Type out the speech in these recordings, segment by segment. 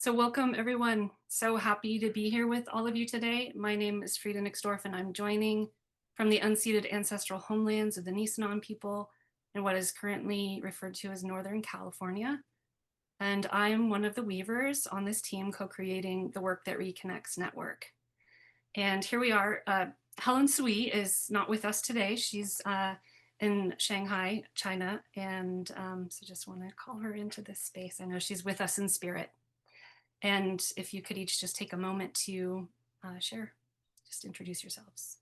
So welcome everyone. So happy to be here with all of you today. My name is Frida Nixdorf and I'm joining from the unceded ancestral homelands of the Nisenan people in what is currently referred to as Northern California. And I'm one of the weavers on this team co-creating the work that Reconnects network. And here we are. Helen Sui is not with us today. She's in Shanghai, China. And so just want to call her into this space. I know she's with us in spirit. And if you could each just take a moment to share, just introduce yourselves.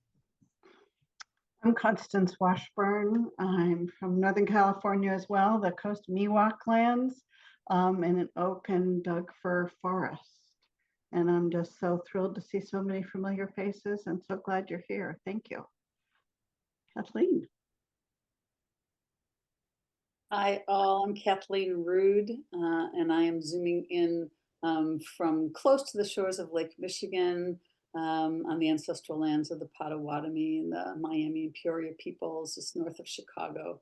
I'm Constance Washburn. I'm from Northern California as well, the Coast Miwok lands, in an oak and Doug fir forest. And I'm just so thrilled to see so many familiar faces and so glad you're here. Thank you. Kathleen. Hi all, I'm Kathleen Rude, and I am zooming in from close to the shores of Lake Michigan on the ancestral lands of the Potawatomi and the Miami and Peoria peoples, just north of Chicago,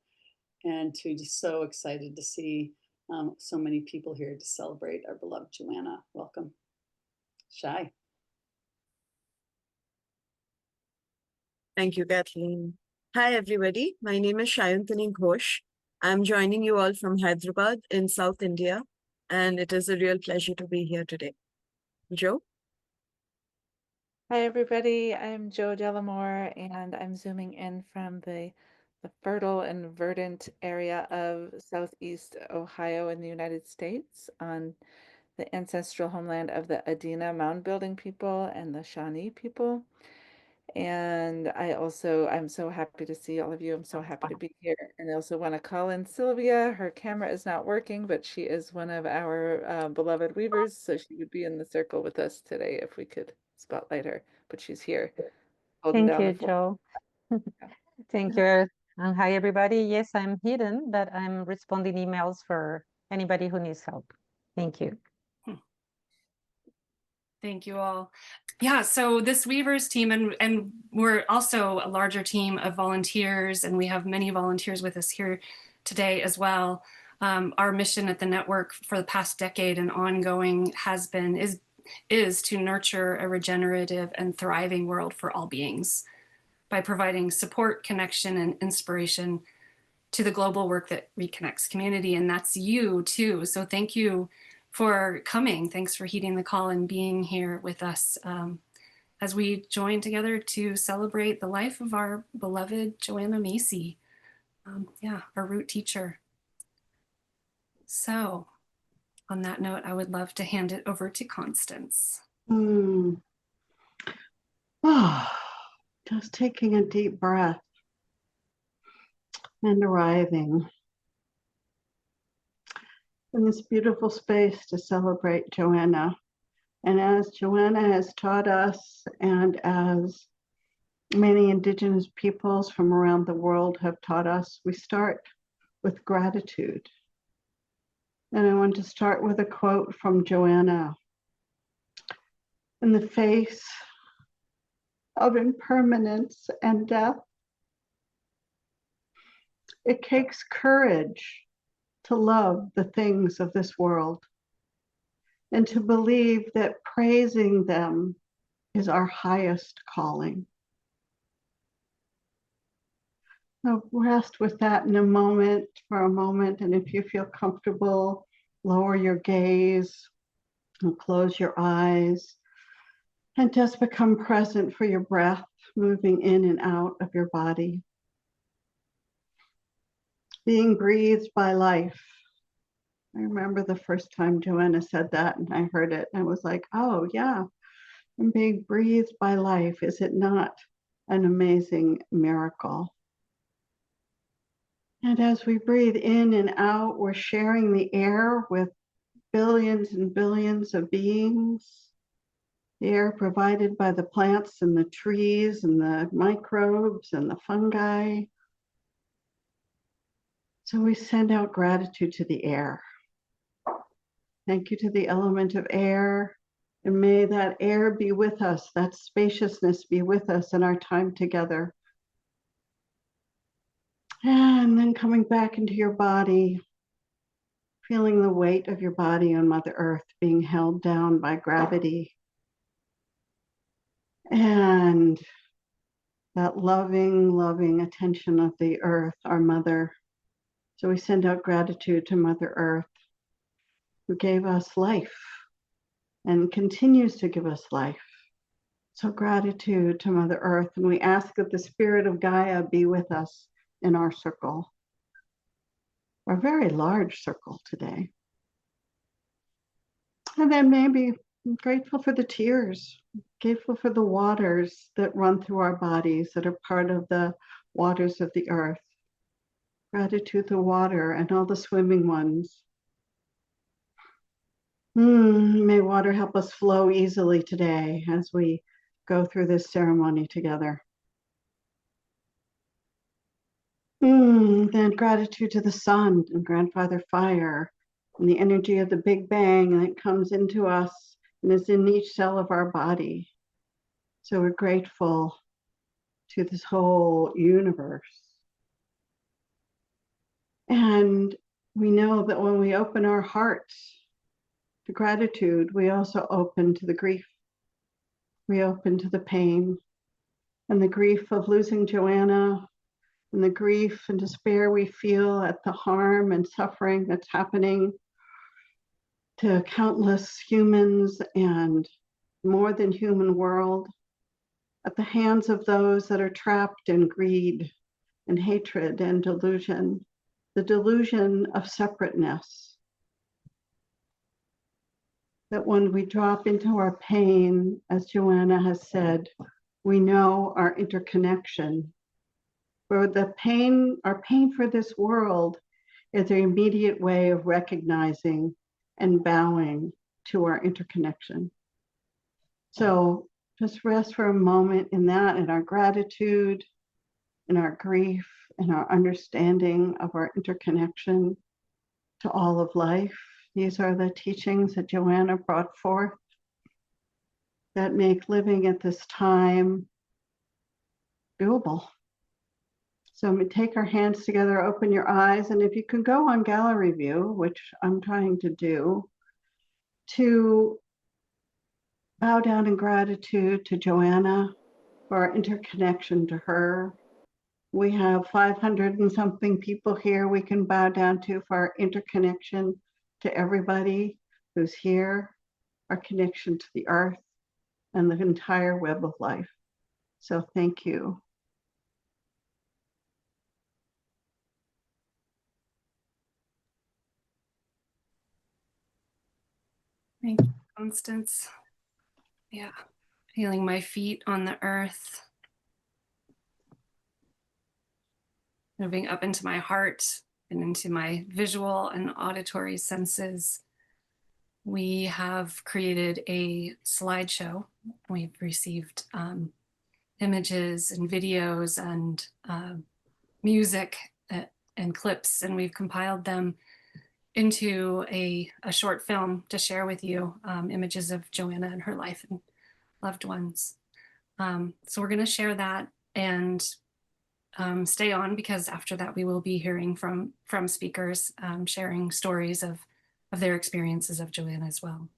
and just so excited to see so many people here to celebrate our beloved Joanna. Welcome. Shai. Thank you, Kathleen. Hi, everybody. My name is Shayantani Ghosh. I'm joining you all from Hyderabad in South India, and it is a real pleasure to be here today. Joe? Hi, everybody. I'm Jo Delamore, and I'm zooming in from the fertile and verdant area of Southeast Ohio in the United States on the ancestral homeland of the Adena mound building people and the Shawnee people. And I'm so happy to see all of you. I'm so happy to be here. And I also want to call in Sylvia. Her camera is not working, but she is one of our beloved weavers. So she would be in the circle with us today if we could spotlight her, but she's here. Thank you, Jo. Thank you. And hi, everybody. Yes, I'm hidden, but I'm responding emails for anybody who needs help. Thank you. Thank you all. Yeah, so this Weavers team, and we're also a larger team of volunteers, and we have many volunteers with us here today as well. Our mission at the network for the past decade and ongoing is to nurture a regenerative and thriving world for all beings by providing support, connection, and inspiration to the global work that reconnects community. And that's you too. So thank you for coming. Thanks for heeding the call and being here with us as we join together to celebrate the life of our beloved Joanna Macy, our root teacher. So on that note, I would love to hand it over to Constance. Just taking a deep breath and arriving in this beautiful space to celebrate Joanna. And as Joanna has taught us, and as many Indigenous peoples from around the world have taught us, we start with gratitude. And I want to start with a quote from Joanna. In the face of impermanence and death, it takes courage to love the things of this world and to believe that praising them is our highest calling. Now rest with that for a moment, and if you feel comfortable, lower your gaze and close your eyes and just become present for your breath moving in and out of your body. Being breathed by life. I remember the first time Joanna said that and I heard it and I was like, oh yeah, I'm being breathed by life. Is it not an amazing miracle? And as we breathe in and out, we're sharing the air with billions and billions of beings. The air provided by the plants and the trees and the microbes and the fungi. So we send out gratitude to the air. Thank you to the element of air, and may that air be with us, that spaciousness be with us in our time together. And then coming back into your body, feeling the weight of your body on Mother Earth being held down by gravity. And that loving, loving attention of the earth, our mother. So we send out gratitude to Mother Earth, who gave us life and continues to give us life. So gratitude to Mother Earth. And we ask that the spirit of Gaia be with us in our circle, our very large circle today. And then maybe grateful for the tears, grateful for the waters that run through our bodies that are part of the waters of the earth. Gratitude to water and all the swimming ones. May water help us flow easily today as we go through this ceremony together. Then gratitude to the sun and Grandfather Fire and the energy of the Big Bang that comes into us and is in each cell of our body. So we're grateful to this whole universe. And we know that when we open our hearts to gratitude, we also open to the grief. We open to the pain and the grief of losing Joanna, and the grief and despair we feel at the harm and suffering that's happening to countless humans and more than human world at the hands of those that are trapped in greed and hatred and delusion, the delusion of separateness. That when we drop into our pain, as Joanna has said, we know our interconnection. For the pain, our pain for this world is an immediate way of recognizing and bowing to our interconnection. So just rest for a moment in that, in our gratitude, in our grief, in our understanding of our interconnection to all of life. These are the teachings that Joanna brought forth that make living at this time doable. So take our hands together, open your eyes, and if you can go on gallery view, which I'm trying to do, to bow down in gratitude to Joanna for our interconnection to her. We have 500 and something people here we can bow down to for our interconnection to everybody who's here, our connection to the earth and the entire web of life. So thank you. Thank you, Constance. Yeah, feeling my feet on the earth. Moving up into my heart and into my visual and auditory senses. We have created a slideshow. We've received images and videos and music and clips, and we've compiled them into a short film to share with you, images of Joanna and her life and loved ones. So we're going to share that and stay on, because after that we will be hearing from speakers sharing stories of their experiences of Joanna as well.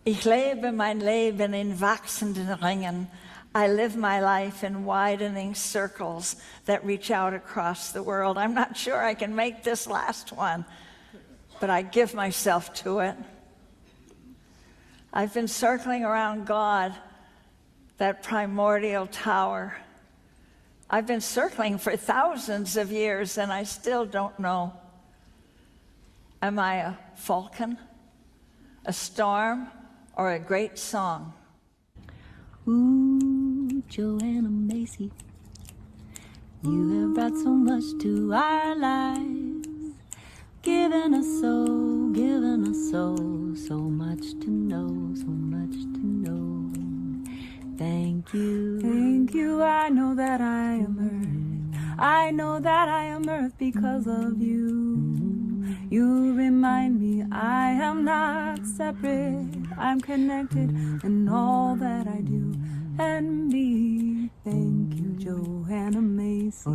Ich lebe mein Leben in wachsenden Ringen. I live my life in widening circles that reach out across the world. I'm not sure I can make this last one, but I give myself to it. I've been circling around God, that primordial tower. I've been circling for thousands of years and I still don't know. Am I a falcon, a storm, or a great song? Ooh, Joanna Macy, you have brought so much to our lives, given us so much to know, so much to know. Thank you, I know that I am Earth, I know that I am Earth because of you. You remind me I am not separate, I'm connected in all that I do and be. Thank you, Joanna Macy.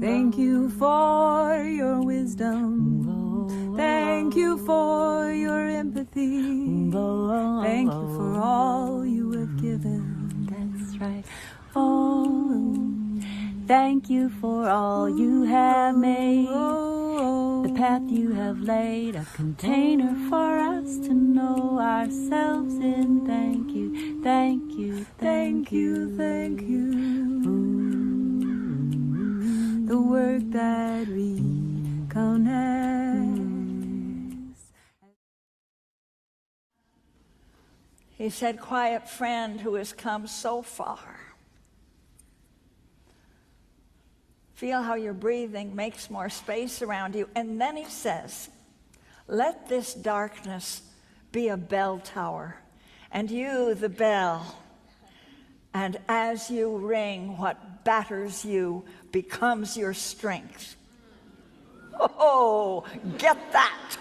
Thank you for your wisdom. Thank you for your empathy. Thank you for all you have given. That's right. Oh, thank you for all you have made. The path you have laid, a container for us to know ourselves in. Thank you, thank you, thank you, thank you. The work that reconnects. He said, quiet friend who has come so far. Feel how your breathing makes more space around you. And then he says, let this darkness be a bell tower, and you the bell. And as you ring, what batters you becomes your strength. Oh, get that!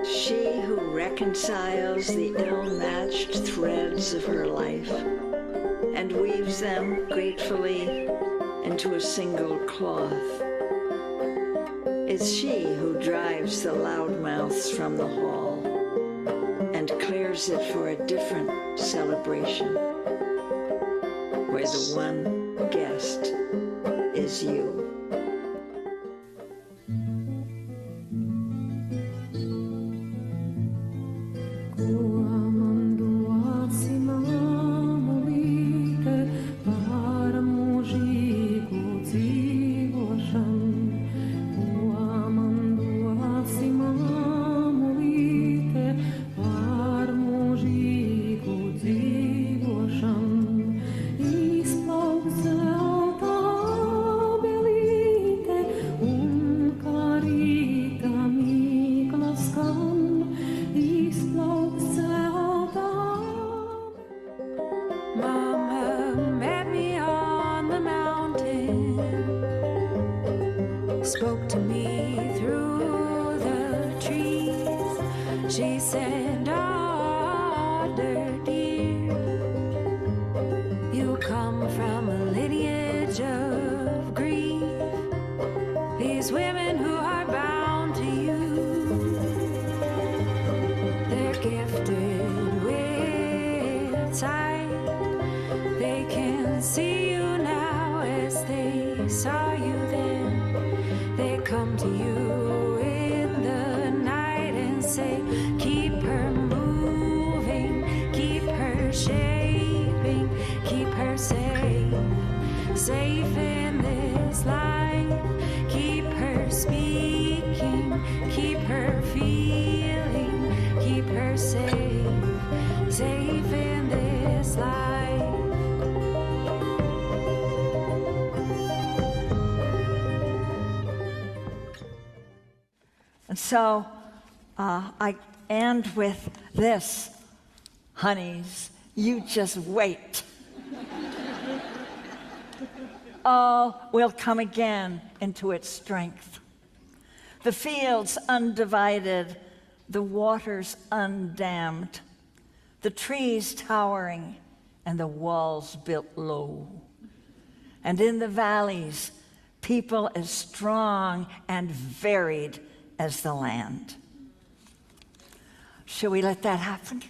She who reconciles the ill-matched threads of her life and weaves them gratefully into a single cloth. It's she who drives the loudmouths from the hall and clears it for a different celebration, where the one guest is you. Spoke to me through the trees. She said, daughter dear, you come from a lineage of grief. These women who are bound to you, they're gifted with sight. They can see you now as they saw you then. They come to you in the night and say, keep her moving, keep her shaping, keep her safe, safe in this life. Keep her speaking, keep her feeling, keep her safe, safe in this life. And so I end with this, honeys, you just wait. All will come again into its strength. The fields undivided, the waters undammed, the trees towering, and the walls built low. And in the valleys, people as strong and varied as the land. Shall we let that happen?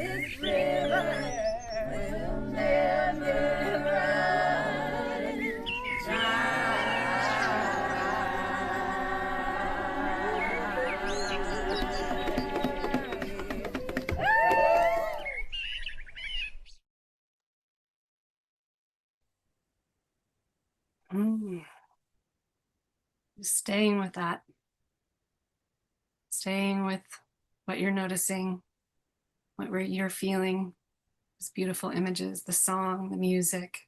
this river will never run Just staying with that. Staying with what you're noticing, what you're feeling, these beautiful images, the song, the music,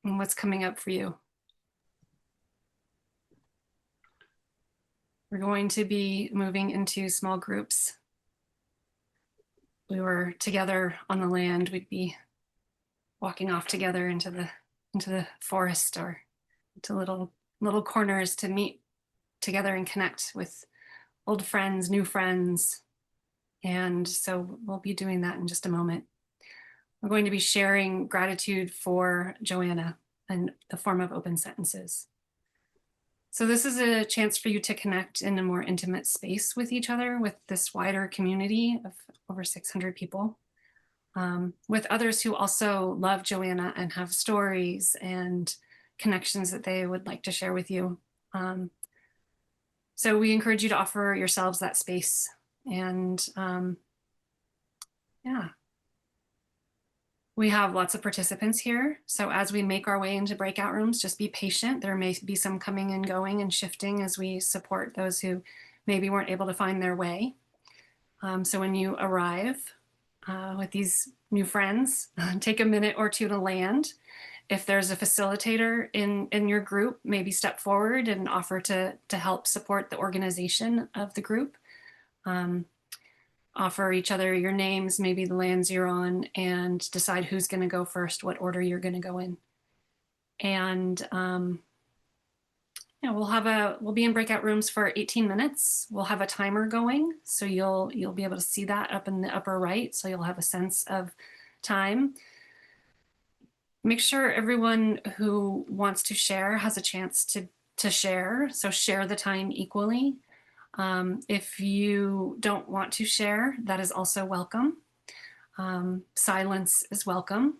and what's coming up for you. We're going to be moving into small groups. We were together on the land, we'd be walking off together into the forest or to little corners to meet together and connect with old friends, new friends. And so we'll be doing that in just a moment. We're going to be sharing gratitude for Joanna in the form of open sentences. So this is a chance for you to connect in a more intimate space with each other, with this wider community of over 600 people, with others who also love Joanna and have stories and connections that they would like to share with you. So we encourage you to offer yourselves that space. And yeah. We have lots of participants here. So as we make our way into breakout rooms, just be patient. There may be some coming and going and shifting as we support those who maybe weren't able to find their way. So when you arrive with these new friends, take a minute or two to land. If there's a facilitator in your group, maybe step forward and offer to help support the organization of the group. Offer each other your names, maybe the lands you're on, and decide who's going to go first, what order you're going to go in. And yeah, we'll be in breakout rooms for 18 minutes. We'll have a timer going, so you'll be able to see that up in the upper right, so you'll have a sense of time. Make sure everyone who wants to share has a chance to share, so share the time equally. If you don't want to share, that is also welcome. Silence is welcome.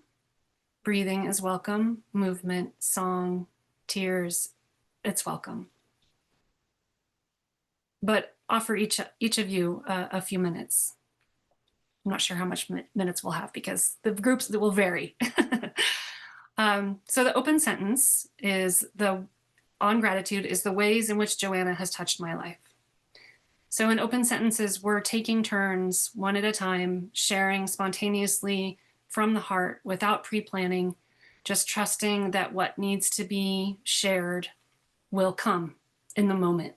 Breathing is welcome. Movement, song, tears, it's welcome. But offer each of you a few minutes. I'm not sure how much minutes we'll have because the groups that will vary. So the open sentence is on gratitude is the ways in which Joanna has touched my life. So in open sentences, we're taking turns one at a time, sharing spontaneously from the heart without pre-planning, just trusting that what needs to be shared will come in the moment,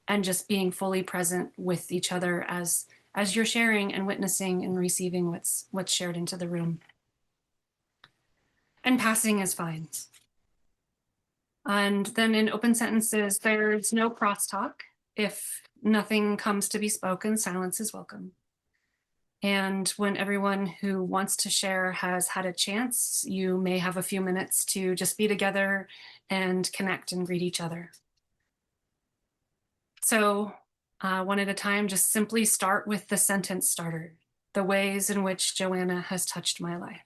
and just being fully present with each other as you're sharing and witnessing and receiving what's shared into the room. And passing is fine. And then in open sentences, there's no crosstalk. If nothing comes to be spoken, silence is welcome. And when everyone who wants to share has had a chance, you may have a few minutes to just be together and connect and greet each other. So one at a time, just simply start with the sentence starter, the ways in which Joanna has touched my life.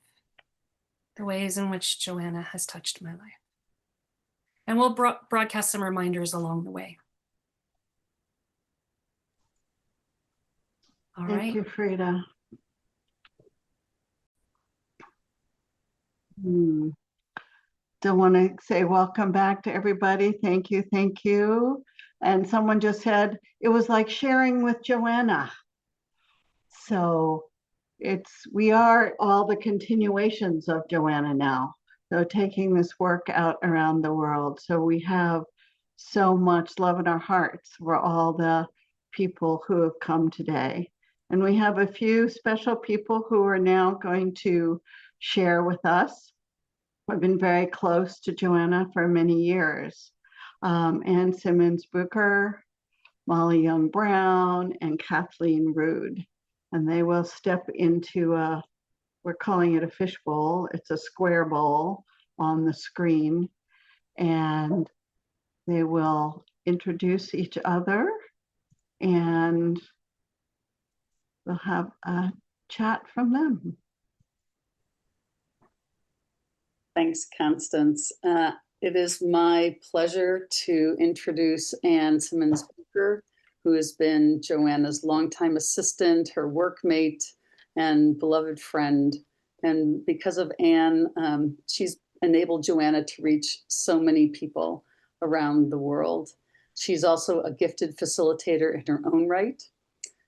The ways in which Joanna has touched my life. And we'll broadcast some reminders along the way. All right. Thank you, Frida. Still want to say welcome back to everybody. Thank you, thank you. And someone just said it was like sharing with Joanna. So we are all the continuations of Joanna now. So taking this work out around the world. So we have so much love in our hearts for all the people who have come today. And we have a few special people who are now going to share with us. I've been very close to Joanna for many years. Ann Simmons Booker, Molly Young Brown, and Kathleen Rood. And they will step into we're calling it a fishbowl. It's a square bowl on the screen. And they will introduce each other and we'll have a chat from them. Thanks, Constance. It is my pleasure to introduce Anne Simmons-Booker, who has been Joanna's longtime assistant, her workmate, and beloved friend. And because of Anne, she's enabled Joanna to reach so many people around the world. She's also a gifted facilitator in her own right.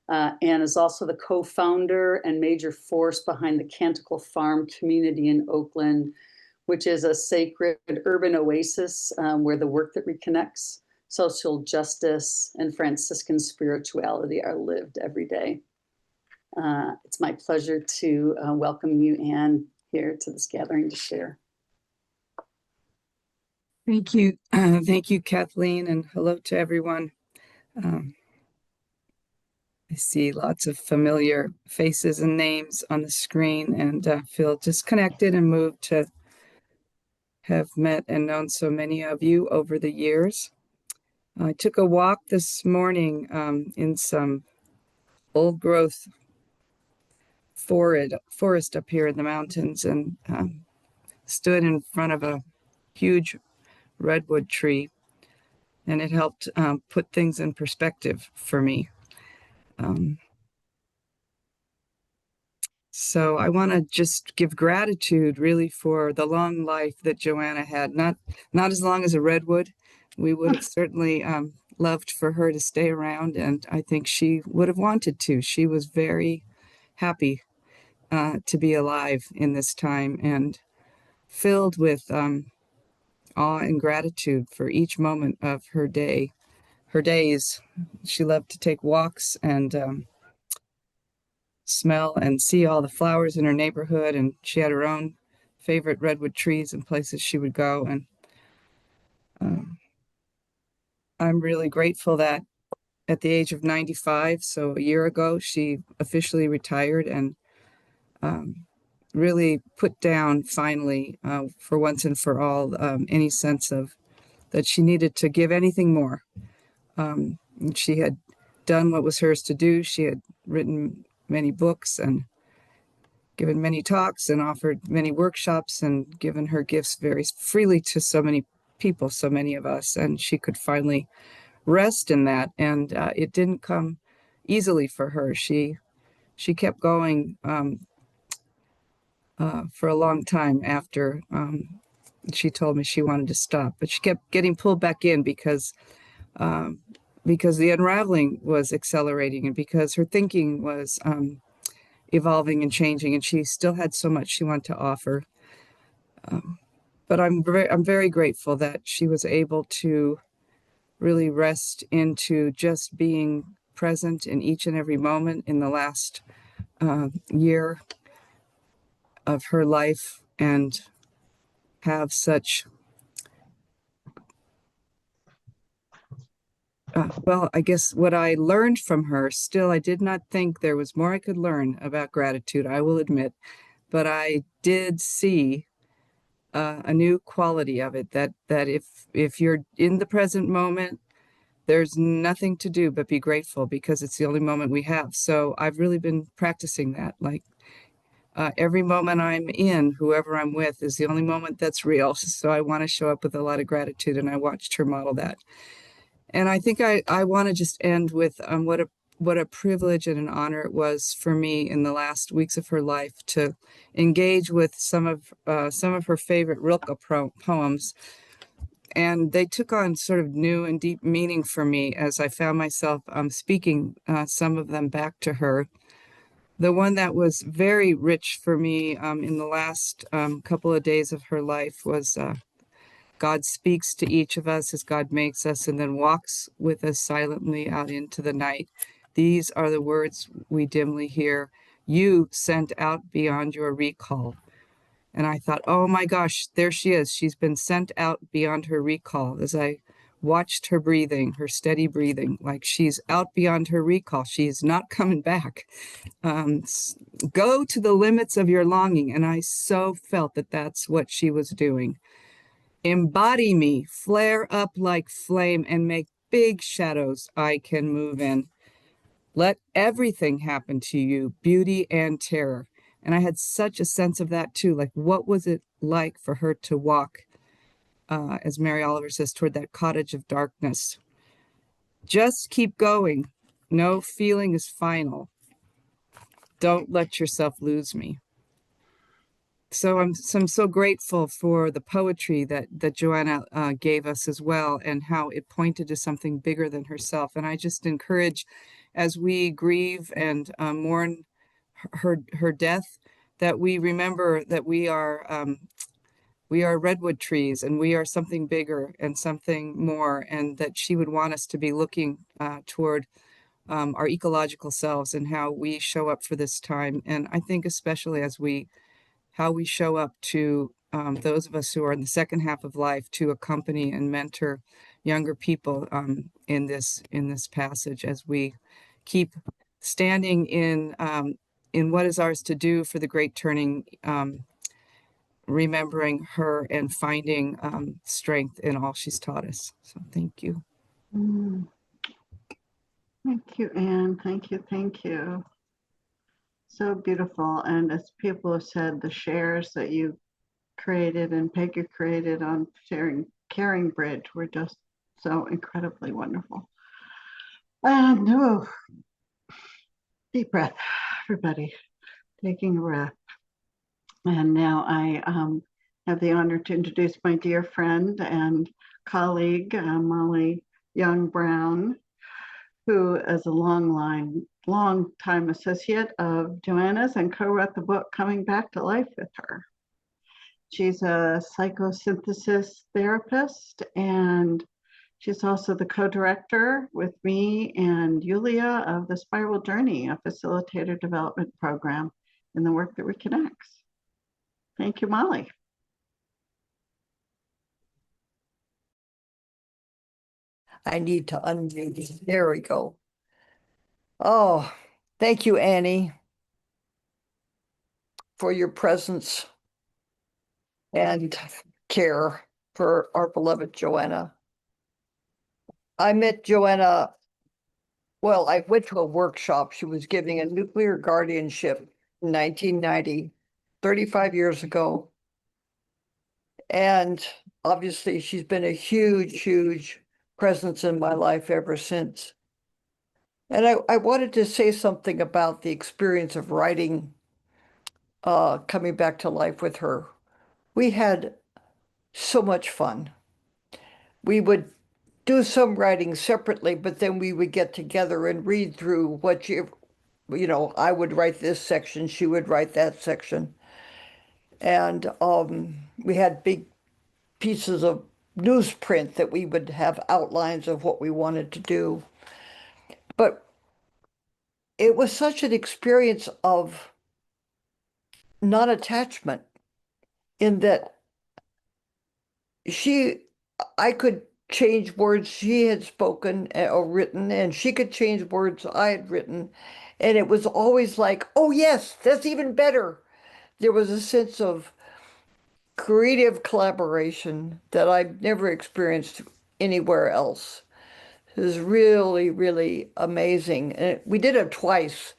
Anne is also the co-founder and major force behind the Canticle Farm community in Oakland, which is a sacred urban oasis where the work that reconnects, social justice, and Franciscan spirituality are lived every day. It's my pleasure to welcome you, Anne, here to this gathering to share. Thank you. Thank you, Kathleen, and hello to everyone. I see lots of familiar faces and names on the screen and feel just connected and moved to have met and known so many of you over the years. I took a walk this morning in some old growth forest up here in the mountains and stood in front of a huge redwood tree, and it helped put things in perspective for me. So I want to just give gratitude really for the long life that Joanna had, not as long as a redwood. We would have certainly loved for her to stay around, and I think she would have wanted to. She was very happy to be alive in this time and filled with awe and gratitude for each moment of her days. She loved to take walks and smell and see all the flowers in her neighborhood, and she had her own favorite redwood trees and places she would go. And I'm really grateful that at the age of 95, so a year ago, she officially retired and really put down finally, for once and for all, any sense of that she needed to give anything more. She had done what was hers to do. She had written many books and given many talks and offered many workshops and given her gifts very freely to so many people, so many of us, and she could finally rest in that. And it didn't come easily for her. She kept going for a long time after she told me she wanted to stop, but she kept getting pulled back in because the unraveling was accelerating and because her thinking was evolving and changing, and she still had so much she wanted to offer. But I'm very grateful that she was able to really rest into just being present in each and every moment in the last year of her life and have such well, I guess what I learned from her, still, I did not think there was more I could learn about gratitude, I will admit, but I did see a new quality of it, that if you're in the present moment, there's nothing to do but be grateful because it's the only moment we have. So I've really been practicing that. Like every moment I'm in, whoever I'm with is the only moment that's real. So I want to show up with a lot of gratitude, and I watched her model that. And I think I want to just end with what a privilege and an honor it was for me in the last weeks of her life to engage with some of her favorite Rilke poems. And they took on sort of new and deep meaning for me as I found myself speaking some of them back to her. The one that was very rich for me in the last couple of days of her life was God speaks to each of us as God makes us and then walks with us silently out into the night. These are the words we dimly hear. You sent out beyond your recall. And I thought, oh my gosh, there she is. She's been sent out beyond her recall. As I watched her breathing, her steady breathing, like she's out beyond her recall. She's not coming back. Go to the limits of your longing. And I so felt that that's what she was doing. Embody me, flare up like flame, and make big shadows I can move in. Let everything happen to you, beauty and terror. And I had such a sense of that too. Like, what was it like for her to walk, as Mary Oliver says, toward that cottage of darkness? Just keep going. No feeling is final. Don't let yourself lose me. So I'm so grateful for the poetry that Joanna gave us as well, and how it pointed to something bigger than herself. And I just encourage, as we grieve and mourn her death, that we remember that we are redwood trees, and we are something bigger and something more, and that she would want us to be looking toward our ecological selves and how we show up for this time. And I think especially how we show up to those of us who are in the second half of life, to accompany and mentor younger people in this passage, as we keep standing in what is ours to do for the great turning, remembering her and finding strength in all she's taught us. So thank you. Thank you, Anne. Thank you. Thank you. So beautiful. And as people have said, the shares that you created and Peggy created on Caring Bridge were just so incredibly wonderful. And deep breath, everybody, taking a breath. And now I have the honor to introduce my dear friend and colleague, Molly Young Brown, who is a long time associate of Joanna's and co-wrote the book Coming Back to Life with her. She's a psychosynthesis therapist, and she's also the co-director with me and Yulia of the Spiral Journey, a facilitator development program in the work that Reconnects. Thank you, Molly. I need to unmute. There we go. Oh, thank you, Annie, for your presence and care for our beloved Joanna. I met Joanna, well, I went to a workshop. She was giving a nuclear guardianship in 1990, 35 years ago. And obviously, she's been a huge presence in my life ever since. And I wanted to say something about the experience of writing Coming Back to Life with her. We had so much fun. We would do some writing separately, but then we would get together and read through what I would write this section, she would write that section. And we had big pieces of newsprint that we would have outlines of what we wanted to do. But it was such an experience of non-attachment, in that I could change words she had spoken or written, and she could change words I had written. And it was always like, oh yes, that's even better. There was a sense of creative collaboration that I've never experienced anywhere else. It was really amazing. And we did it twice,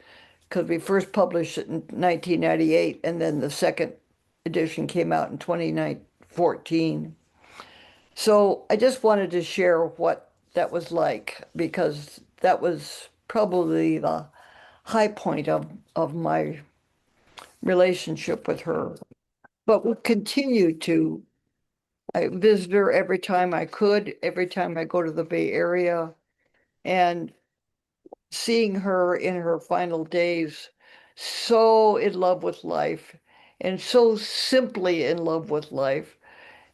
because we first published it in 1998, and then the second edition came out in 2014. So I just wanted to share what that was like, because that was probably the high point of my relationship with her. But we continue to. I visit her every time I could, every time I go to the Bay Area, and seeing her in her final days, so in love with life, and so simply in love with life,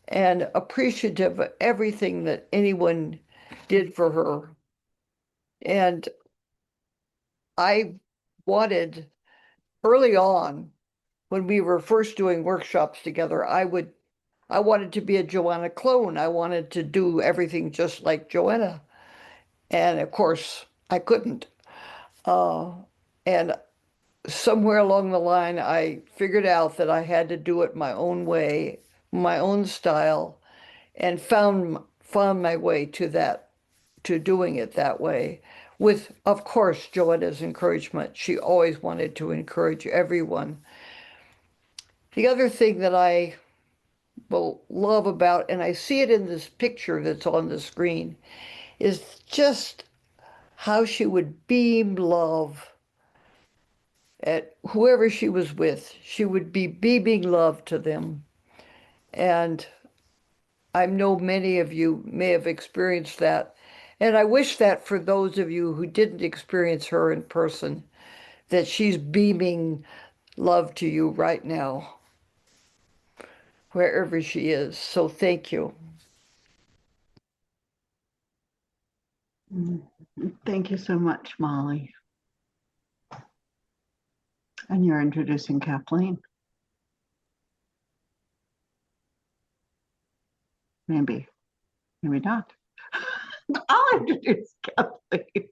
and appreciative of everything that anyone did for her. And I wanted, early on, when we were first doing workshops together, I wanted to be a Joanna clone. I wanted to do everything just like Joanna. And of course, I couldn't. And somewhere along the line, I figured out that I had to do it my own way, my own style, and found my way to doing it that way, with, of course, Joanna's encouragement. She always wanted to encourage everyone. The other thing that I will love about, and I see it in this picture that's on the screen, is just how she would beam love at whoever she was with. She would be beaming love to them. And I know many of you may have experienced that. And I wish that for those of you who didn't experience her in person, that she's beaming love to you right now, wherever she is. So thank you. Thank you so much, Molly. And you're introducing Kathleen. Maybe not. I'll introduce Kathleen.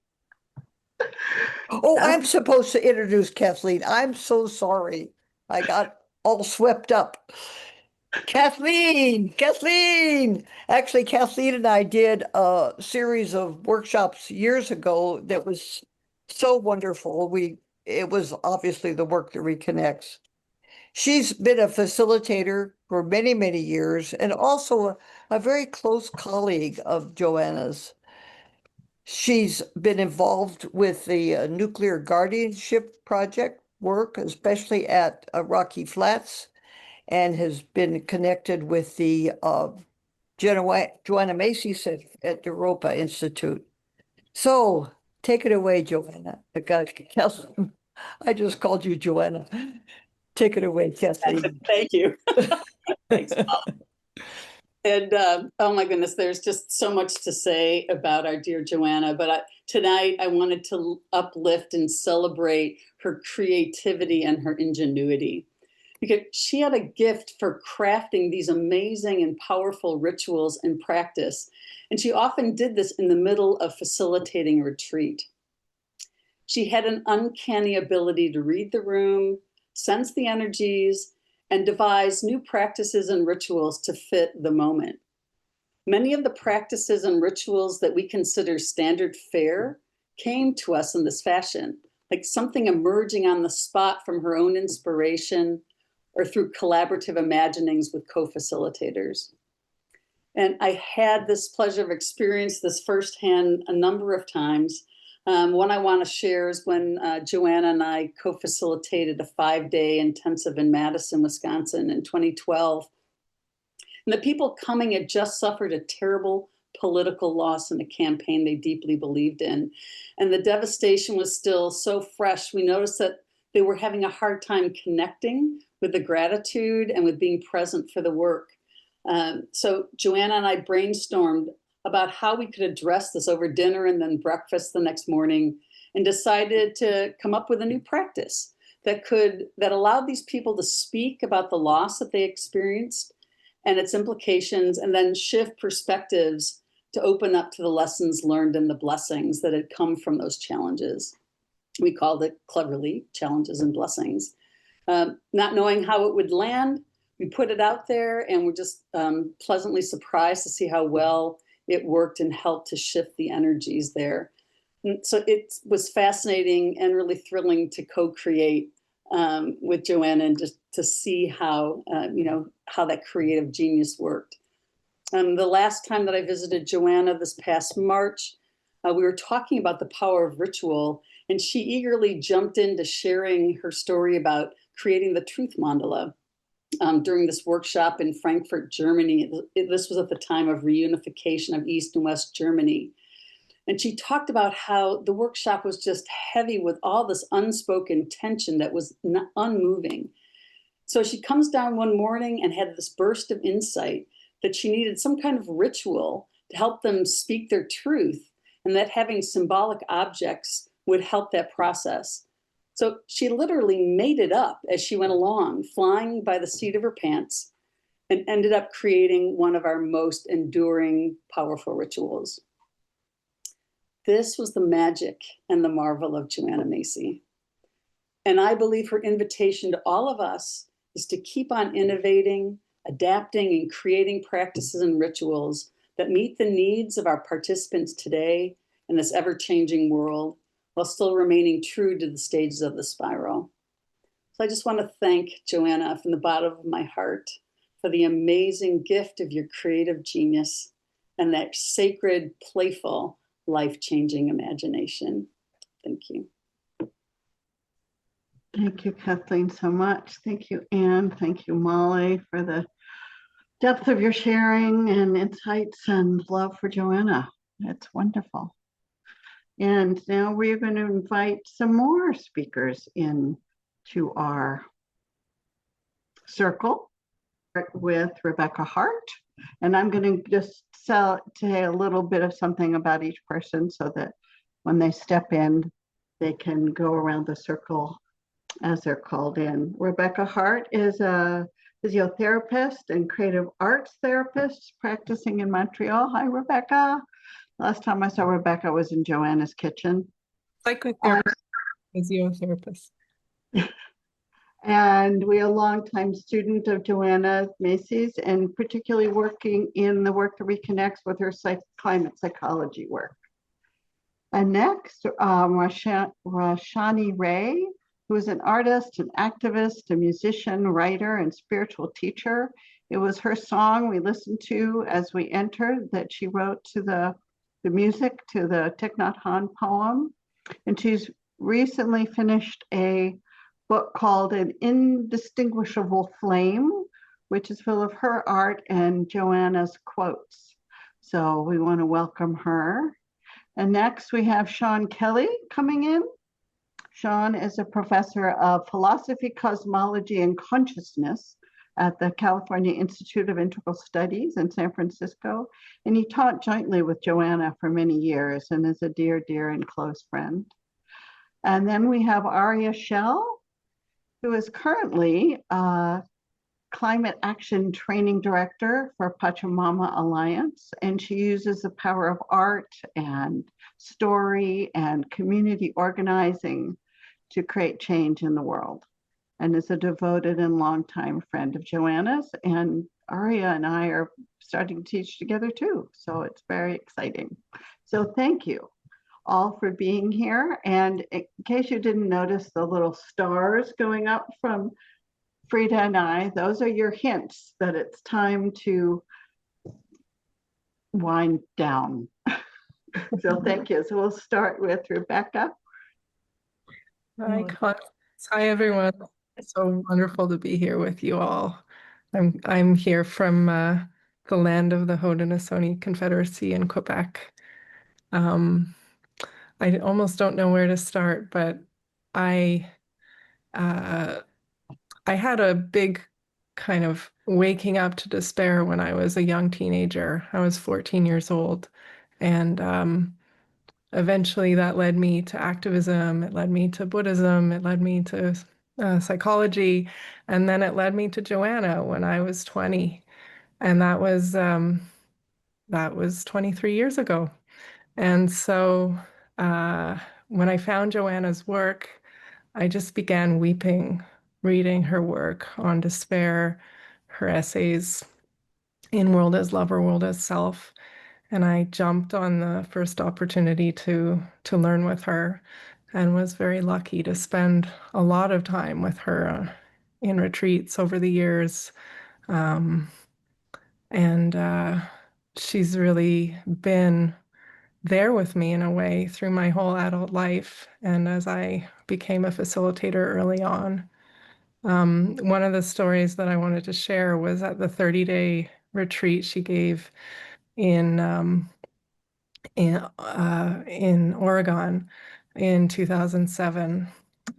Oh, I'm supposed to introduce Kathleen. I'm so sorry. I got all swept up. Kathleen. Actually, Kathleen and I did a series of workshops years ago that was so wonderful. It was obviously the work that reconnects. She's been a facilitator for many, many years and also a very close colleague of Joanna's. She's been involved with the nuclear guardianship project work, especially at Rocky Flats, and has been connected with the Joanna Macy Center at the Europa Institute. So take it away, Joanna. I just called you Joanna. Take it away, Kathleen. Thank you. Thanks, Paul. And oh my goodness, there's just so much to say about our dear Joanna. But tonight I wanted to uplift and celebrate her creativity and her ingenuity, because she had a gift for crafting these amazing and powerful rituals and practice. And she often did this in the middle of facilitating a retreat. She had an uncanny ability to read the room, sense the energies, and devise new practices and rituals to fit the moment. Many of the practices and rituals that we consider standard fare came to us in this fashion, like something emerging on the spot from her own inspiration or through collaborative imaginings with co-facilitators. And I had this pleasure of experience this firsthand a number of times. One I want to share is when Joanna and I co-facilitated a 5-day intensive in Madison, Wisconsin in 2012. And the people coming had just suffered a terrible political loss in a campaign they deeply believed in. And the devastation was still so fresh. We noticed that they were having a hard time connecting with the gratitude and with being present for the work. So Joanna and I brainstormed about how we could address this over dinner and then breakfast the next morning, and decided to come up with a new practice that allowed these people to speak about the loss that they experienced and its implications, and then shift perspectives to open up to the lessons learned and the blessings that had come from those challenges. We called it cleverly Challenges and Blessings. Not knowing how it would land, we put it out there, and we're just pleasantly surprised to see how well it worked and helped to shift the energies there. And so it was fascinating and really thrilling to co-create with Joanna, and just to see how how that creative genius worked. The last time that I visited Joanna this past March, we were talking about the power of ritual, and she eagerly jumped into sharing her story about creating the truth mandala. During this workshop in Frankfurt, Germany. This was at the time of reunification of East and West Germany. And she talked about how the workshop was just heavy with all this unspoken tension that was unmoving. So she comes down one morning and had this burst of insight that she needed some kind of ritual to help them speak their truth, and that having symbolic objects would help that process. So she literally made it up as she went along, flying by the seat of her pants, and ended up creating one of our most enduring, powerful rituals. This was the magic and the marvel of Joanna Macy. And I believe her invitation to all of us is to keep on innovating, adapting, and creating practices and rituals that meet the needs of our participants today in this ever-changing world while still remaining true to the stages of the spiral. So I just want to thank Joanna from the bottom of my heart for the amazing gift of your creative genius and that sacred, playful, life-changing imagination. Thank you. Thank you, Kathleen, so much. Thank you, Anne. Thank you, Molly, for the depth of your sharing and insights and love for Joanna. It's wonderful. And now we're going to invite some more speakers in to our circle with Rebecca Hart. And I'm going to just say a little bit of something about each person so that when they step in, they can go around the circle as they're called in. Rebecca Hart is a physiotherapist and creative arts therapist practicing in Montreal. Hi, Rebecca. Last time I saw Rebecca was in Joanna's kitchen. Psychotherapist, physiotherapist. And we are a longtime student of Joanna Macy's and particularly working in the work that reconnects with her climate psychology work. And next, Rashani Ray, who is an artist, an activist, a musician, writer, and spiritual teacher. It was her song we listened to as we entered that she wrote to the music to the Thich Nhat Hanh poem. And she's recently finished a book called An Indistinguishable Flame, which is full of her art and Joanna's quotes. So we want to welcome her. And next we have Sean Kelly coming in. Sean is a professor of philosophy, cosmology, and consciousness at the California Institute of Integral Studies in San Francisco. And he taught jointly with Joanna for many years and is a dear, dear and close friend. And then we have Aria Shell, who is currently Climate Action Training Director for Pachamama Alliance. And she uses the power of art and story and community organizing to create change in the world, and is a devoted and longtime friend of Joanna's. And Aria and I are starting to teach together too. So it's very exciting. So thank you all for being here. And in case you didn't notice the little stars going up from Frida and I, those are your hints that it's time to wind down. So thank you. So we'll start with Rebecca. Hi, Constance. Hi, everyone. It's so wonderful to be here with you all. I'm here from the land of the Haudenosaunee Confederacy in Quebec. I almost don't know where to start, but I had a big kind of waking up to despair when I was a young teenager. I was 14 years old, and eventually that led me to activism, it led me to Buddhism, it led me to psychology, and then it led me to Joanna when I was 20. And that was 23 years ago. And so when I found Joanna's work, I just began weeping, reading her work on despair, her essays in World as Lover, World as Self. And I jumped on the first opportunity to learn with her and was very lucky to spend a lot of time with her in retreats over the years. And she's really been there with me in a way through my whole adult life. And as I became a facilitator early on, one of the stories that I wanted to share was at the 30-day retreat she gave in Oregon in 2007.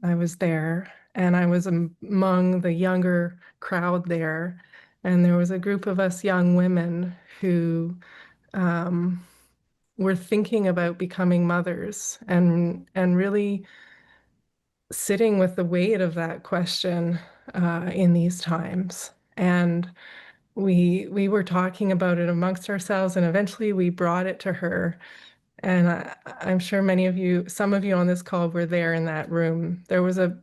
I was there, and I was among the younger crowd there, and there was a group of us young women who were thinking about becoming mothers and really sitting with the weight of that question in these times. And we were talking about it amongst ourselves, and eventually we brought it to her. And I'm sure some of you on this call were there in that room. There was a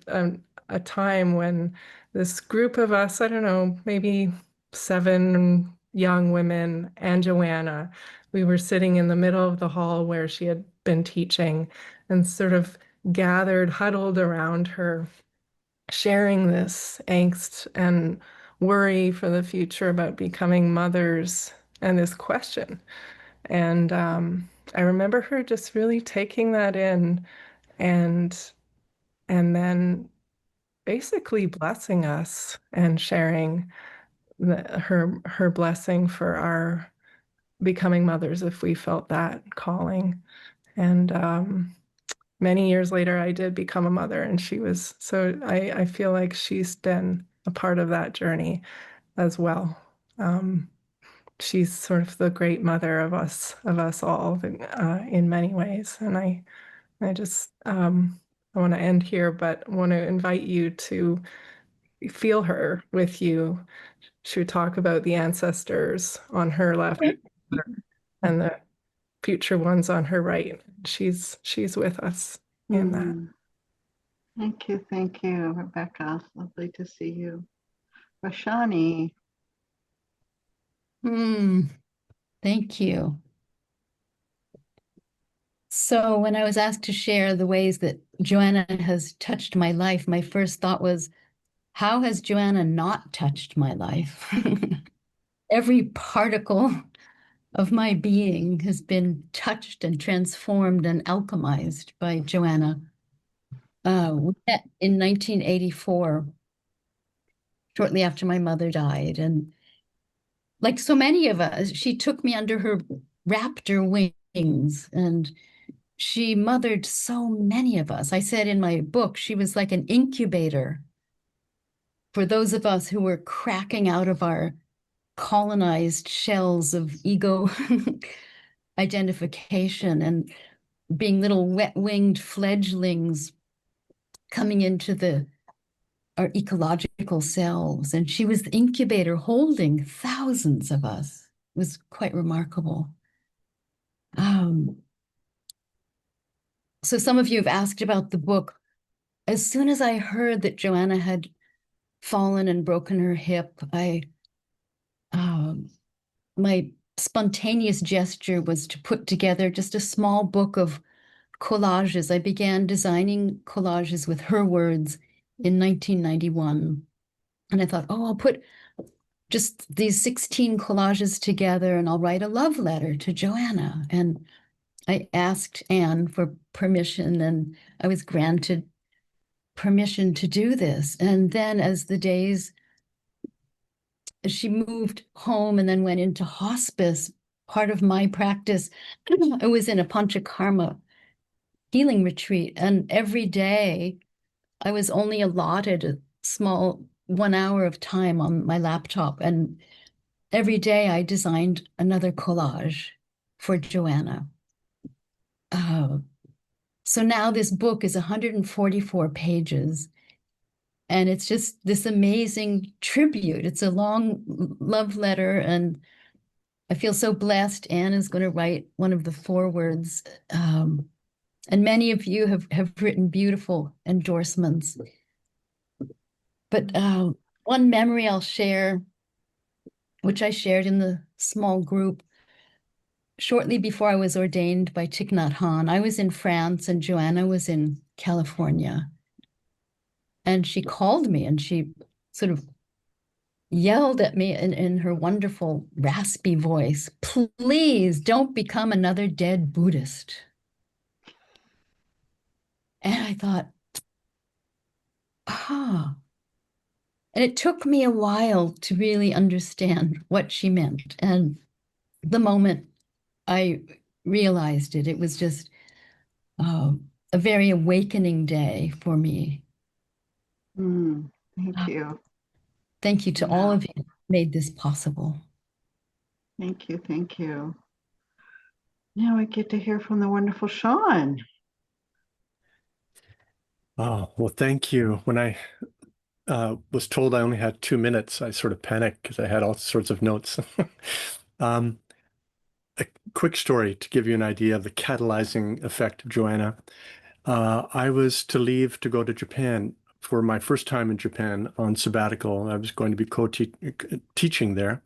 time when this group of us, I don't know, maybe 7 young women and Joanna, we were sitting in the middle of the hall where she had been teaching, and sort of gathered, huddled around her, sharing this angst and worry for the future about becoming mothers and this question. And I remember her just really taking that in and then basically blessing us and sharing her blessing for our becoming mothers if we felt that calling. And many years later, I did become a mother, and she was, so I feel like she's been a part of that journey as well. She's sort of the great mother of us all in many ways. And I just I want to end here, but want to invite you to feel her with you. She would talk about the ancestors on her left and the future ones on her right. She's with us in that. Thank you, Rebecca. Lovely to see you. Rashani. Thank you. So when I was asked to share the ways that Joanna has touched my life, my first thought was, how has Joanna not touched my life? Every particle of my being has been touched and transformed and alchemized by Joanna. We met in 1984, shortly after my mother died. And like so many of us, she took me under her raptor wings, and she mothered so many of us. I said in my book, she was like an incubator for those of us who were cracking out of our colonized shells of ego identification and being little wet-winged fledglings coming into our ecological selves. And she was the incubator holding thousands of us. It was quite remarkable. So some of you have asked about the book. As soon as I heard that Joanna had fallen and broken her hip, my spontaneous gesture was to put together just a small book of collages. I began designing collages with her words in 1991. And I thought, oh, I'll put just these 16 collages together and I'll write a love letter to Joanna. And I asked Anne for permission, and I was granted permission to do this. And then as the days, she moved home and then went into hospice, part of my practice, I was in a Panchakarma healing retreat. And every day I was only allotted a small 1 hour of time on my laptop. And every day I designed another collage for Joanna. So now this book is 144 pages, and it's just this amazing tribute. It's a long love letter, and I feel so blessed. Anne is going to write one of the forewords, and many of you have written beautiful endorsements. But one memory I'll share, which I shared in the small group, shortly before I was ordained by Thich Nhat Hanh. I was in France and Joanna was in California. And she called me and she sort of yelled at me in her wonderful raspy voice, please don't become another dead Buddhist. And I thought, And it took me a while to really understand what she meant. And the moment I realized it, it was just a very awakening day for me. Thank you. Thank you to all of you who made this possible. Thank you. Thank you. Now we get to hear from the wonderful Sean. Oh, well, thank you. When I was told I only had 2 minutes, I sort of panicked because I had all sorts of notes. A quick story to give you an idea of the catalyzing effect of Joanna. I was to leave to go to Japan for my first time in Japan on sabbatical. I was going to be teaching there.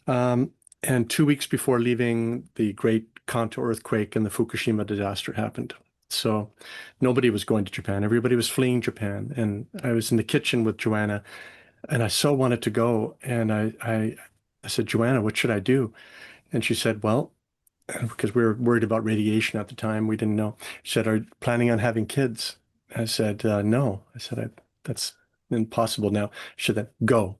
And 2 weeks before leaving, the great Kanto earthquake and the Fukushima disaster happened. So nobody was going to Japan. Everybody was fleeing Japan. And I was in the kitchen with Joanna, and I so wanted to go. And I said, Joanna, what should I do? And she said, well, because we were worried about radiation at the time, we didn't know. She said, are you planning on having kids? I said, no. I said, that's impossible now. She said, go.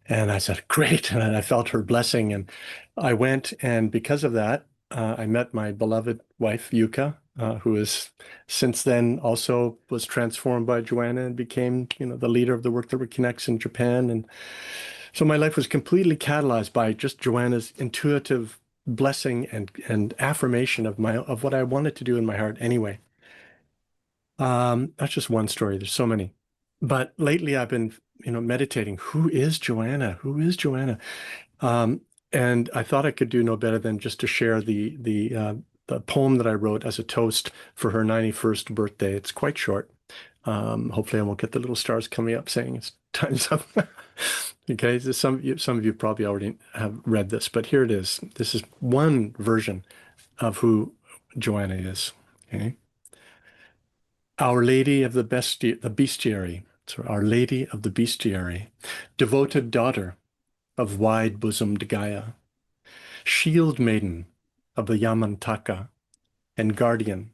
And I said, great. And I felt her blessing. And I went. And because of that, I met my beloved wife, Yuka, who is since then also was transformed by Joanna and became, the leader of the work that Reconnects in Japan. And so my life was completely catalyzed by just Joanna's intuitive blessing and affirmation of what I wanted to do in my heart anyway. That's just one story. There's so many. But lately I've been, meditating. Who is Joanna? Who is Joanna? And I thought I could do no better than just to share the poem that I wrote as a toast for her 91st birthday. It's quite short. Hopefully I won't get the little stars coming up saying it's time's up. Okay, some of you probably already have read this, but here it is. This is one version of who Joanna is. Okay. Our Lady of the Bestiary, so Our Lady of the Bestiary, devoted daughter of wide-bosomed Gaia, shield maiden of the Yamantaka, and guardian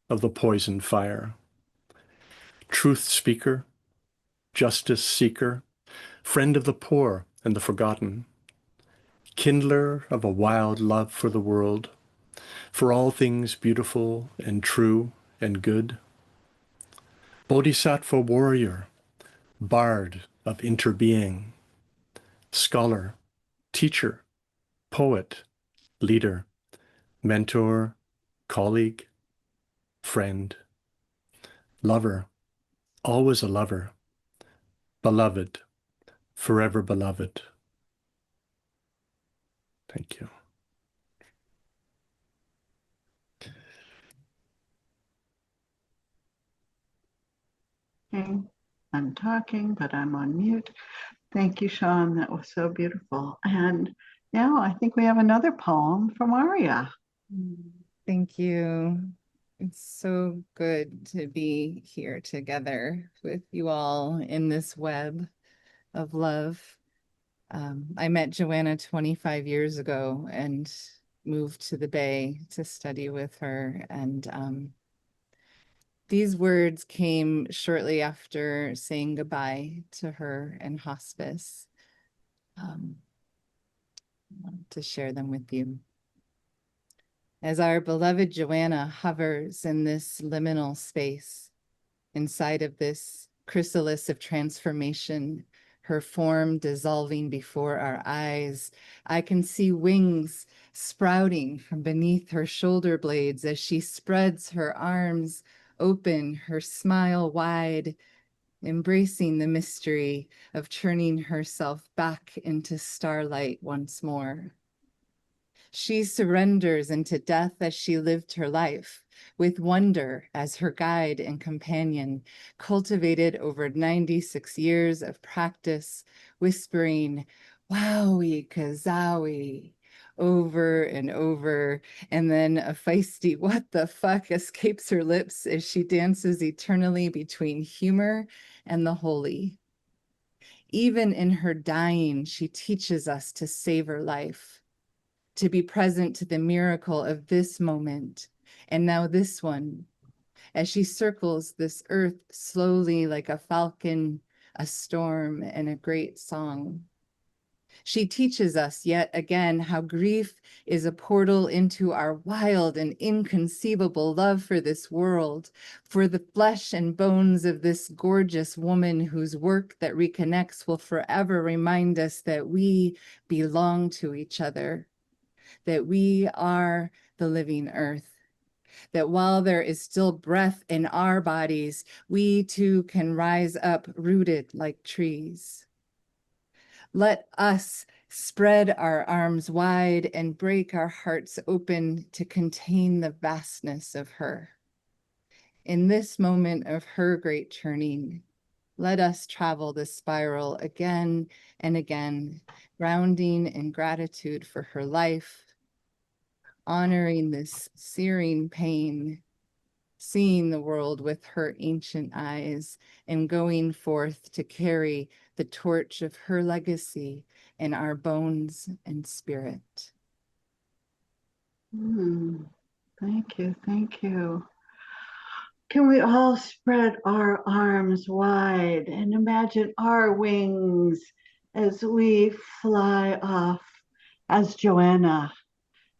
of the poison fire, truth speaker, justice seeker, friend of the poor and the forgotten, kindler of a wild love for the world, for all things beautiful and true and good, bodhisattva warrior, bard of interbeing, scholar, teacher, poet, leader, mentor, colleague, friend, lover, always a lover, beloved, forever beloved. Thank you. Okay. I'm talking, but I'm on mute. Thank you, Sean. That was so beautiful. And now I think we have another poem from Aria. Thank you. It's so good to be here together with you all in this web of love. I met Joanna 25 years ago and moved to the Bay to study with her. And these words came shortly after saying goodbye to her in hospice. I wanted to share them with you. As our beloved Joanna hovers in this liminal space, inside of this chrysalis of transformation, her form dissolving before our eyes, I can see wings sprouting from beneath her shoulder blades as she spreads her arms open, her smile wide, embracing the mystery of turning herself back into starlight once more. She surrenders into death as she lived her life, with wonder as her guide and companion, cultivated over 96 years of practice, whispering, "Wowie kazowie," over and over, and then a feisty "what the fuck" escapes her lips as she dances eternally between humor and the holy. Even in her dying, she teaches us to savor life, to be present to the miracle of this moment, and now this one, as she circles this earth slowly like a falcon, a storm, and a great song. She teaches us yet again how grief is a portal into our wild and inconceivable love for this world, for the flesh and bones of this gorgeous woman whose work that reconnects will forever remind us that we belong to each other, that we are the living earth, that while there is still breath in our bodies, we too can rise up rooted like trees. Let us spread our arms wide and break our hearts open to contain the vastness of her. In this moment of her great turning, let us travel this spiral again and again, grounding in gratitude for her life, honoring this searing pain, seeing the world with her ancient eyes, and going forth to carry the torch of her legacy in our bones and spirit. Thank you, thank you. Can we all spread our arms wide and imagine our wings as we fly off as Joanna?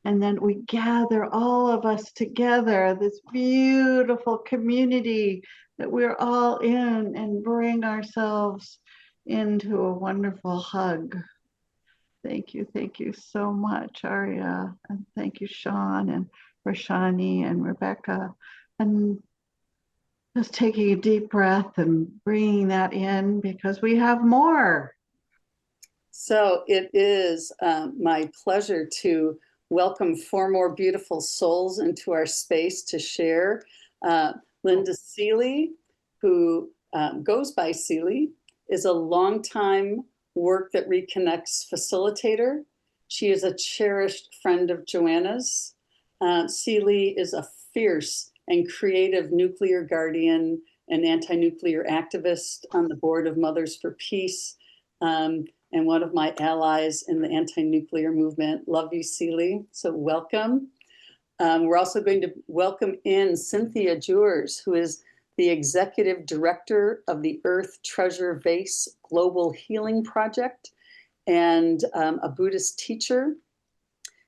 And then we gather all of us together, this beautiful community that we're all in, and bring ourselves into a wonderful hug. Thank you so much, Aria. And thank you, Sean and Rashani and Rebecca. And just taking a deep breath and bringing that in because we have more. So it is my pleasure to welcome 4 more beautiful souls into our space to share. Linda Seeley, who goes by Seeley, is a longtime Work That Reconnects facilitator. She is a cherished friend of Joanna's. Seeley is a fierce and creative nuclear guardian and anti-nuclear activist on the board of Mothers for Peace, and one of my allies in the anti-nuclear movement. Love you, Seeley. So welcome. We're also going to welcome in Cynthia Jewers, who is the executive director of the Earth Treasure Vase Global Healing Project and a Buddhist teacher.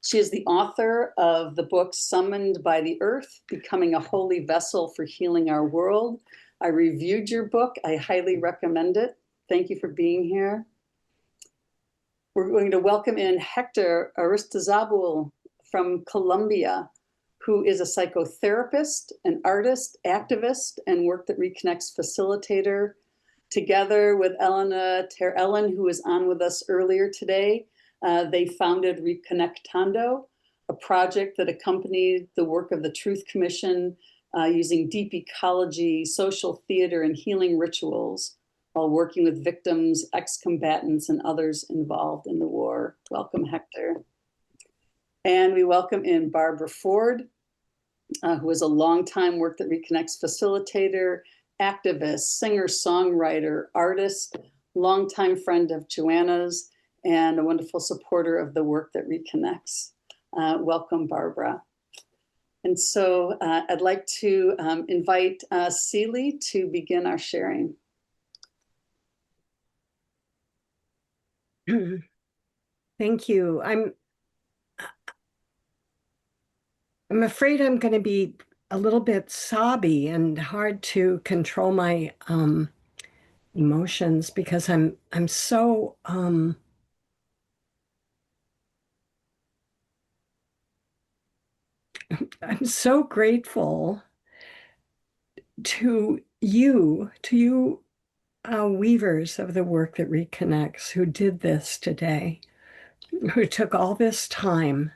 She is the author of the book Summoned by the Earth, Becoming a Holy Vessel for Healing Our World. I reviewed your book. I highly recommend it. Thank you for being here. We're going to welcome in Hector Aristizabal from Colombia, who is a psychotherapist, an artist, activist, and Work That Reconnects facilitator. Together with Elena Ter-Ellen, who was on with us earlier today, they founded Reconnectando, a project that accompanied the work of the Truth Commission using deep ecology, social theater, and healing rituals while working with victims, ex-combatants, and others involved in the war. Welcome, Hector. And we welcome in Barbara Ford, who is a longtime Work That Reconnects facilitator, activist, singer, songwriter, artist, longtime friend of Joanna's, and a wonderful supporter of the Work That Reconnects. Welcome, Barbara. And so I'd like to invite Seeley to begin our sharing. Thank you. I'm afraid I'm going to be a little bit sobby and hard to control my emotions because I'm so I'm so grateful to you weavers of the Work That Reconnects who did this today, who took all this time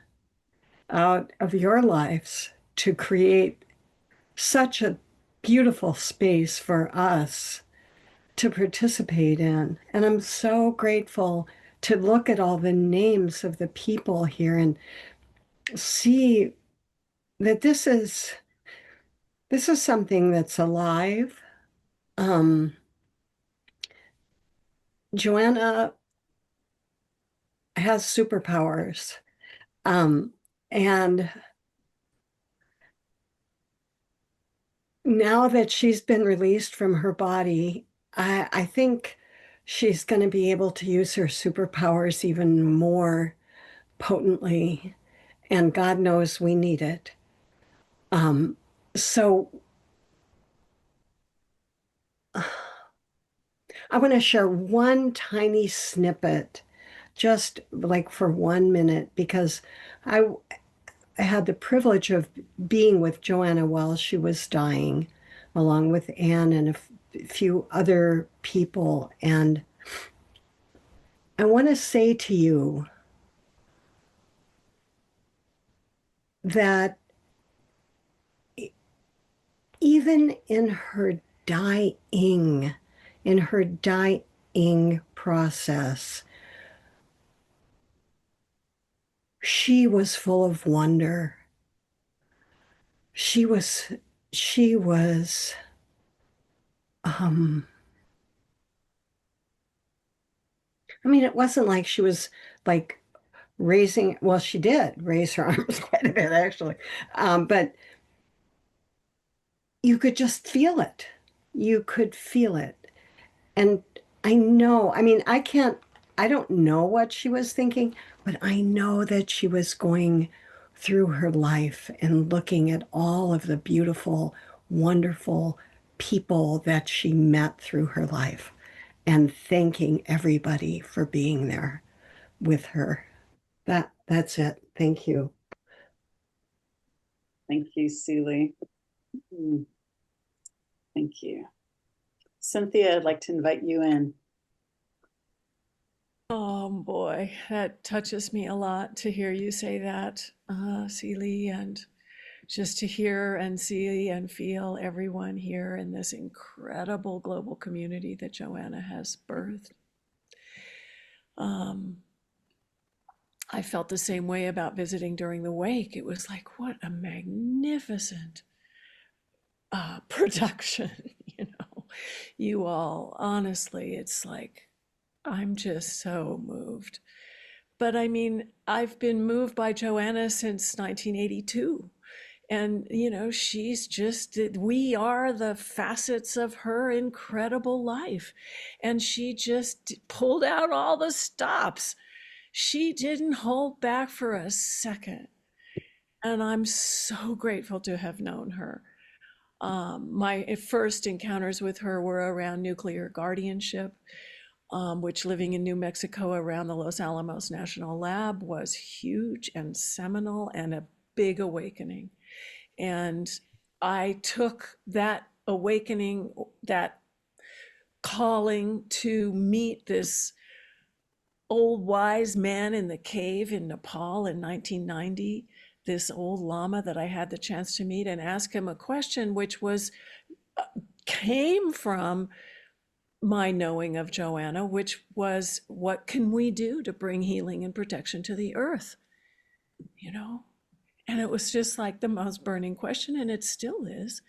out of your lives to create such a beautiful space for us to participate in. And I'm so grateful to look at all the names of the people here and see that this is something that's alive. Joanna has superpowers. And now that she's been released from her body, I think she's going to be able to use her superpowers even more potently. And God knows we need it. So I want to share one tiny snippet, just like for 1 minute, because I had the privilege of being with Joanna while she was dying, along with Anne and a few other people. And I want to say to you that even in her dying process, she was full of wonder. She was, um, I mean, it wasn't like she was like raising, well, she did raise her arms quite a bit, actually. But you could just feel it. You could feel it. And I know, I mean, I don't know what she was thinking, but I know that she was going through her life and looking at all of the beautiful, wonderful people that she met through her life and thanking everybody for being there with her. That's it. Thank you. Thank you, Seeley. Thank you. Cynthia, I'd like to invite you in. Oh boy, that touches me a lot to hear you say that, Seeley, and just to hear and see and feel everyone here in this incredible global community that Joanna has birthed. I felt the same way about visiting during the wake. It was like, what a magnificent production, you know. You all, honestly, it's like, I'm just so moved. But I mean, I've been moved by Joanna since 1982. And, you know, she's just, we are the facets of her incredible life. And she just pulled out all the stops. She didn't hold back for a second. And I'm so grateful to have known her. My first encounters with her were around nuclear guardianship, which living in New Mexico around the Los Alamos National Lab was huge and seminal and a big awakening. And I took that awakening, that calling to meet this old wise man in the cave in Nepal in 1990, this old lama that I had the chance to meet, and ask him a question which was came from my knowing of Joanna, which was, what can we do to bring healing and protection to the earth? You know? And it was just like the most burning question, and it still is.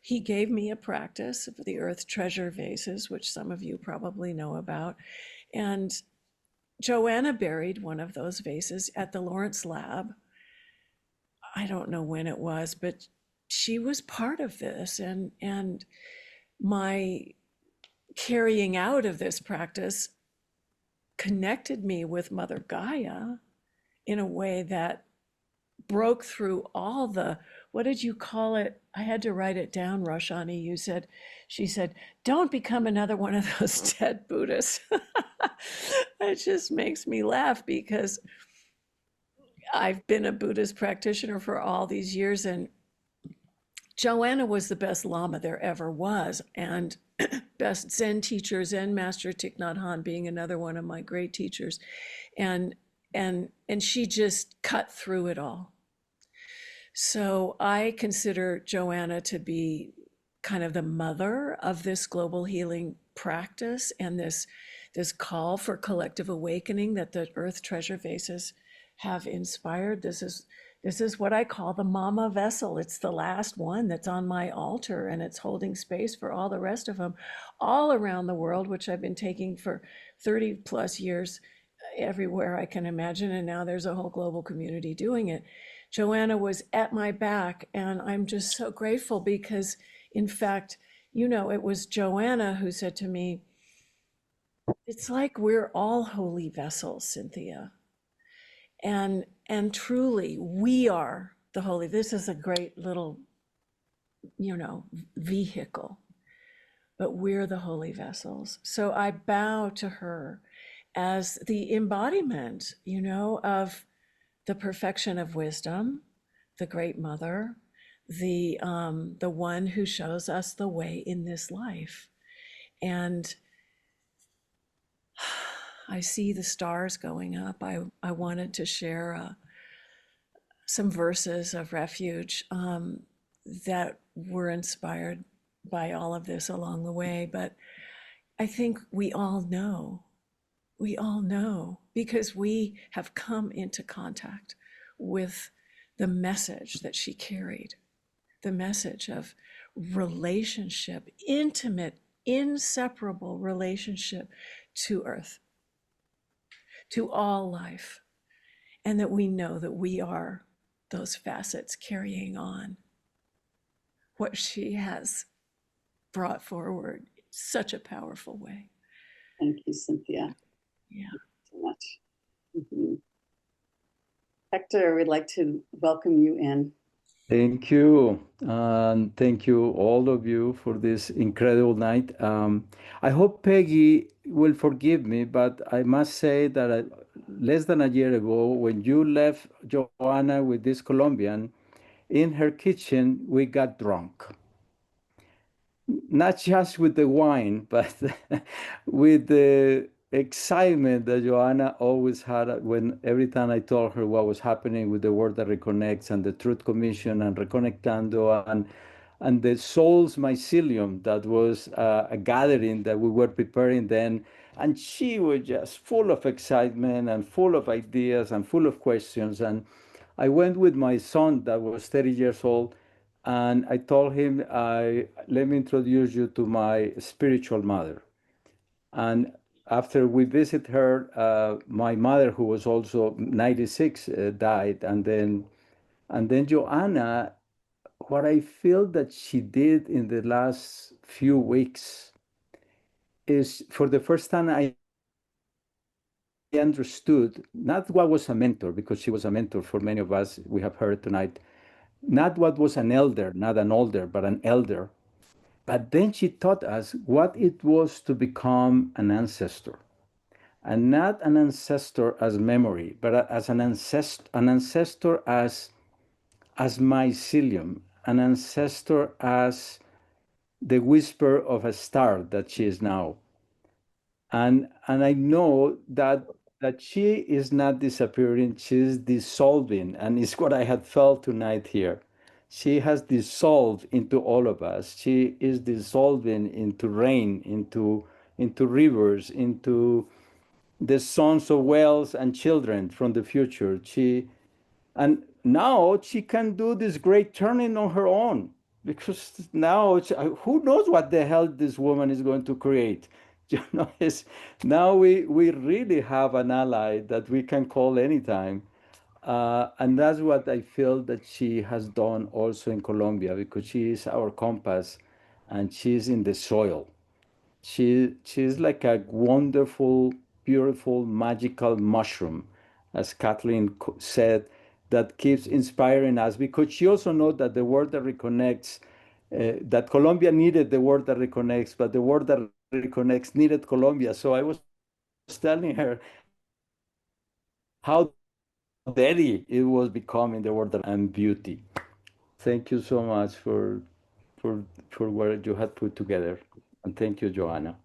He gave me a practice of the earth treasure vases, which some of you probably know about. And Joanna buried one of those vases at the Lawrence Lab. I don't know when it was, but she was part of this. And my carrying out of this practice connected me with Mother Gaia in a way that broke through all the, what did you call it? I had to write it down, Roshani. She said, don't become another one of those dead Buddhists. It just makes me laugh because I've been a Buddhist practitioner for all these years, and Joanna was the best Lama there ever was, and best Zen teacher, Zen Master Thich Nhat Hanh being another one of my great teachers. And she just cut through it all. So I consider Joanna to be kind of the mother of this global healing practice and this call for collective awakening that the Earth Treasure Vases have inspired. This is what I call the mama vessel. It's the last one that's on my altar, and it's holding space for all the rest of them all around the world, which I've been taking for 30 plus years everywhere I can imagine. And now there's a whole global community doing it. Joanna was at my back, and I'm just so grateful because, in fact, you know, it was Joanna who said to me, it's like we're all holy vessels, Cynthia. And truly, we are the holy. This is a great little, you know, vehicle, but we're the holy vessels. So I bow to her as the embodiment, you know, of the perfection of wisdom, the great mother, the one who shows us the way in this life. And I see the stars going up. I wanted to share some verses of refuge that were inspired by all of this along the way. But I think we all know We all know because we have come into contact with the message that she carried, the message of relationship, intimate, inseparable relationship to Earth, to all life, and that we know that we are those facets carrying on what she has brought forward in such a powerful way. Thank you, Cynthia. Yeah. So much. Hector, we'd like to welcome you in. Thank you. And thank you, all of you, for this incredible night. I hope Peggy will forgive me, but I must say that less than a year ago, when you left Joanna with this Colombian, in her kitchen, we got drunk. Not just with the wine, but with the excitement that Joanna always had when every time I told her what was happening with the work that reconnects and the Truth Commission and Reconectando and the Soul's Mycelium that was a gathering that we were preparing then. And she was just full of excitement and full of ideas and full of questions. And I went with my son that was 30 years old, and I told him, let me introduce you to my spiritual mother. And after we visit her, my mother, who was also 96, died. And then Joanna, what I feel that she did in the last few weeks is, for the first time, I understood not what was a mentor, because she was a mentor for many of us, we have heard tonight, not what was an elder, not an older, but an elder. But then she taught us what it was to become an ancestor. And not an ancestor as memory, but as an ancestor as mycelium, an ancestor as the whisper of a star that she is now. And I know that she is not disappearing, she is dissolving, and it's what I had felt tonight here. She has dissolved into all of us. She is dissolving into rain, into rivers, into the sons of whales and children from the future. And now she can do this great turning on her own, because now who knows what the hell this woman is going to create. You know, now we really have an ally that we can call anytime. And that's what I feel that she has done also in Colombia, because she is our compass and she's in the soil. She's like a wonderful, beautiful, magical mushroom, as Kathleen said, that keeps inspiring us, because she also knows that the word that reconnects, that Colombia needed the word that reconnects, but the word that reconnects needed Colombia. So I was telling her how dirty it was becoming the word and beauty. Thank you so much for what you had put together. And thank you, Joanna.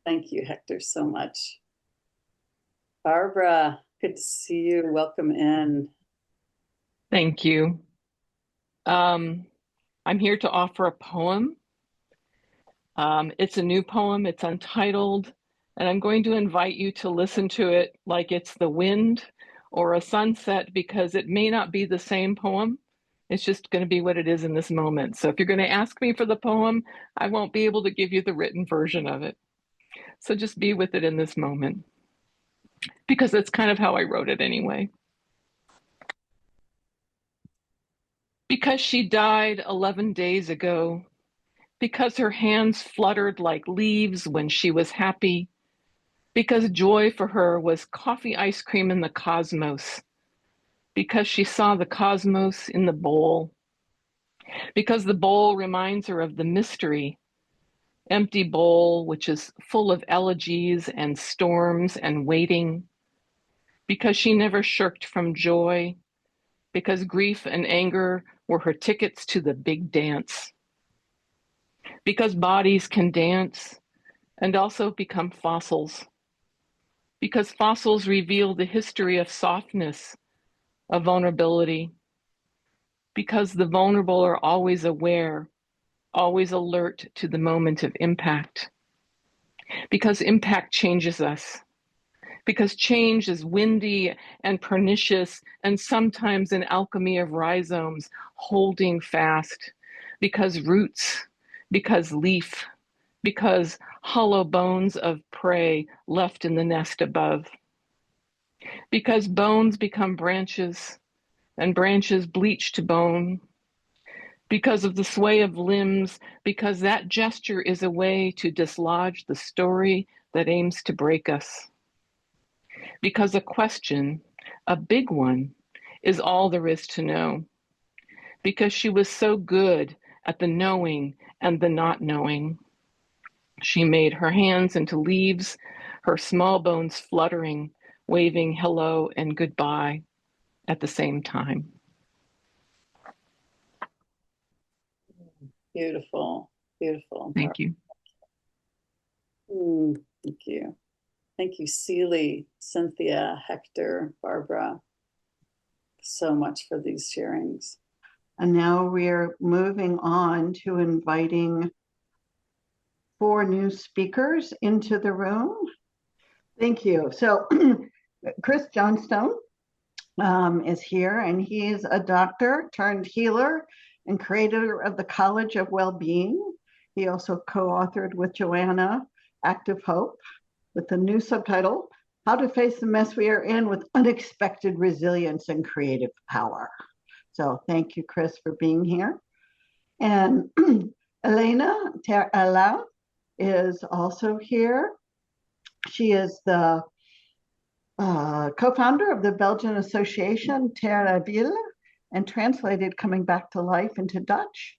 Thank you, Hector, so much. Barbara, good to see you. Welcome in. Thank you. I'm here to offer a poem. It's a new poem, it's untitled, and I'm going to invite you to listen to it like it's the wind or a sunset, because it may not be the same poem. It's just going to be what it is in this moment. So if you're going to ask me for the poem, I won't be able to give you the written version of it. So just be with it in this moment, because that's kind of how I wrote it anyway. Because she died 11 days ago, because her hands fluttered like leaves when she was happy, because joy for her was coffee ice cream in the cosmos, because she saw the cosmos in the bowl, because the bowl reminds her of the mystery, empty bowl which is full of elegies and storms and waiting, because she never shirked from joy, because grief and anger were her tickets to the big dance, because bodies can dance and also become fossils, because fossils reveal the history of softness, of vulnerability, because the vulnerable are always aware, always alert to the moment of impact, because impact changes us, because change is windy and pernicious and sometimes an alchemy of rhizomes holding fast, because roots, because leaf, because hollow bones of prey left in the nest above, because bones become branches and branches bleach to bone, because of the sway of limbs, because that gesture is a way to dislodge the story that aims to break us. Because a question, a big one, is all there is to know. Because she was so good at the knowing and the not knowing. She made her hands into leaves, her small bones fluttering, waving hello and goodbye at the same time. Beautiful, beautiful. Thank you. Thank you. Thank you, Celie, Cynthia, Hector, Barbara, so much for these sharings. And now we're moving on to inviting 4 new speakers into the room. Thank you. So Chris Johnstone is here, and he's a doctor turned healer and creator of the College of Wellbeing. He also co-authored with Joanna Active Hope with the new subtitle, How to Face the Mess We Are In with Unexpected Resilience and Creative Power. So thank you, Chris, for being here. And Elena Terala is also here. She is the co-founder of the Belgian association Terra Ville and translated Coming Back to Life into Dutch,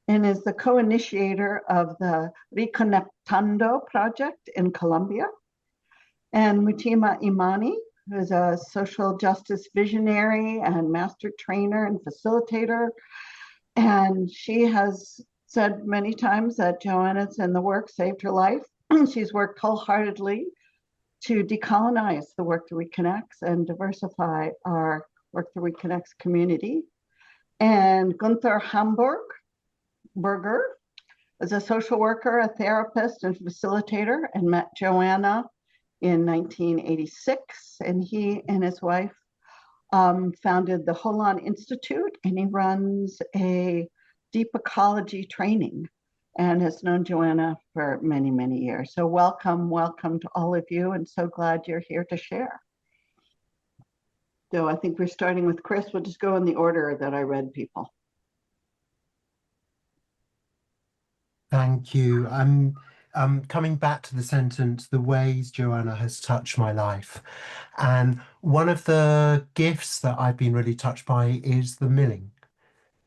and is the co-initiator of the Reconectando project in Colombia. And Mutima Imani, who is a social justice visionary and master trainer and facilitator. And she has said many times that Joanna's in the work saved her life. She's worked wholeheartedly to decolonize the Work That Reconnects and diversify our Work That Reconnects community. And Gunther Hamburger is a social worker, a therapist, and facilitator, and met Joanna in 1986. And he and his wife founded the Holon Institute, and he runs a deep ecology training and has known Joanna for many, many years. So welcome to all of you, and so glad you're here to share. So I think we're starting with Chris. We'll just go in the order that I read people. Thank you. I'm coming back to the sentence, the ways Joanna has touched my life. And one of the gifts that I've been really touched by is the milling.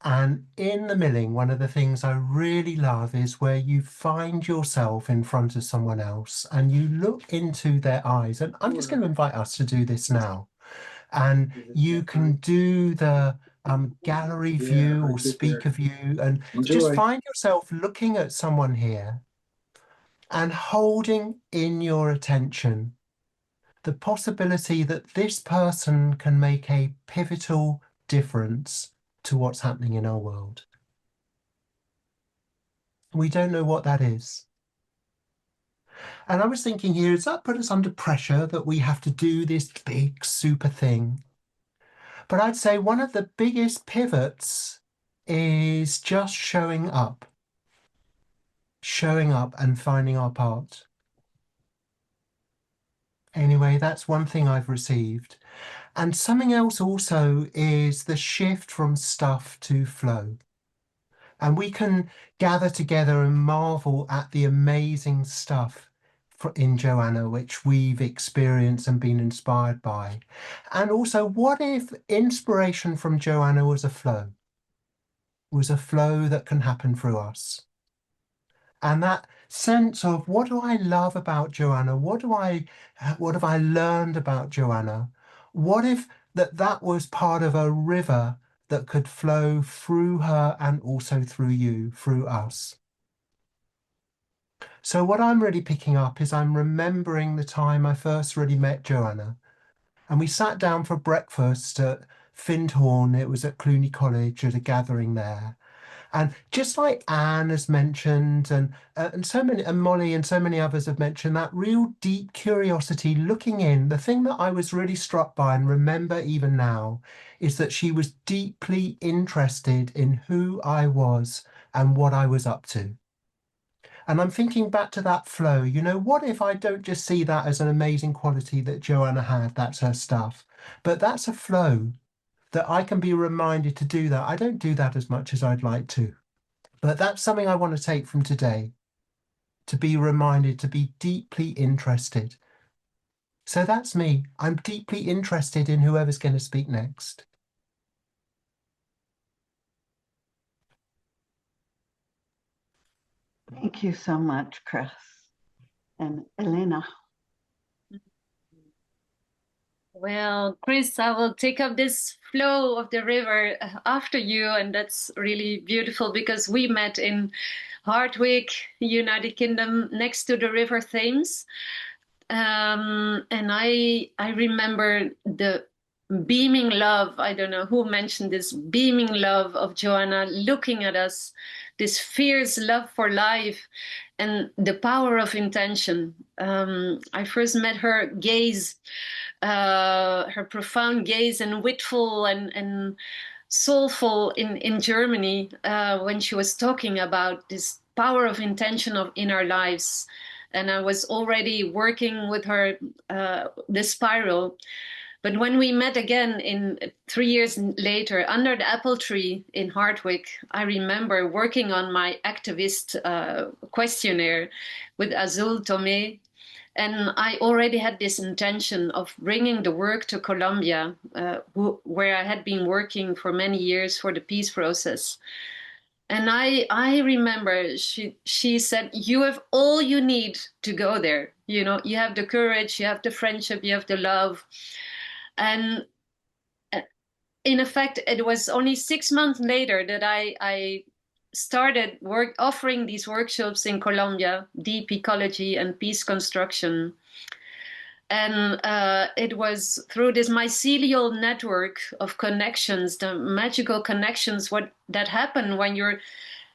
And in the milling, one of the things I really love is where you find yourself in front of someone else and you look into their eyes. And I'm just going to invite us to do this now. And you can do the gallery view or speaker view and just find yourself looking at someone here and holding in your attention the possibility that this person can make a pivotal difference to what's happening in our world. We don't know what that is. And I was thinking here, does that put us under pressure that we have to do this big super thing? But I'd say one of the biggest pivots is just showing up and finding our part. Anyway, that's one thing I've received. And something else also is the shift from stuff to flow. And we can gather together and marvel at the amazing stuff in Joanna, which we've experienced and been inspired by. And also, what if inspiration from Joanna was a flow that can happen through us? And that sense of, what do I love about Joanna? What have I learned about Joanna? What if that was part of a river that could flow through her and also through you, through us? So what I'm really picking up is I'm remembering the time I first really met Joanna. And we sat down for breakfast at Findhorn. It was at Cluny College at a gathering there. And just like Anne has mentioned, and so many, and Molly and so many others have mentioned, that real deep curiosity looking in, the thing that I was really struck by and remember even now is that she was deeply interested in who I was and what I was up to. And I'm thinking back to that flow, you know, what if I don't just see that as an amazing quality that Joanna had, that's her stuff, but that's a flow that I can be reminded to do that. I don't do that as much as I'd like to, but that's something I want to take from today, to be reminded to be deeply interested. So that's me. I'm deeply interested in whoever's going to speak next. Thank you so much, Chris. And Elena. Well, Chris, I will take up this flow of the river after you, and that's really beautiful because we met in Hardwick, United Kingdom, next to the River Thames. And I remember the beaming love. I don't know who mentioned this beaming love of Joanna looking at us, this fierce love for life and the power of intention. I first met her gaze, her profound gaze and witful and soulful in Germany when she was talking about this power of intention in our lives. And I was already working with her, the spiral. But when we met again 3 years later under the apple tree in Hardwick, I remember working on my activist questionnaire with Azul Tomé. And I already had this intention of bringing the work to Colombia, where I had been working for many years for the peace process. And I remember she said, you have all you need to go there. You know, you have the courage, you have the friendship, you have the love. And in effect, it was only 6 months later that I started offering these workshops in Colombia, deep ecology and peace construction. And it was through this mycelial network of connections, the magical connections, that happen when you're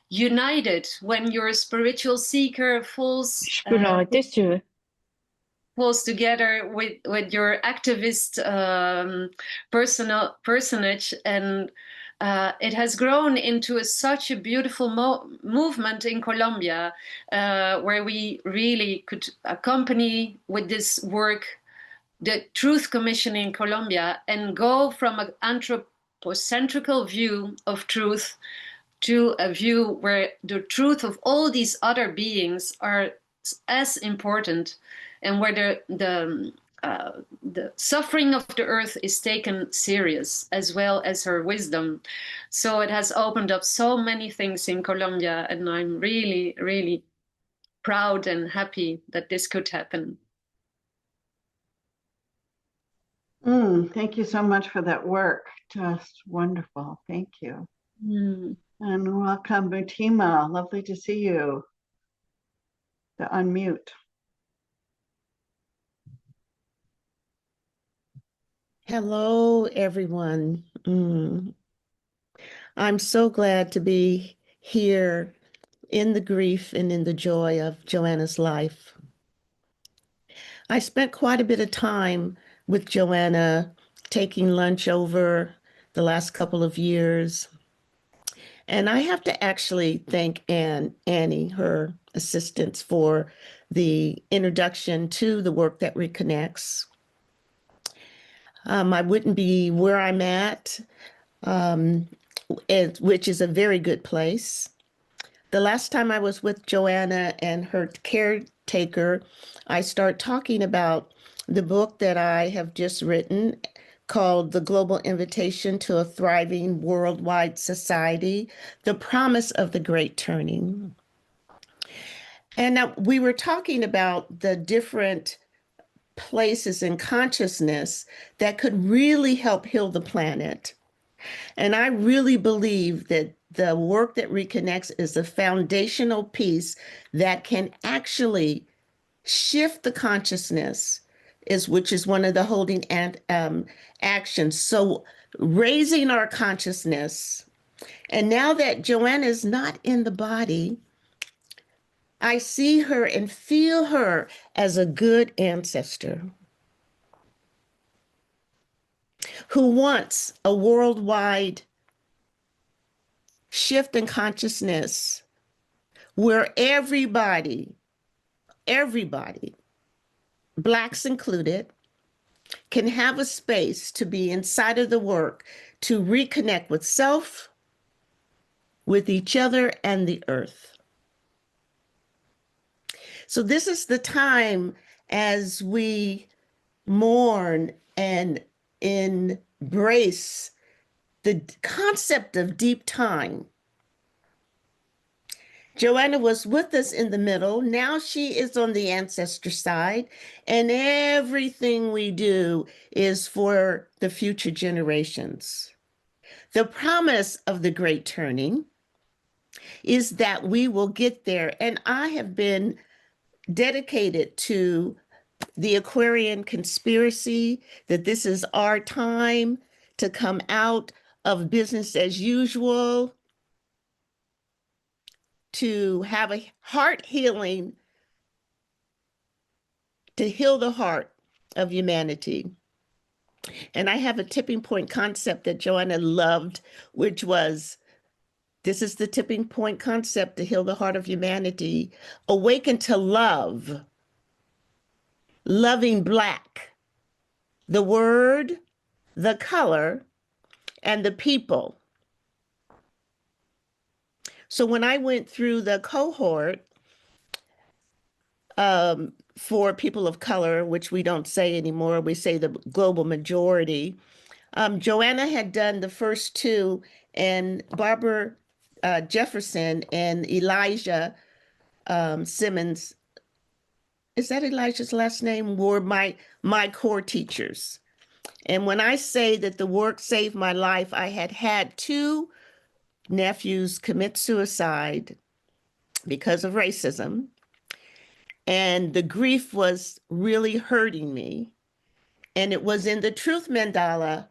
united, when your spiritual seeker falls together with your activist personage, and it has grown into such a beautiful movement in Colombia, where we really could accompany with this work the Truth Commission in Colombia and go from an anthropocentrical view of truth to a view where the truth of all these other beings are as important, and where the suffering of the earth is taken serious, as well as her wisdom. So it has opened up so many things in Colombia, and I'm really, really proud and happy that this could happen. Thank you so much for that work. Just wonderful. Thank you. And welcome, Butima. Lovely to see you. To unmute. Hello, everyone. I'm so glad to be here in the grief and in the joy of Joanna's life. I spent quite a bit of time with Joanna, taking lunch over the last couple of years. And I have to actually thank Annie, her assistant, for the introduction to the work that reconnects. I wouldn't be where I'm at, which is a very good place. The last time I was with Joanna and her caretaker, I start talking about the book that I have just written called The Global Invitation to a Thriving Worldwide Society, The Promise of the Great Turning. And now we were talking about the different places in consciousness that could really help heal the planet. And I really believe that the work that reconnects is a foundational piece that can actually shift the consciousness, which is one of the holding actions. So raising our consciousness And now that Joanna is not in the body, I see her and feel her as a good ancestor who wants a worldwide shift in consciousness where everybody, Blacks included, can have a space to be inside of the work, to reconnect with self, with each other, and the earth. So this is the time as we mourn and embrace the concept of deep time. Joanna was with us in the middle. Now she is on the ancestor side, and everything we do is for the future generations. The promise of the Great Turning is that we will get there, and I have been dedicated to the Aquarian conspiracy, that this is our time to come out of business as usual, to have a heart healing, to heal the heart of humanity. And I have a tipping point concept that Joanna loved, which was, this is the tipping point concept to heal the heart of humanity. Awaken to love, loving Black, the word, the color, and the people. So when I went through the cohort for people of color, which we don't say anymore, we say the global majority, Joanna had done the first two, and Barbara Jefferson and Elijah Simmons, is that Elijah's last name, were my core teachers. And when I say that the work saved my life, I had two nephews commit suicide because of racism. And the grief was really hurting me. And it was in the truth mandala,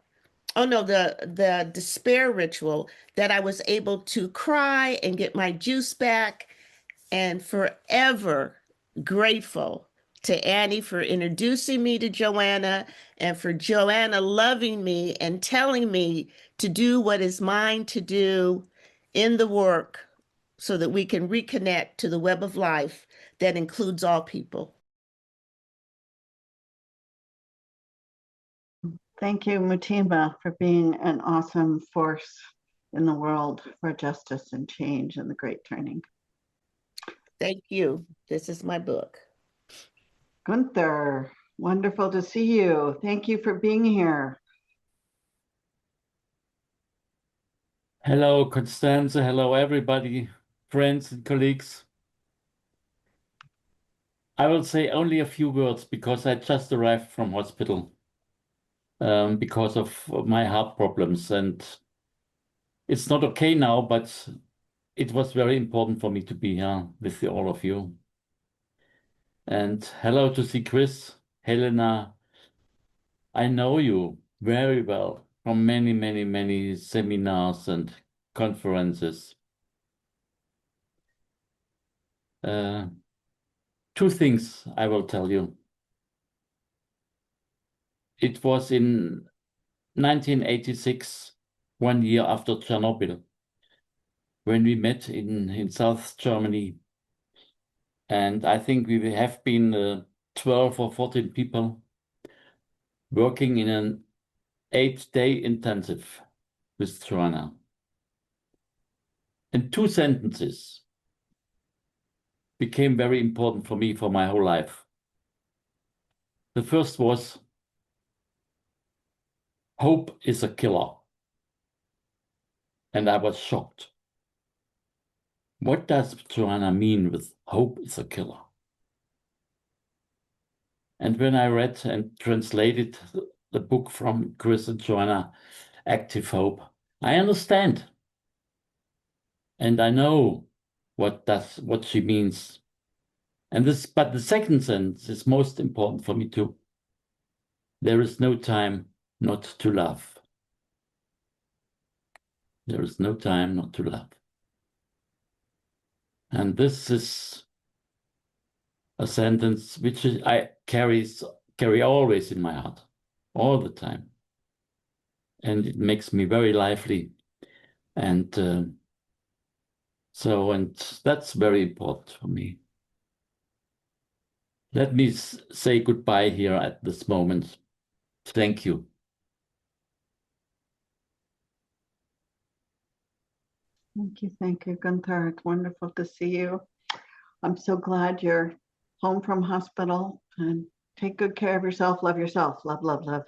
the despair ritual, that I was able to cry and get my juice back, and forever grateful to Annie for introducing me to Joanna, and for Joanna loving me and telling me to do what is mine to do in the work so that we can reconnect to the web of life that includes all people. Thank you, Mutima, for being an awesome force in the world for justice and change and the Great Turning. Thank you. This is my book. Gunther, wonderful to see you. Thank you for being here. Hello, Constanze. Hello, everybody, friends and colleagues. I will say only a few words because I just arrived from hospital because of my heart problems. And it's not okay now, but it was very important for me to be here with all of you. And hello to see Chris, Helena. I know you very well from many, many, many seminars and conferences. Two things I will tell you. It was in 1986, 1 year after Chernobyl, when we met in South Germany. And I think we have been 12 or 14 people working in an 8-day intensive with Joanna. And two sentences became very important for me for my whole life. The first was, hope is a killer. And I was shocked. What does Joanna mean with hope is a killer? And when I read and translated the book from Chris and Joanna, Active Hope, I understand. And I know what she means. But the second sentence is most important for me too. There is no time not to love. There is no time not to love. And this is a sentence which I carry always in my heart, all the time. And it makes me very lively. And and that's very important for me. Let me say goodbye here at this moment. Thank you. Thank you, Gunther. It's wonderful to see you. I'm so glad you're home from hospital, and take good care of yourself. Love yourself. Love, love, love.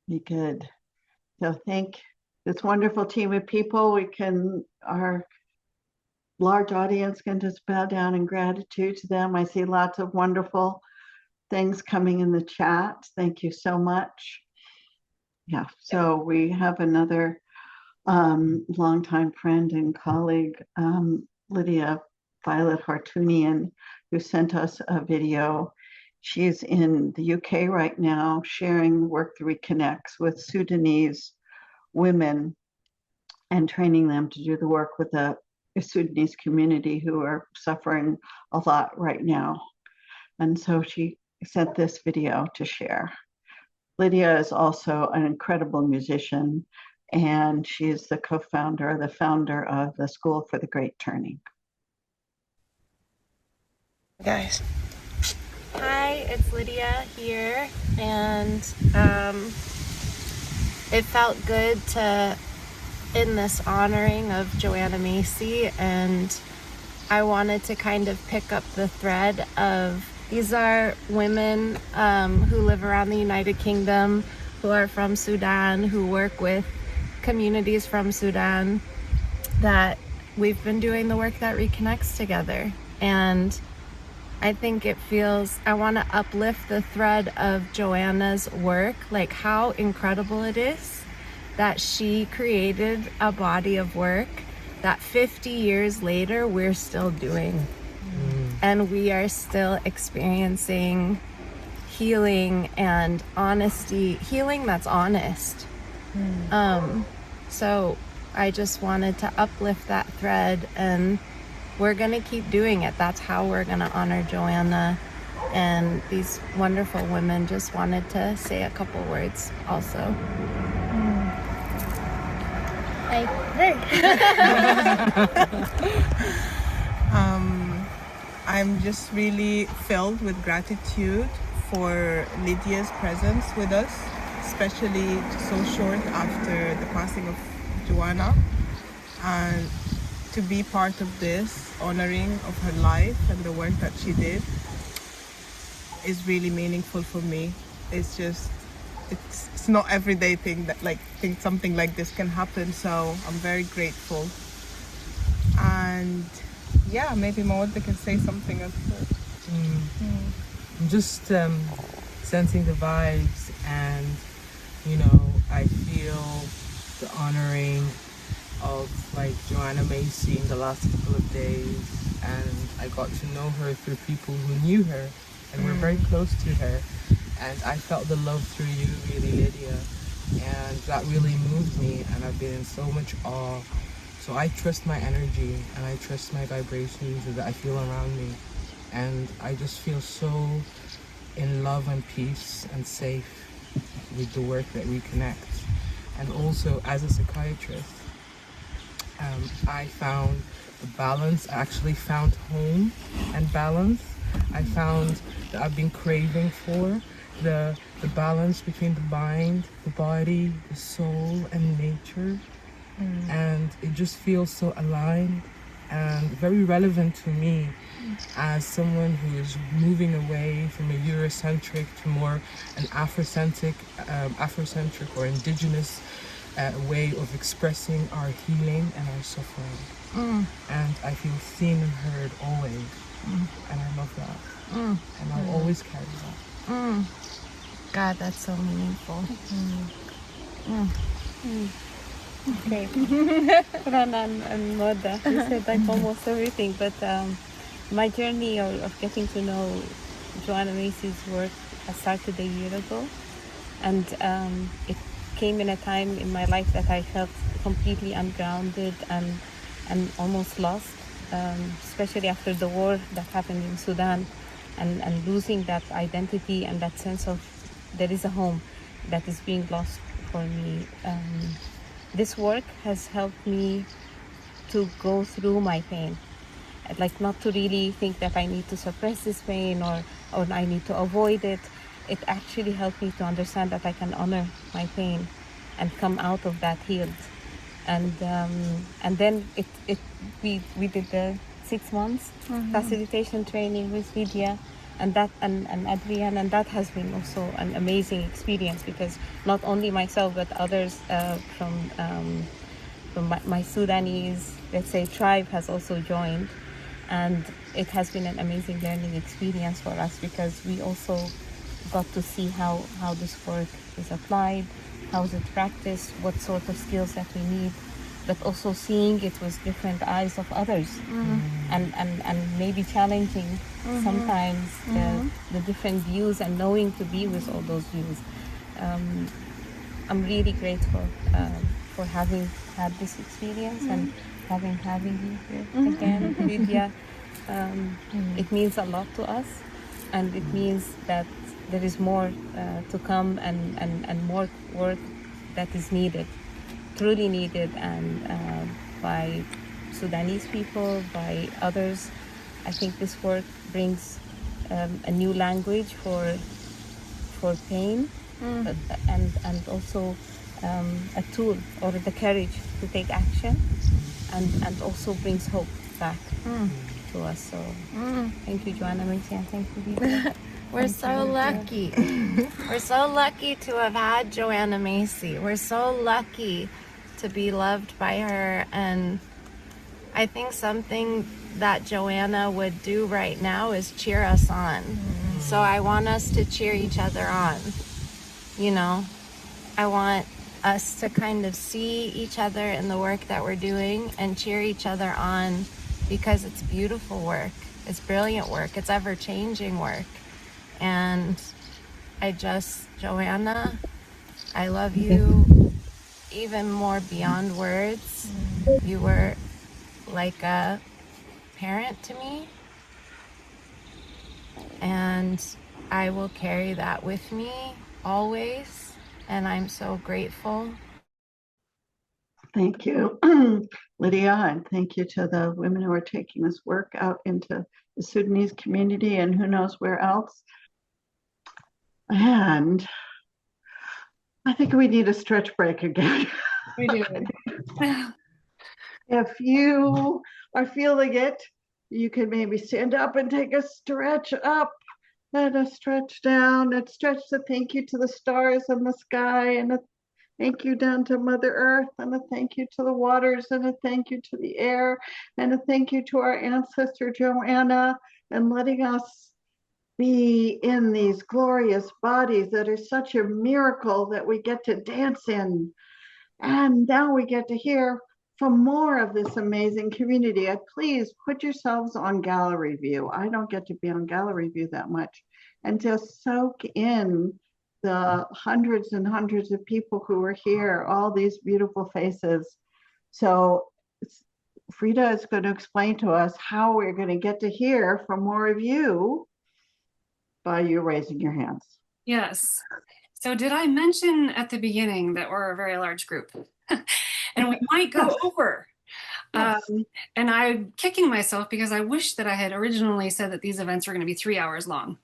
Be good. So thank this wonderful team of people. Our large audience can just bow down in gratitude to them. I see lots of wonderful things coming in the chat. Thank you so much. Yeah, so we have another longtime friend and colleague, Lydia Violet Hartunian, who sent us a video. She's in the UK right now, sharing the work that Reconnects with Sudanese women and training them to do the work with the Sudanese community who are suffering a lot right now. And so she sent this video to share. Lydia is also an incredible musician, and she is the co-founder, the founder of the School for the Great Turning. Guys. Hi, it's Lydia here, and it felt good to, in this honoring of Joanna Macy, and I wanted to kind of pick up the thread of, these are women who live around the United Kingdom, who are from Sudan, who work with communities from Sudan, that we've been doing the work that reconnects together. And I think it feels, I want to uplift the thread of Joanna's work, like how incredible it is that she created a body of work that 50 years later we're still doing. And we are still experiencing healing and honesty, healing that's honest. So I just wanted to uplift that thread, and we're gonna keep doing it. That's how we're gonna honor Joanna. And these wonderful women, just wanted to say a couple words also. Hey. I'm just really filled with gratitude for Lydia's presence with us, especially so short after the passing of Joanna, and to be part of this honoring of her life and the work that she did is really meaningful for me. It's just, it's not everyday thing that think something like this can happen, so I'm very grateful. And yeah, maybe Maud can say something as well. I'm just sensing the vibes, and I feel the honoring of Joanna Macy in the last couple of days, and I got to know her through people who knew her and were very close to her, and I felt the love through you, really, Lydia, and that really moved me, and I've been in so much awe. So I trust my energy and I trust my vibrations that I feel around me, and I just feel so in love and peace and safe with the work that Reconnects. And also, as a psychiatrist, I found the balance. I actually found home and balance. I found that I've been craving for the balance between the mind, the body, the soul, and nature. And it just feels so aligned and very relevant to me as someone who is moving away from a Eurocentric to more an Afrocentric or indigenous way of expressing our healing and our suffering. And I feel seen and heard always, and I love that, and I'll always carry that. God, that's so meaningful. Okay. Rana and Moda, you said almost everything, but my journey of getting to know Joanna Macy's work started a year ago, and it came in a time in my life that I felt completely ungrounded and almost lost, especially after the war that happened in Sudan, and losing that identity and that sense of there is a home that is being lost for me. This work has helped me to go through my pain, like not to really think that I need to suppress this pain or I need to avoid it. It actually helped me to understand that I can honor my pain and come out of that healed. And then we did the 6 months facilitation training with Lydia and Adrienne, and that has been also an amazing experience, because not only myself but others from my Sudanese, let's say, tribe has also joined, and it has been an amazing learning experience for us, because we also got to see how this work is applied, how is it practiced, what sort of skills that we need, but also seeing it with different eyes of others, and maybe challenging sometimes the different views, and knowing to be with all those views. I'm really grateful for having had this experience and having you here again, Lydia. It means a lot to us, and it means that there is more to come, and more work that is needed, truly needed, and by Sudanese people, by others. I think this work brings a new language for pain, and also a tool, or the courage to take action, and also brings hope back to us. So thank you, Joanna Macy, and thank you, Lydia. We're so lucky. We're so lucky to have had Joanna Macy. We're so lucky to be loved by her. And I think something that Joanna would do right now is cheer us on. So I want us to cheer each other on. You know, I want us to kind of see each other in the work that we're doing and cheer each other on, because it's beautiful work. It's brilliant work. It's ever-changing work. And Joanna, I love you even more beyond words. You were like a parent to me, and I will carry that with me always, and I'm so grateful. Thank you, Lydia, and thank you to the women who are taking this work out into the Sudanese community and who knows where else. And I think we need a stretch break again. We do. If you are feeling it, you can maybe stand up and take a stretch up and a stretch down, and stretch the thank you to the stars and the sky, and a thank you down to Mother Earth, and a thank you to the waters, and a thank you to the air, and a thank you to our ancestor Joanna, and letting us be in these glorious bodies that are such a miracle that we get to dance in. And now we get to hear from more of this amazing community. Please put yourselves on gallery view. I don't get to be on gallery view that much. And just soak in the hundreds and hundreds of people who are here, all these beautiful faces. So Frida is going to explain to us how we're going to get to hear from more of you by you raising your hands. Yes. So did I mention at the beginning that we're a very large group and we might go over? Yes. And I'm kicking myself because I wish that I had originally said that these events were going to be 3 hours long.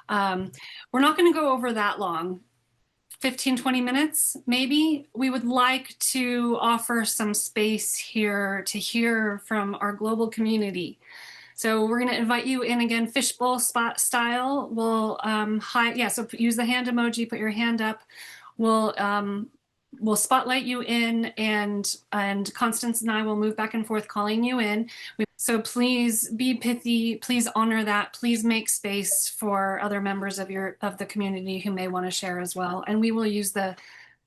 We're not going to go over that long, 15, 20 minutes, maybe. We would like to offer some space here to hear from our global community. So we're going to invite you in again, fishbowl spot style. We'll so use the hand emoji, put your hand up. We'll spotlight you in, and Constance and I will move back and forth calling you in. So please be pithy, please honor that, please make space for other members of the community who may want to share as well. And we will use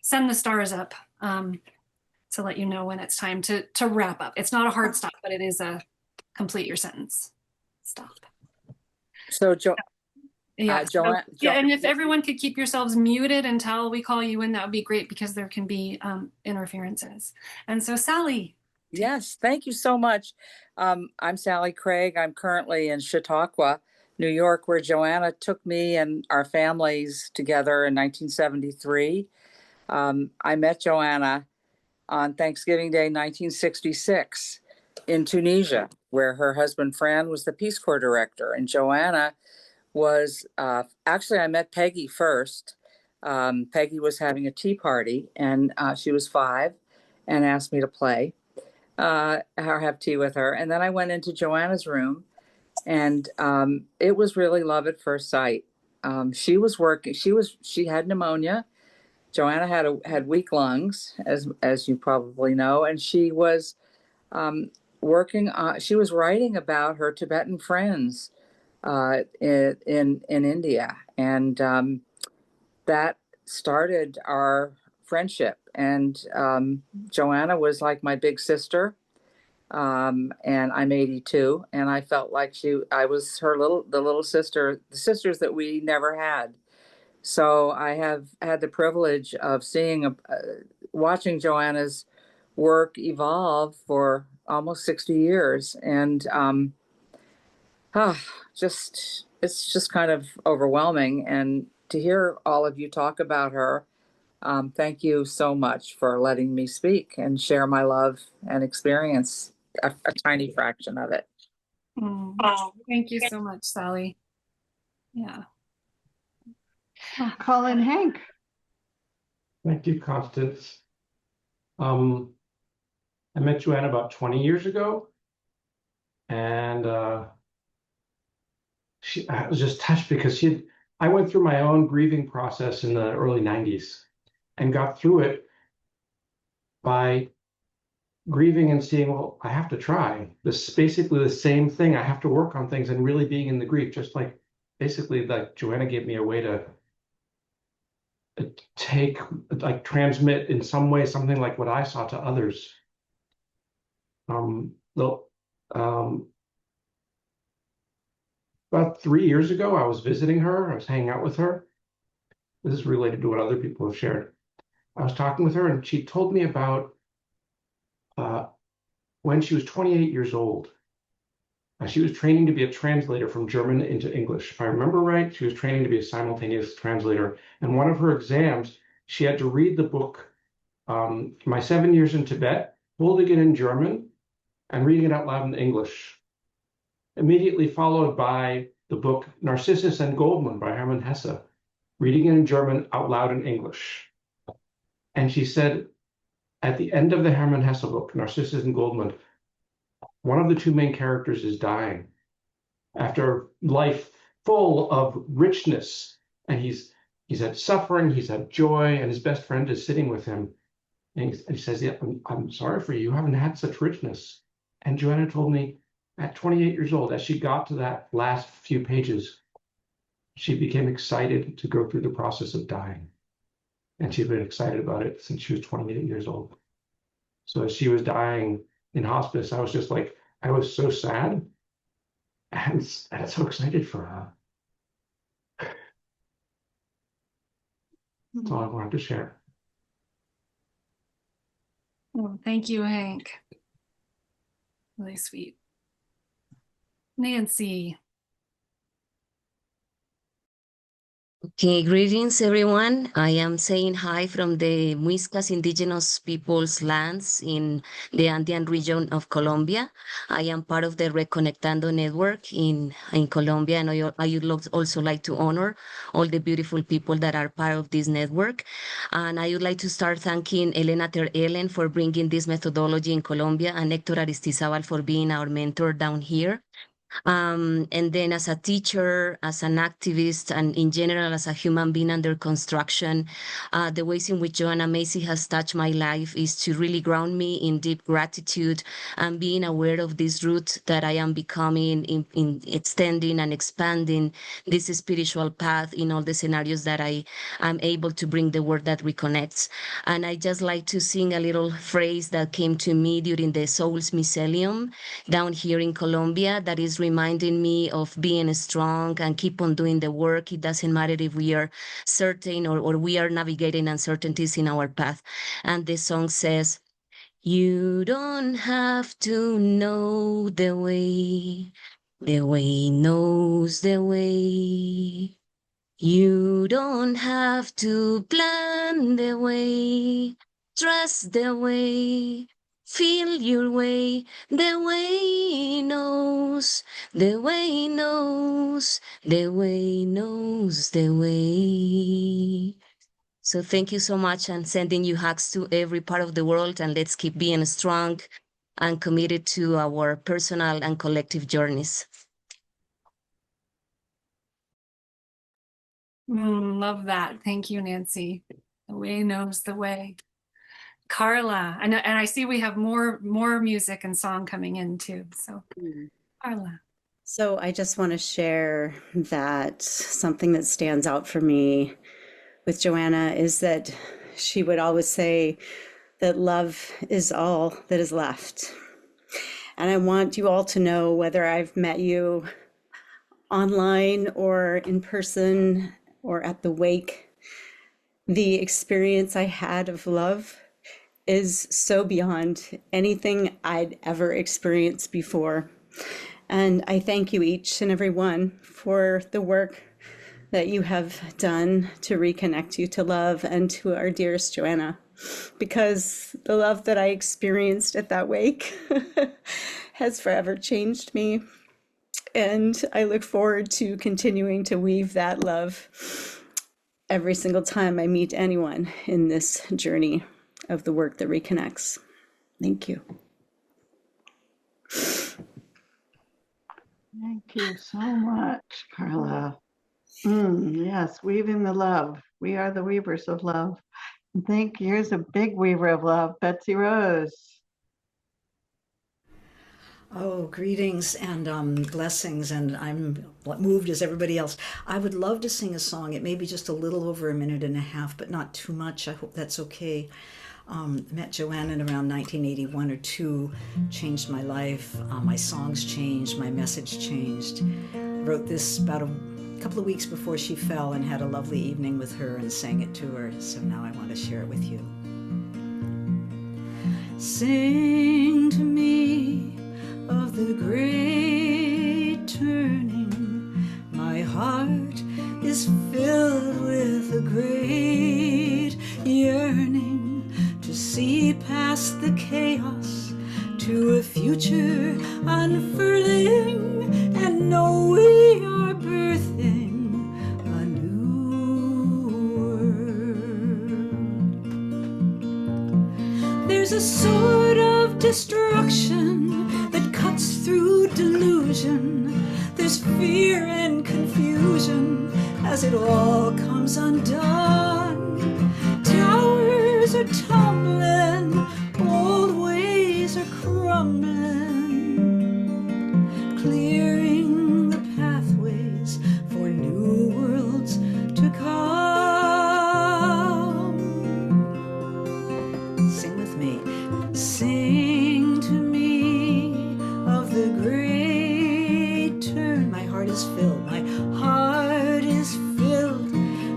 send the stars up to let you know when it's time to wrap up. It's not a hard stop, but it is a complete your sentence. Stop. So Yeah, Yeah, and if everyone could keep yourselves muted until we call you in, that would be great because there can be interferences. And so Sally. Yes, thank you so much. I'm Sally Craig. I'm currently in Chautauqua, New York, where Joanna took me and our families together in 1973. I met Joanna on Thanksgiving Day, 1966 in Tunisia, where her husband Fran was the Peace Corps director. And Joanna was, actually I met Peggy first. Peggy was having a tea party and she was 5 and asked me to play or have tea with her. And then I went into Joanna's room and it was really love at first sight. She was working, she had pneumonia. Joanna had weak lungs, as you probably know, and she was she was writing about her Tibetan friends in India, and that started our friendship. And Joanna was like my big sister, and I'm 82, and I felt like I was the little sister, the sisters that we never had. So I have had the privilege of watching Joanna's work evolve for almost 60 years. And it's just kind of overwhelming. And to hear all of you talk about her, thank you so much for letting me speak and share my love and experience, a tiny fraction of it. Thank you so much, Sally. Yeah. I'll call in Hank. Thank you, Constance. I met Joanna about 20 years ago, and I was just touched because I went through my own grieving process in the early 90s and got through it by grieving and seeing, well, I have to try. This is basically the same thing. I have to work on things and really being in the grief, just like basically like Joanna gave me a way to transmit in some way something like what I saw to others. About 3 years ago, I was visiting her. I was hanging out with her. This is related to what other people have shared. I was talking with her, and she told me about when she was 28 years old. She was training to be a translator from German into English. If I remember right, she was training to be a simultaneous translator. And one of her exams, she had to read the book, My 7 Years in Tibet, holding it in German and reading it out loud in English. Immediately followed by the book Narcissus and Goldmund by Hermann Hesse, reading it in German out loud in English. And she said, at the end of the Hermann Hesse book, Narcissus and Goldmund, one of the 2 main characters is dying after life full of richness. And he's had suffering, he's had joy, and his best friend is sitting with him. And he says, yeah, I'm sorry for you. You haven't had such richness. And Joanna told me at 28 years old, as she got to that last few pages, she became excited to go through the process of dying. And she'd been excited about it since she was 28 years old. So as she was dying in hospice, I was just like, I was so sad and so excited for her. That's all I wanted to share. Well, thank you, Hank. Really sweet. Nancy. Okay, greetings everyone. I am saying hi from the Muiscas indigenous peoples lands in the Andean region of Colombia. I am part of the Reconectando network in Colombia, and I would also like to honor all the beautiful people that are part of this network. And I would like to start thanking Elena Ter Ellen for bringing this methodology in Colombia, and Hector Aristizabal for being our mentor down here. And then as a teacher, as an activist, and in general as a human being under construction, the ways in which Joanna Macy has touched my life is to really ground me in deep gratitude and being aware of this root that I am becoming in extending and expanding this spiritual path in all the scenarios that I am able to bring the word that reconnects. And I just like to sing a little phrase that came to me during the Souls Mycelium down here in Colombia that is reminding me of being strong and keep on doing the work. It doesn't matter if we are certain or we are navigating uncertainties in our path. And the song says, you don't have to know the way knows the way. You don't have to plan the way, trust the way, feel your way, the way knows, the way knows, the way knows the way. So thank you so much, and sending you hugs to every part of the world, and let's keep being strong and committed to our personal and collective journeys. Love that. Thank you, Nancy. The way knows the way. Carla, and I see we have more music and song coming in too. So Carla. So I just want to share that something that stands out for me with Joanna is that she would always say that love is all that is left. And I want you all to know, whether I've met you online or in person or at the wake, the experience I had of love is so beyond anything I'd ever experienced before. And I thank you each and every one for the work that you have done to reconnect you to love, and to our dearest Joanna, because the love that I experienced at that wake has forever changed me. And I look forward to continuing to weave that love every single time I meet anyone in this journey of the work that reconnects. Thank you. Thank you so much, Carla. Yes, weaving the love. We are the weavers of love. Here's a big weaver of love, Betsy Rose. Oh, greetings and blessings, and I'm moved as everybody else. I would love to sing a song. It may be just a little over a minute and a half, but not too much. I hope that's okay. Met Joanna in around 1981 or 2, changed my life. My songs changed, my message changed. Wrote this about a couple of weeks before she fell, and had a lovely evening with her and sang it to her. So now I want to share it with you. Sing to me of the great turning. My heart is filled with a great yearning to see past the chaos to a future unfurling, and know we are birthing a new world. There's a sort of destruction that cuts through delusion. There's fear and confusion as it all comes undone. Towers are tumbling, old ways are crumbling, clearing the pathways for new worlds to come. Sing with me. Sing to me of the great turn. My heart is filled. My heart is filled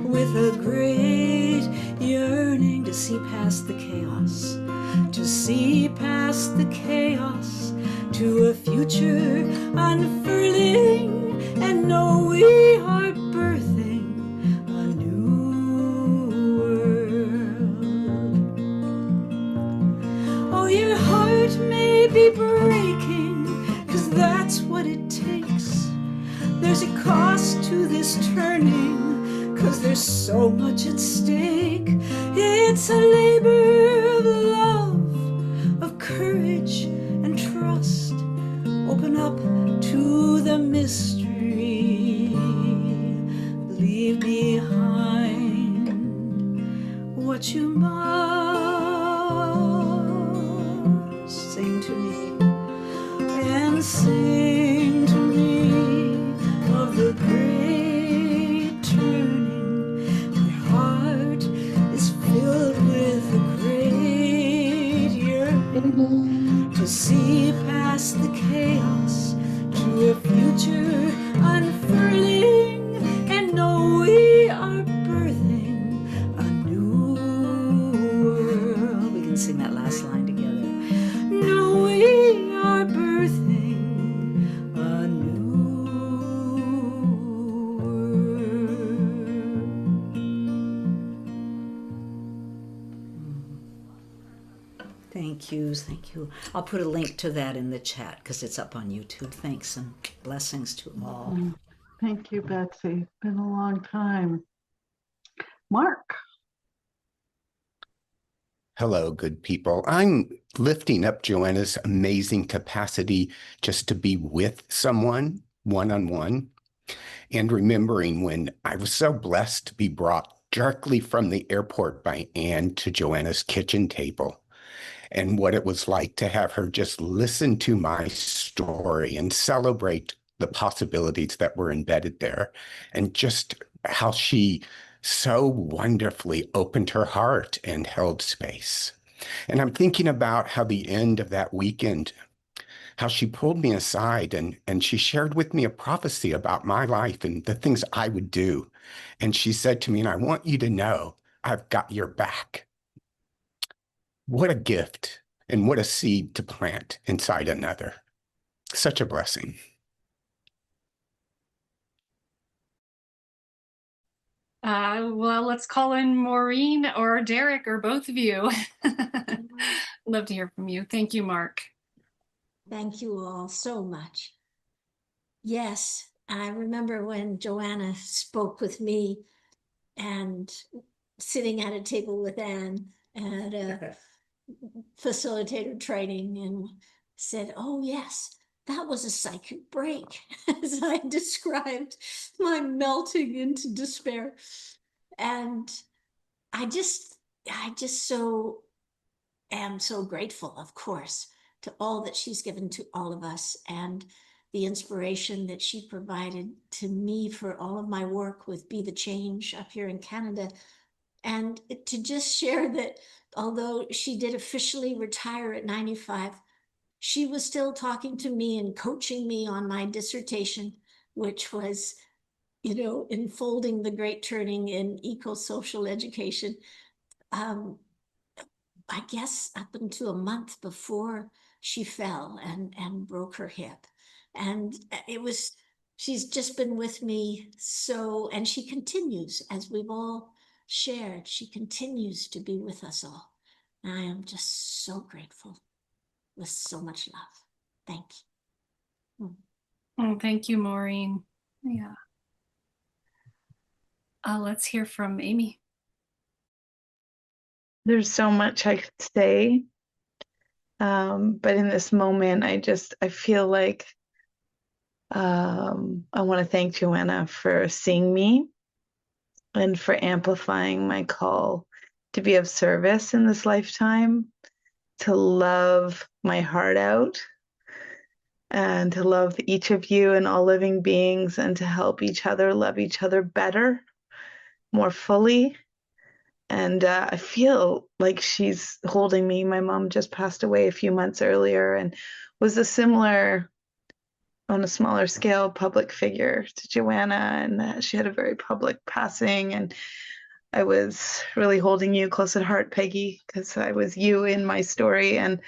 with a great yearning to see past the chaos, to see past the chaos to a future unfurling, and know we are birthing a new world. Oh, your heart may be breaking, 'cause that's what it takes. There's a cost to this turning, 'cause there's so much at stake. It's a labor of love, of courage and trust. Open up to the mystery. Leave behind what you must. Sing to me and sing to me of the great turning. My heart is filled with a great yearning to see past the chaos to a future Thank you. Thank you. I'll put a link to that in the chat because it's up on YouTube. Thanks and blessings to all. Thank you, Betsy. Been a long time. Mark. Hello, good people. I'm lifting up Joanna's amazing capacity just to be with someone one-on-one, and remembering when I was so blessed to be brought directly from the airport by Anne to Joanna's kitchen table, and what it was like to have her just listen to my story and celebrate the possibilities that were embedded there, and just how she so wonderfully opened her heart and held space. And I'm thinking about how the end of that weekend, how she pulled me aside and she shared with me a prophecy about my life and the things I would do. And she said to me, and I want you to know, I've got your back. What a gift and what a seed to plant inside another. Such a blessing. Well, let's call in Maureen or Derek or both of you. Love to hear from you. Thank you, Mark. Thank you all so much. Yes, I remember when Joanna spoke with me and sitting at a table with Anne at a facilitator training and said, oh yes, that was a psychic break, as I described my melting into despair. And I just so am so grateful, of course, to all that she's given to all of us and the inspiration that she provided to me for all of my work with Be the Change up here in Canada. And to just share that although she did officially retire at 95, she was still talking to me and coaching me on my dissertation, which was, enfolding the great turning in eco-social education. I guess up until a month before she fell and broke her hip. And she's just been with me so, and she continues, as we've all shared, she continues to be with us all. And I am just so grateful with so much love. Thank you. Oh, thank you, Maureen. Yeah. Let's hear from Amy. There's so much I could say, but in this moment, I feel like I want to thank Joanna for seeing me and for amplifying my call to be of service in this lifetime, to love my heart out, and to love each of you and all living beings, and to help each other love each other better, more fully. And I feel like she's holding me. My mom just passed away a few months earlier and was on a smaller scale, public figure to Joanna. And she had a very public passing. And I was really holding you close at heart, Peggy, because I was you in my story. And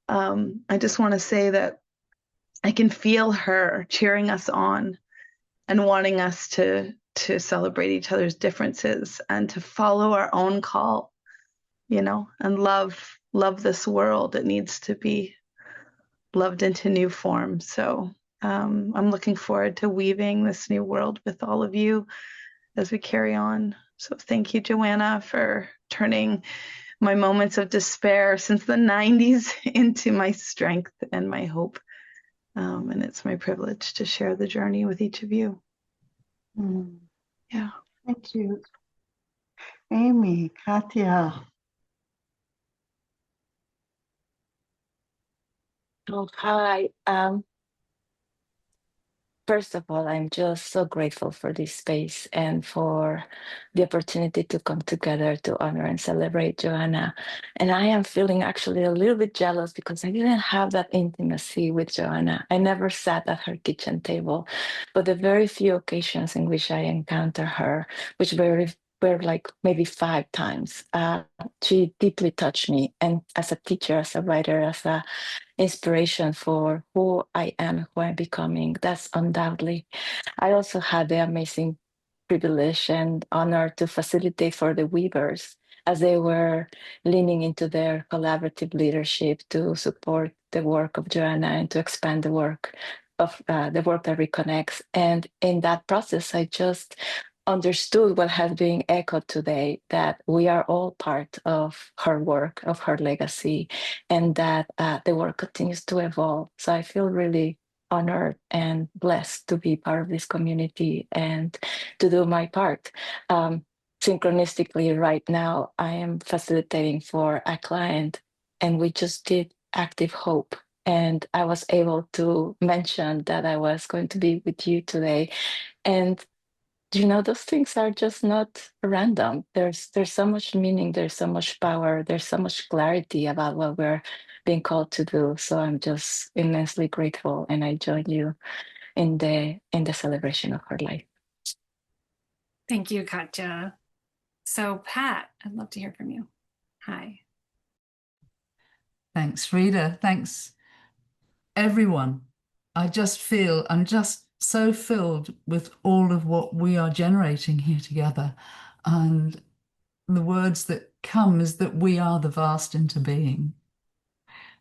I just want to say that I can feel her cheering us on and wanting us to celebrate each other's differences and to follow our own call, and love this world. It needs to be loved into new form. So I'm looking forward to weaving this new world with all of you as we carry on. So thank you, Joanna, for turning my moments of despair since the 90s into my strength and my hope. And it's my privilege to share the journey with each of you. Yeah. Thank you. Amy, Katya. Oh, hi. First of all, I'm just so grateful for this space and for the opportunity to come together to honor and celebrate Joanna. And I am feeling actually a little bit jealous because I didn't have that intimacy with Joanna. I never sat at her kitchen table, but the very few occasions in which I encounter her, which were like maybe 5 times, she deeply touched me. And as a teacher, as a writer, as a inspiration for who I am, who I'm becoming. That's undoubtedly. I also had the amazing privilege and honor to facilitate for the weavers as they were leaning into their collaborative leadership to support the work of Joanna and to expand the work that reconnects. And in that process, I just understood what has been echoed today, that we are all part of her work, of her legacy, and that the work continues to evolve. So I feel really honored and blessed to be part of this community and to do my part. Synchronistically, right now, I am facilitating for a client, and we just did Active Hope. And I was able to mention that I was going to be with you today. And those things are just not random. There's so much meaning, there's so much power, there's so much clarity about what we're being called to do. So I'm just immensely grateful, and I join you in the celebration of her life. Thank you, Katja. So Pat, I'd love to hear from you. Hi. Thanks, Frida. Thanks, everyone. I just feel I'm just so filled with all of what we are generating here together. And the words that come is that we are the vast interbeing.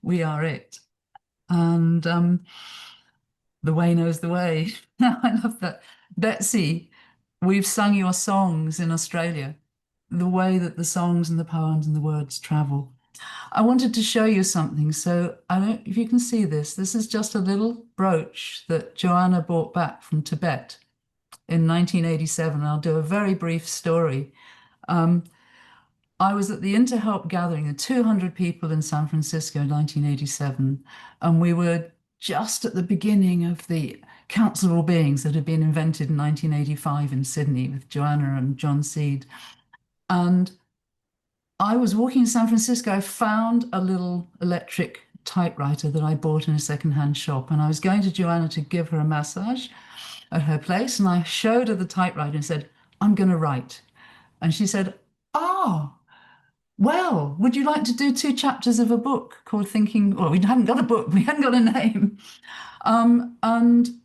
We are it. And the way knows the way. I love that. Betsy, we've sung your songs in Australia, the way that the songs and the poems and the words travel. I wanted to show you something. So I don't know if you can see this. This is just a little brooch that Joanna brought back from Tibet in 1987. I'll do a very brief story. I was at the Interhelp gathering of 200 people in San Francisco in 1987, and we were just at the beginning of the Council of All Beings that had been invented in 1985 in Sydney with Joanna and John Seed. And I was walking in San Francisco. I found a little electric typewriter that I bought in a secondhand shop, and I was going to Joanna to give her a massage at her place, and I showed her the typewriter and said, "I'm going to write." And she said, "Oh, well, would you like to do 2 chapters of a book called Thinking?" Well, we hadn't got a book, we hadn't got a name. And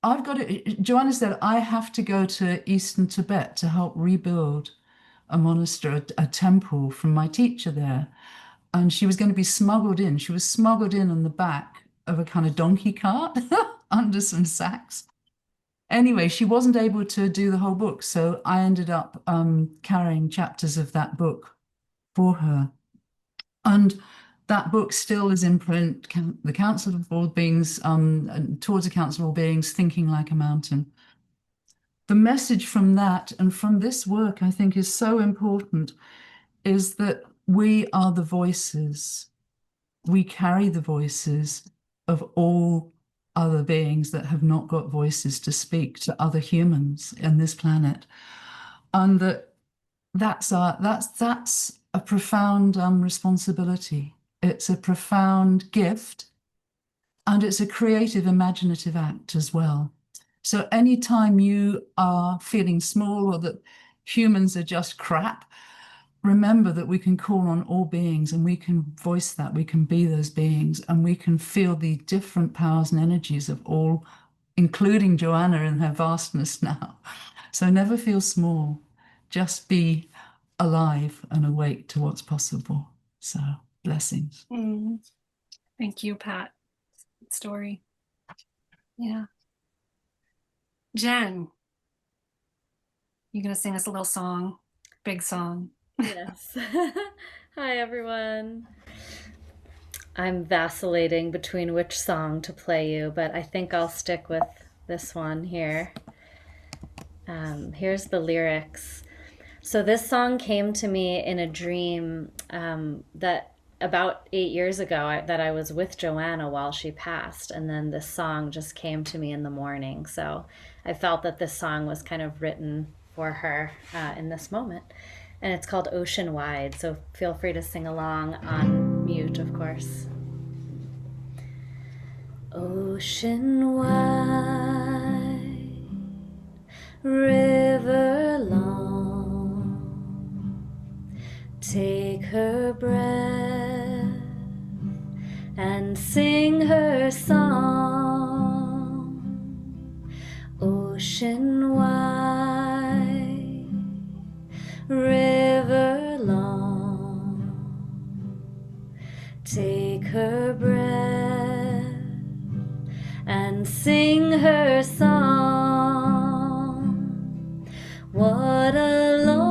I've got it. Joanna said, "I have to go to Eastern Tibet to help rebuild a monastery, a temple from my teacher there." And she was going to be smuggled in. She was smuggled in on the back of a kind of donkey cart under some sacks. Anyway, she wasn't able to do the whole book. So I ended up carrying chapters of that book for her. And that book still is in print, The Council of All Beings, Towards a Council of All Beings, Thinking Like a Mountain. The message from that and from this work, I think, is so important, is that we are the voices. We carry the voices of all other beings that have not got voices to speak to other humans in this planet. And that's a profound responsibility. It's a profound gift, and it's a creative, imaginative act as well. So anytime you are feeling small or that humans are just crap, remember that we can call on all beings, and we can voice that, we can be those beings, and we can feel the different powers and energies of all, including Joanna in her vastness now. So never feel small, just be alive and awake to what's possible. So blessings. Thank you, Pat. Story. Yeah. Jen, you gonna sing us a little song? Big song. Yes. Hi, everyone. I'm vacillating between which song to play you, but I think I'll stick with this one here. Here's the lyrics. So this song came to me in a dream that about 8 years ago that I was with Joanna while she passed, and then this song just came to me in the morning. So I felt that this song was kind of written for her in this moment. And it's called Ocean Wide, so feel free to sing along on mute, of course. Ocean wide, river long, take her breath and sing her song. Ocean wide, river long, her breath and sing her song. What a long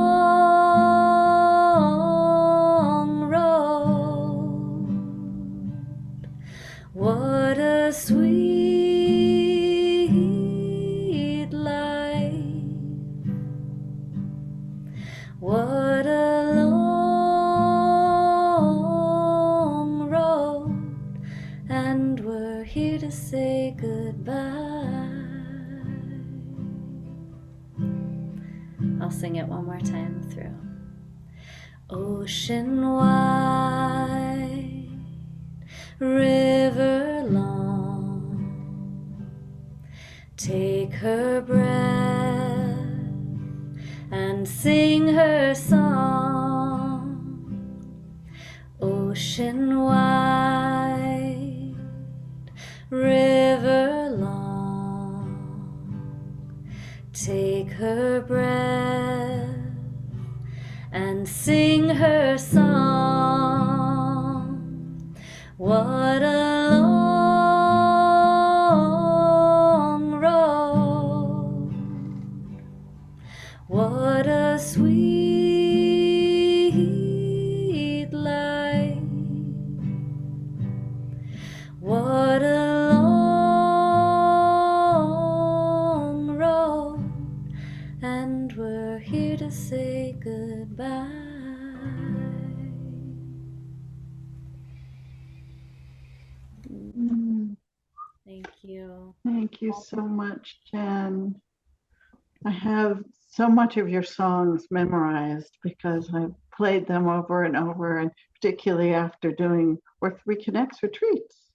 road, what a sweet life, what a long road, and we're here to say goodbye. I'll sing it one more time through. Ocean wide, river long, take her breath and sing her song. Ocean wide, river long, take her breath and sing her song. What a long road, what a sweet life, what a long road, and we're here to say goodbye. Thank you. Thank you so much, Jen. I have so much of your songs memorized because I've played them over and over, and particularly after doing Reconnects retreats.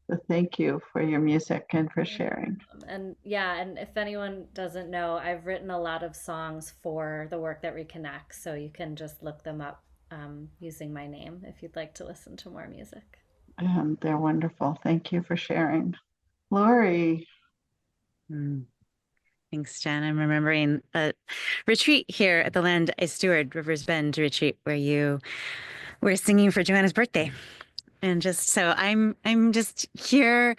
So thank you for your music and for sharing. And yeah, and if anyone doesn't know, I've written a lot of songs for the work that reconnects, so you can just look them up using my name if you'd like to listen to more music. And they're wonderful. Thank you for sharing. Lori. Thanks, Jen. I'm remembering a retreat here at the Land I Steward Rivers Bend retreat where you were singing for Joanna's birthday. And just so I'm just here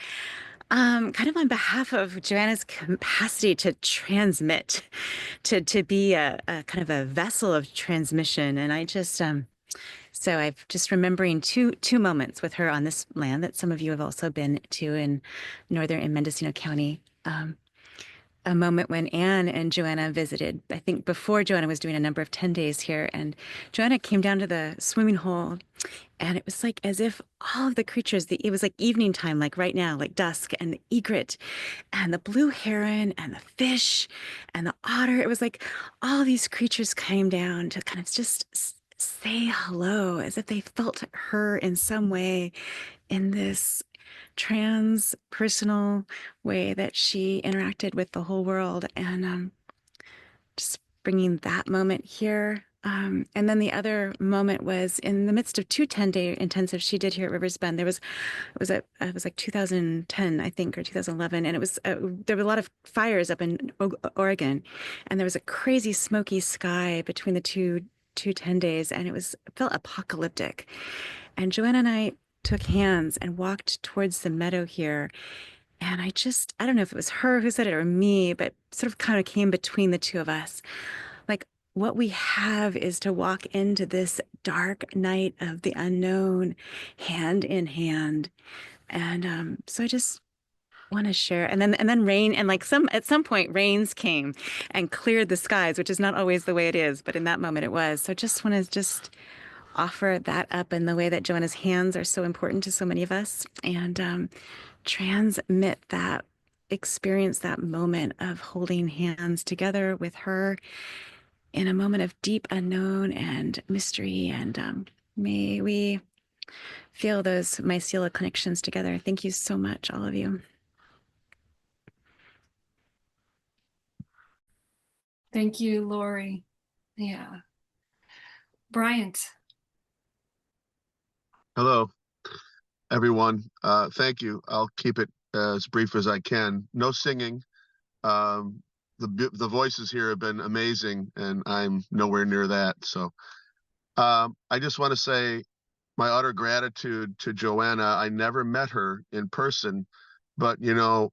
kind of on behalf of Joanna's capacity to transmit, to be a kind of a vessel of transmission. And I just so I've just remembering two moments with her on this land that some of you have also been to in Mendocino County. A moment when Anne and Joanna visited, I think before Joanna was doing a number of 10 days here, and Joanna came down to the swimming hole, and it was like as if all of the creatures, it was like evening time, like right now, like dusk, and the egret and the blue heron and the fish and the otter, it was like all these creatures came down to kind of just say hello, as if they felt her in some way in this transpersonal way that she interacted with the whole world, and just bringing that moment here. And then the other moment was in the midst of two 10-day intensives she did here at Rivers Bend. It was like 2010, I think, or 2011, and it was there were a lot of fires up in Oregon, and there was a crazy smoky sky between the two 10 days, and it felt apocalyptic. And Joanna and I took hands and walked towards the meadow here. And I don't know if it was her who said it or me, but sort of kind of came between the two of us. Like, what we have is to walk into this dark night of the unknown hand in hand. And so I just want to share. And then rain, and like at some point rains came and cleared the skies, which is not always the way it is, but in that moment it was. So I just want to offer that up in the way that Joanna's hands are so important to so many of us, and transmit that experience, that moment of holding hands together with her in a moment of deep unknown and mystery. And may we feel those mycelial connections together. Thank you so much, all of you. Thank you, Lori. Yeah. Bryant. Hello, everyone. Thank you. I'll keep it as brief as I can. No singing. The voices here have been amazing, and I'm nowhere near that. So I just want to say my utter gratitude to Joanna. I never met her in person, but you know,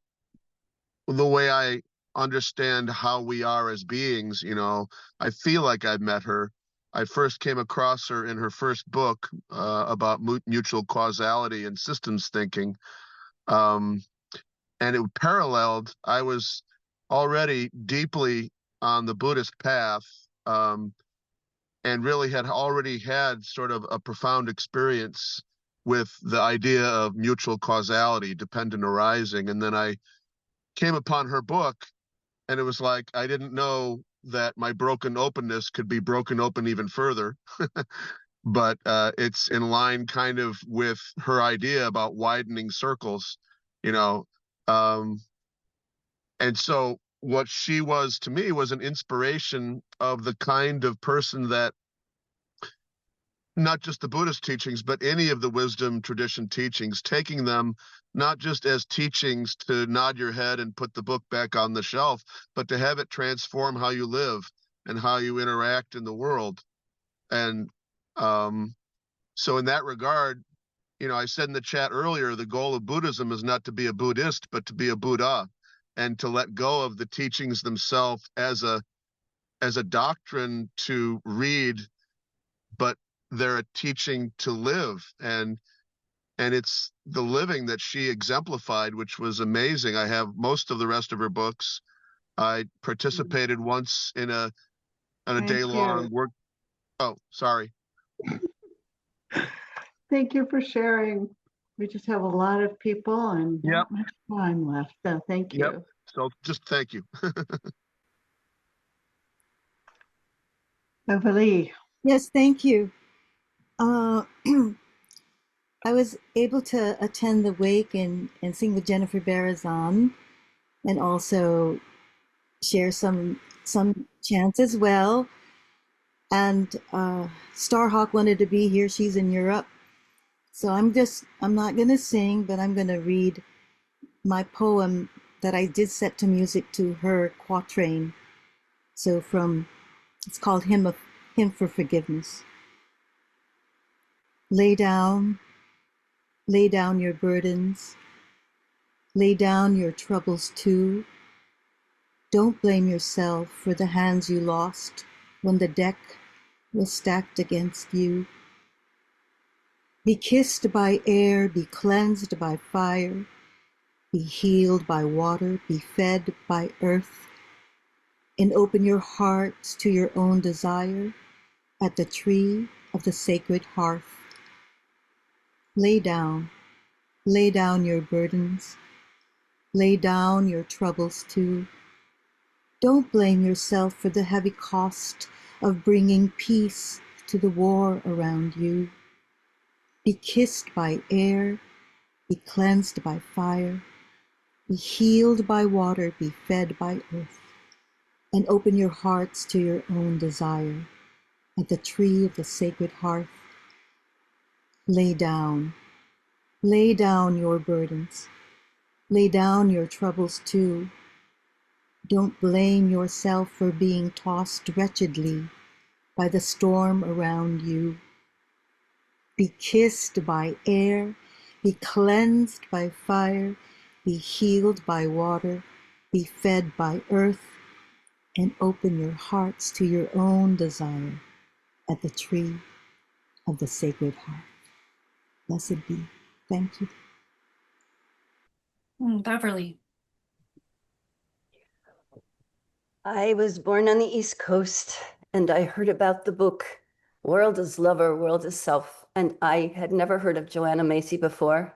the way I understand how we are as beings, you know, I feel like I've met her. I first came across her in her first book about mutual causality and systems thinking. And it paralleled, I was already deeply on the Buddhist path, and really had already had sort of a profound experience with the idea of mutual causality, dependent arising. And then I came upon her book, and it was like I didn't know that my broken openness could be broken open even further. But it's in line kind of with her idea about widening circles, you know. And so what she was to me was an inspiration of the kind of person that not just the Buddhist teachings, but any of the wisdom tradition teachings, taking them not just as teachings to nod your head and put the book back on the shelf, but to have it transform how you live and how you interact in the world. And so in that regard, you know, I said in the chat earlier, the goal of Buddhism is not to be a Buddhist, but to be a Buddha, and to let go of the teachings themselves as a doctrine to read, but they're a teaching to live. And it's the living that she exemplified, which was amazing. I have most of the rest of her books. I participated once in a day-long work. Oh, sorry. Thank you for sharing. We just have a lot of people and not much time left. So thank you. So just thank you. Beverly. Yes, thank you. I was able to attend the wake and sing with Jennifer Barazan, and also share some chants as well. And Starhawk wanted to be here. She's in Europe. So I'm not going to sing, but I'm going to read my poem that I did set to music to her quatrain. So it's called Hymn for Forgiveness. Lay down your burdens, lay down your troubles too. Don't blame yourself for the hands you lost when the deck was stacked against you. Be kissed by air, be cleansed by fire, be healed by water, be fed by earth, and open your hearts to your own desire at the tree of the sacred hearth. Lay down your burdens, lay down your troubles too. Don't blame yourself for the heavy cost of bringing peace to the war around you. Be kissed by air, be cleansed by fire, be healed by water, be fed by earth, and open your hearts to your own desire at the tree of the sacred hearth. Lay down your burdens, lay down your troubles too. Don't blame yourself for being tossed wretchedly by the storm around you. Be kissed by air, be cleansed by fire, be healed by water, be fed by earth, and open your hearts to your own desire at the tree of the sacred heart. Blessed be. Thank you. Beverly. I was born on the East Coast, and I heard about the book World is Lover, World is Self, and I had never heard of Joanna Macy before.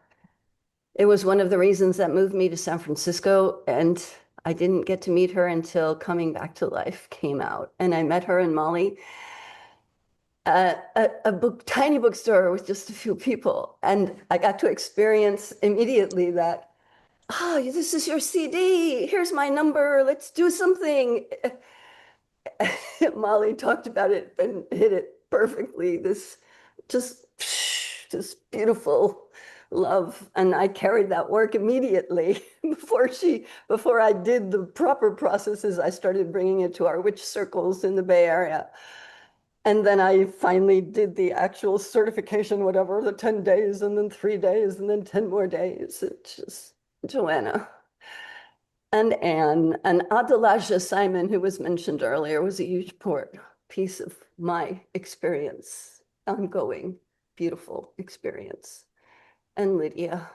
It was one of the reasons that moved me to San Francisco, and I didn't get to meet her until Coming Back to Life came out. And I met her in Mali at a tiny bookstore with just a few people. And I got to experience immediately that, oh, this is your CD. Here's my number. Let's do something. Molly talked about it and hit it perfectly. This beautiful love. And I carried that work immediately before I did the proper processes. I started bringing it to our witch circles in the Bay Area. And then I finally did the actual certification, whatever, the 10 days and then 3 days and then 10 more days. It's just Joanna and Anne and Adelaja Simon, who was mentioned earlier, was a huge piece of my experience, ongoing, beautiful experience. And Lydia,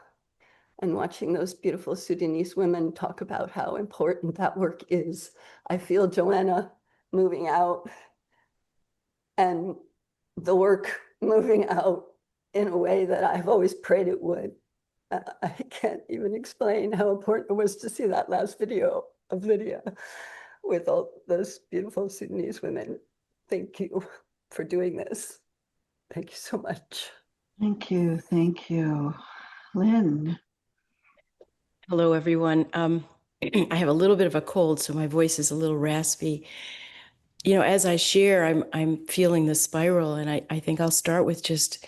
and watching those beautiful Sudanese women talk about how important that work is. I feel Joanna moving out and the work moving out in a way that I've always prayed it would. I can't even explain how important it was to see that last video of Lydia with all those beautiful Sudanese women. Thank you for doing this. Thank you so much. Thank you. Thank you. Lynn. Hello, everyone. I have a little bit of a cold, so my voice is a little raspy. You know, as I share, I'm feeling the spiral, and I think I'll start with just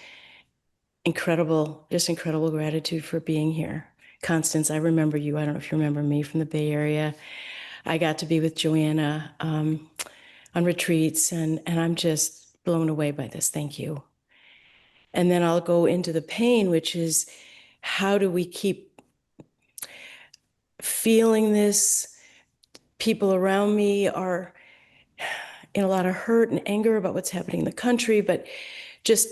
incredible gratitude for being here. Constance, I remember you. I don't know if you remember me from the Bay Area. I got to be with Joanna on retreats, and I'm just blown away by this. Thank you. And then I'll go into the pain, which is how do we keep feeling this? People around me are in a lot of hurt and anger about what's happening in the country, but just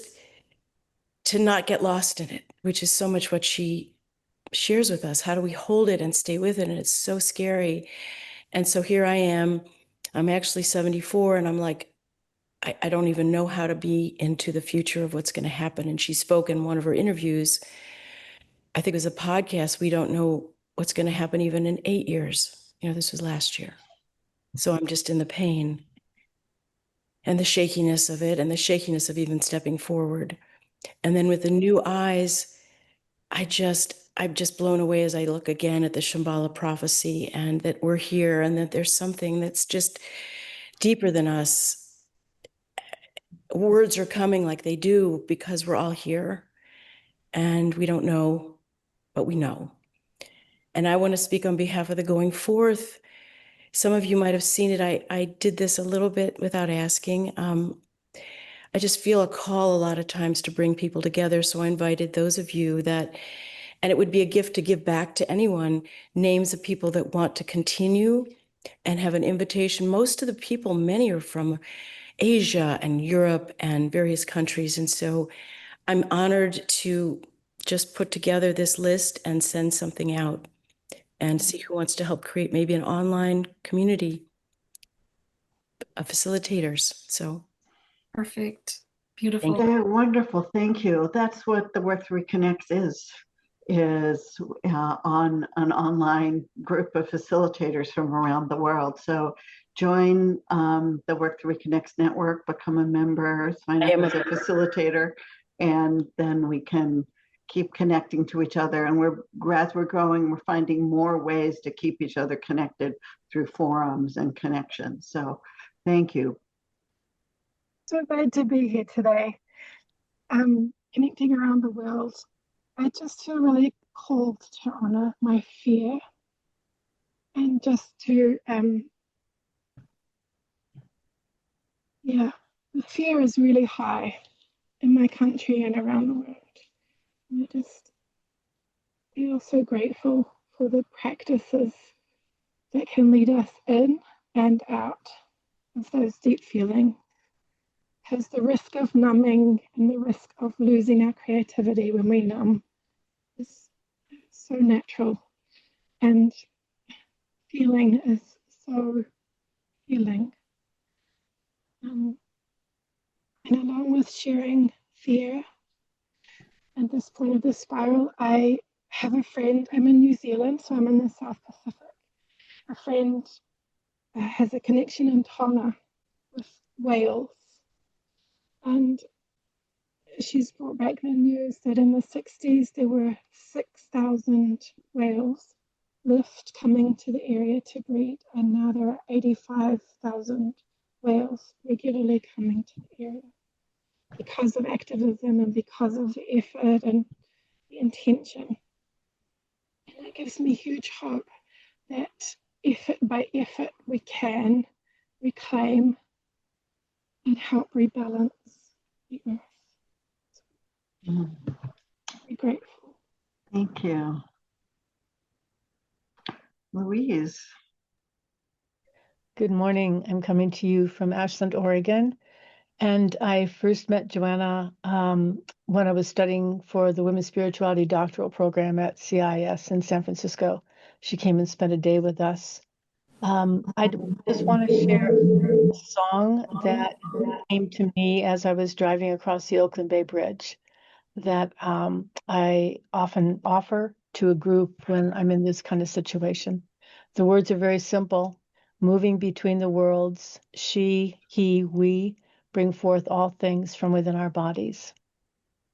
to not get lost in it, which is so much what she shares with us. How do we hold it and stay with it? And it's so scary. And so here I am. I'm actually 74, and I'm like, I don't even know how to be into the future of what's going to happen. And she spoke in one of her interviews, I think it was a podcast, we don't know what's going to happen even in 8 years. You know, this was last year. So I'm just in the pain and the shakiness of it and the shakiness of even stepping forward. And then with the new eyes, I'm just blown away as I look again at the Shambhala prophecy and that we're here and that there's something that's just deeper than us. Words are coming like they do because we're all here and we don't know, but we know. And I want to speak on behalf of the Going Forth. Some of you might have seen it. I did this a little bit without asking. I just feel a call a lot of times to bring people together. So I invited those of you that, and it would be a gift to give back to anyone, names of people that want to continue and have an invitation. Most of the people, many are from Asia and Europe and various countries. And so I'm honored to just put together this list and send something out and see who wants to help create maybe an online community of facilitators. So Perfect. Beautiful. Yeah, wonderful. Thank you. That's what the Work Reconnects is on an online group of facilitators from around the world. So join the Work Reconnects network, become a member, sign up as a facilitator, and then we can keep connecting to each other. And as we're growing, we're finding more ways to keep each other connected through forums and connections. So thank you. So glad to be here today, connecting around the world. I just feel really called to honor my fear and just to, the fear is really high in my country and around the world. And I just feel so grateful for the practices that can lead us in and out of those deep feelings. Because the risk of numbing and the risk of losing our creativity when we numb is so natural, and feeling is so healing. And along with sharing fear at this point of the spiral, I have a friend. I'm in New Zealand, so I'm in the South Pacific. A friend has a connection in Tonga with whales, and she's brought back the news that in the 60s there were 6,000 whales left coming to the area to breed, and now there are 85,000 whales regularly coming to the area because of activism and because of the effort and the intention. And that gives me huge hope that effort by effort we can reclaim and help rebalance the earth. Be grateful. Thank you. Louise. Good morning. I'm coming to you from Ashland, Oregon. And I first met Joanna when I was studying for the Women's Spirituality Doctoral Program at CIS in San Francisco. She came and spent a day with us. I just want to share a song that came to me as I was driving across the Oakland Bay Bridge that I often offer to a group when I'm in this kind of situation. The words are very simple. Moving between the worlds, she, he, we bring forth all things from within our bodies.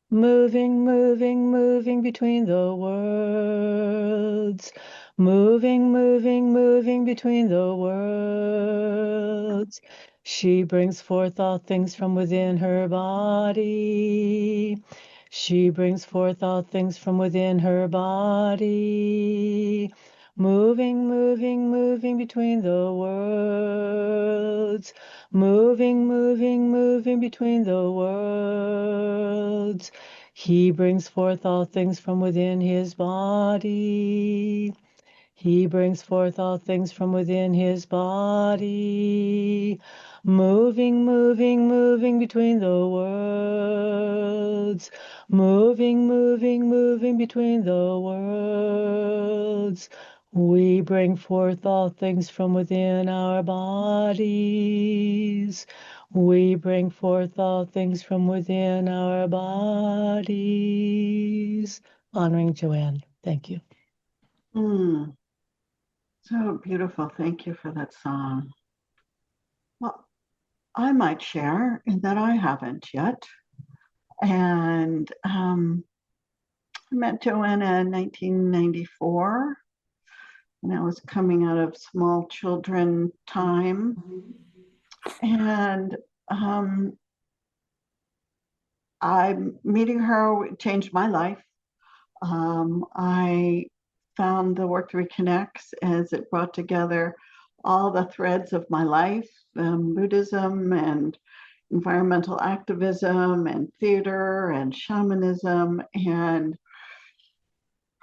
Moving, moving, moving between the worlds. Moving, moving, moving between the worlds. She brings forth all things from within her body. She brings forth all things from within her body. Moving, moving, moving between the worlds. Moving, moving, moving between the worlds. He brings forth all things from within his body. He brings forth all things from within his body. Moving, moving, moving between the worlds. Moving, moving, moving between the worlds. We bring forth all things from within our bodies. We bring forth all things from within our bodies. Honoring Joanne. Thank you. So beautiful. Thank you for that song. Well, I might share in that I haven't yet. And I met Joanna in 1994 when I was coming out of small children time. And meeting her changed my life. I found the work that Reconnects as it brought together all the threads of my life, Buddhism and environmental activism and theater and shamanism, and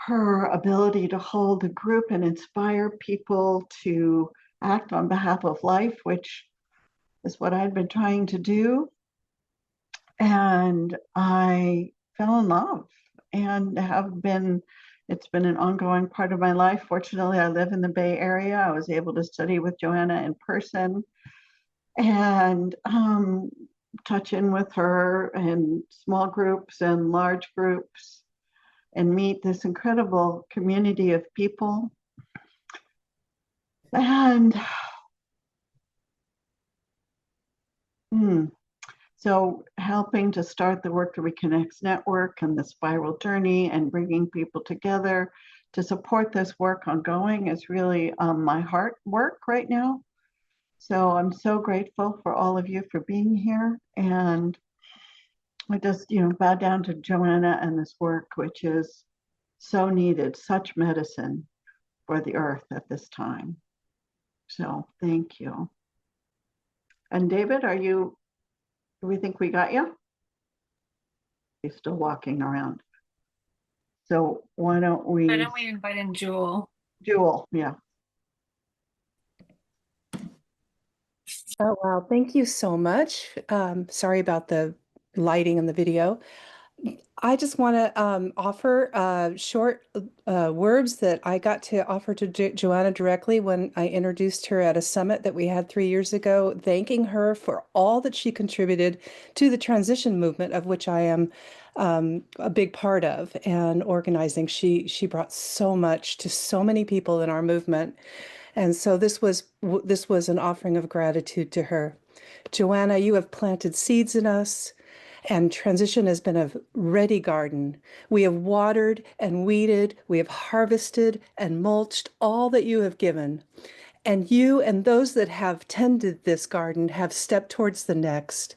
her ability to hold a group and inspire people to act on behalf of life, which is what I'd been trying to do. And I fell in love and it's been an ongoing part of my life. Fortunately, I live in the Bay Area. I was able to study with Joanna in person and touch in with her in small groups and large groups and meet this incredible community of people. And so helping to start the Work that Reconnects network and the spiral journey and bringing people together to support this work ongoing is really my heart work right now. So I'm so grateful for all of you for being here. And I just, bow down to Joanna and this work, which is so needed, such medicine for the earth at this time. So thank you. And David, do we think we got you? He's still walking around. So why don't we invite in Jewel? Jewel, yeah. Oh, wow. Thank you so much. Sorry about the lighting in the video. I just want to offer short words that I got to offer to Joanna directly when I introduced her at a summit that we had 3 years ago, thanking her for all that she contributed to the transition movement, of which I am a big part of and organizing. She brought so much to so many people in our movement. And so this was an offering of gratitude to her. Joanna, you have planted seeds in us, and transition has been a ready garden. We have watered and weeded, we have harvested and mulched all that you have given. And you and those that have tended this garden have stepped towards the next.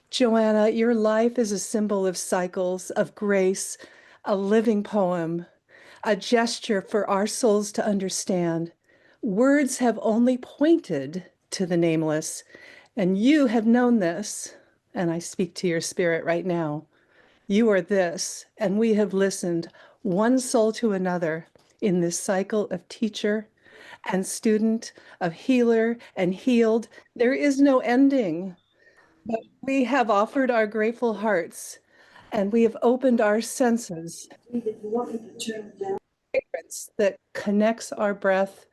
Joanna, your life is a symbol of cycles, of grace, a living poem, a gesture for our souls to understand. Words have only pointed to the nameless, And you have known this, and I speak to your spirit right now. You are this, and we have listened one soul to another in this cycle of teacher and student, of healer and healed. There is no ending. But we have offered our grateful hearts, and we have opened our senses that connects our breath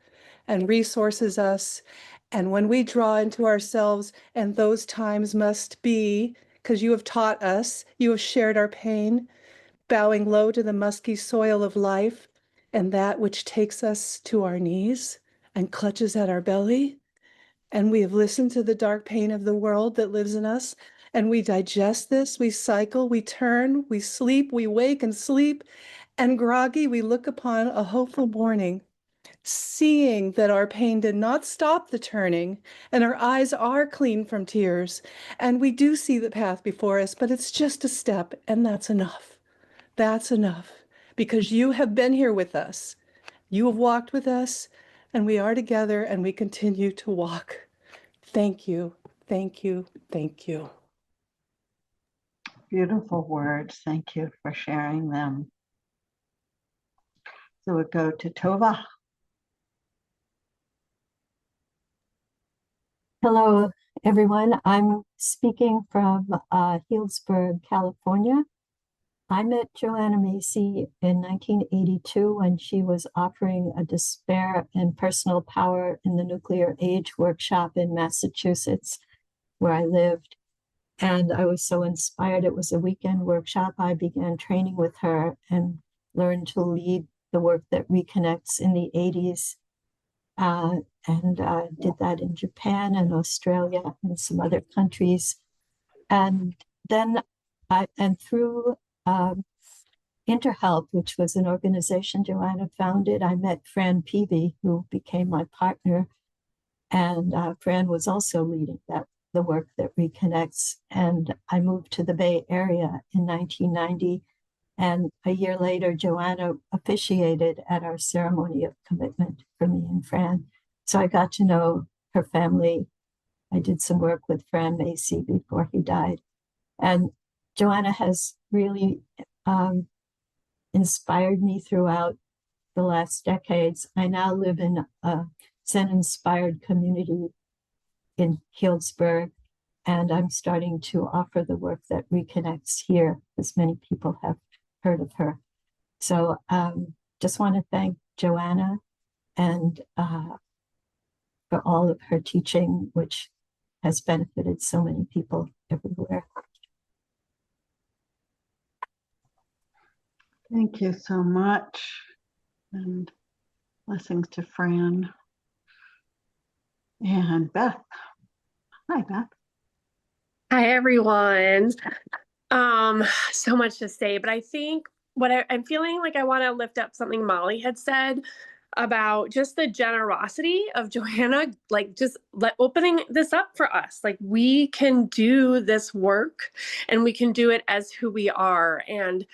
and resources us. And when we draw into ourselves, and those times must be, because you have taught us, you have shared our pain, bowing low to the musky soil of life, and that which takes us to our knees and clutches at our belly. And we have listened to the dark pain of the world that lives in us, and we digest this, we cycle, we turn, we sleep, we wake and sleep, and groggy, we look upon a hopeful morning, seeing that our pain did not stop the turning, and our eyes are clean from tears, and we do see the path before us, but it's just a step, and that's enough. That's enough, because you have been here with us. You have walked with us, and we are together, and we continue to walk. Thank you, thank you, thank you. Beautiful words. Thank you for sharing them. So we go to Tova. Hello, everyone. I'm speaking from Healdsburg, California. I met Joanna Macy in 1982 when she was offering a despair and personal power in the nuclear age workshop in Massachusetts, where I lived. And I was so inspired. It was a weekend workshop. I began training with her and learned to lead the work that reconnects in the 80s. And did that in Japan and Australia and some other countries. And then through InterHelp, which was an organization Joanna founded, I met Fran Peavy, who became my partner. And Fran was also leading the work that reconnects. And I moved to the Bay Area in 1990. And a year later, Joanna officiated at our ceremony of commitment for me and Fran. So I got to know her family. I did some work with Fran Macy before he died. And Joanna has really inspired me throughout the last decades. I now live in a Zen-inspired community in Healdsburg, and I'm starting to offer the work that reconnects here, as many people have heard of her. So just want to thank Joanna and for all of her teaching, which has benefited so many people everywhere. Thank you so much. And blessings to Fran. And Beth. Hi, Beth. Hi, everyone. So much to say, but I think what I'm feeling like I want to lift up something Molly had said about just the generosity of Joanna, like just opening this up for us. Like we can do this work and we can do it as who we are. And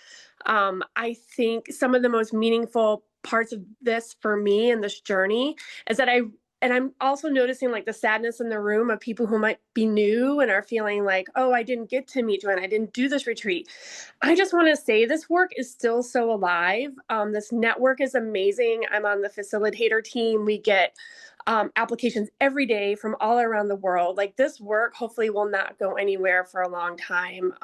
I think some of the most meaningful parts of this for me and this journey is that I'm also noticing like the sadness in the room of people who might be new and are feeling like, oh, I didn't get to meet Joanna. I didn't do this retreat. I just want to say this work is still so alive. This network is amazing. I'm on the facilitator team. We get applications every day from all around the world. Like this work hopefully will not go anywhere for a long time.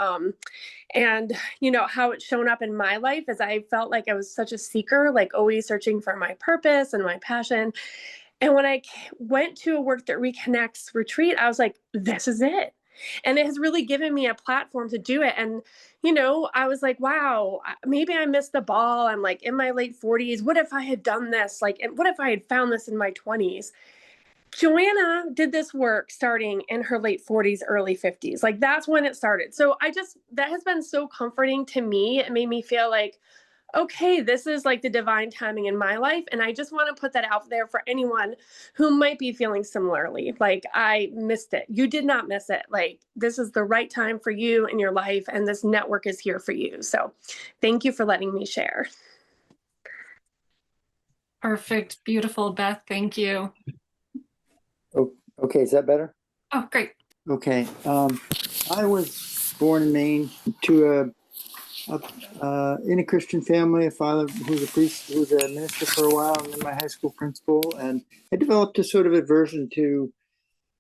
And you know how it's shown up in my life is I felt like I was such a seeker, like always searching for my purpose and my passion. And when I went to a Work That Reconnects retreat, I was like, this is it. And it has really given me a platform to do it. And, you know, I was like, wow, maybe I missed the ball. I'm like in my late 40s. What if I had done this? Like, and what if I had found this in my 20s? Joanna did this work starting in her late 40s, early 50s. Like that's when it started. So that has been so comforting to me. It made me feel like, okay, this is like the divine timing in my life. And I just want to put that out there for anyone who might be feeling similarly. Like I missed it. You did not miss it. Like this is the right time for you in your life. And this network is here for you. So thank you for letting me share. Perfect. Beautiful, Beth. Thank you. Oh, okay. Is that better? Oh, great. Okay. I was born in Maine to in a Christian family, a father who was a priest, who was a minister for a while, and then my high school principal. And I developed a sort of aversion to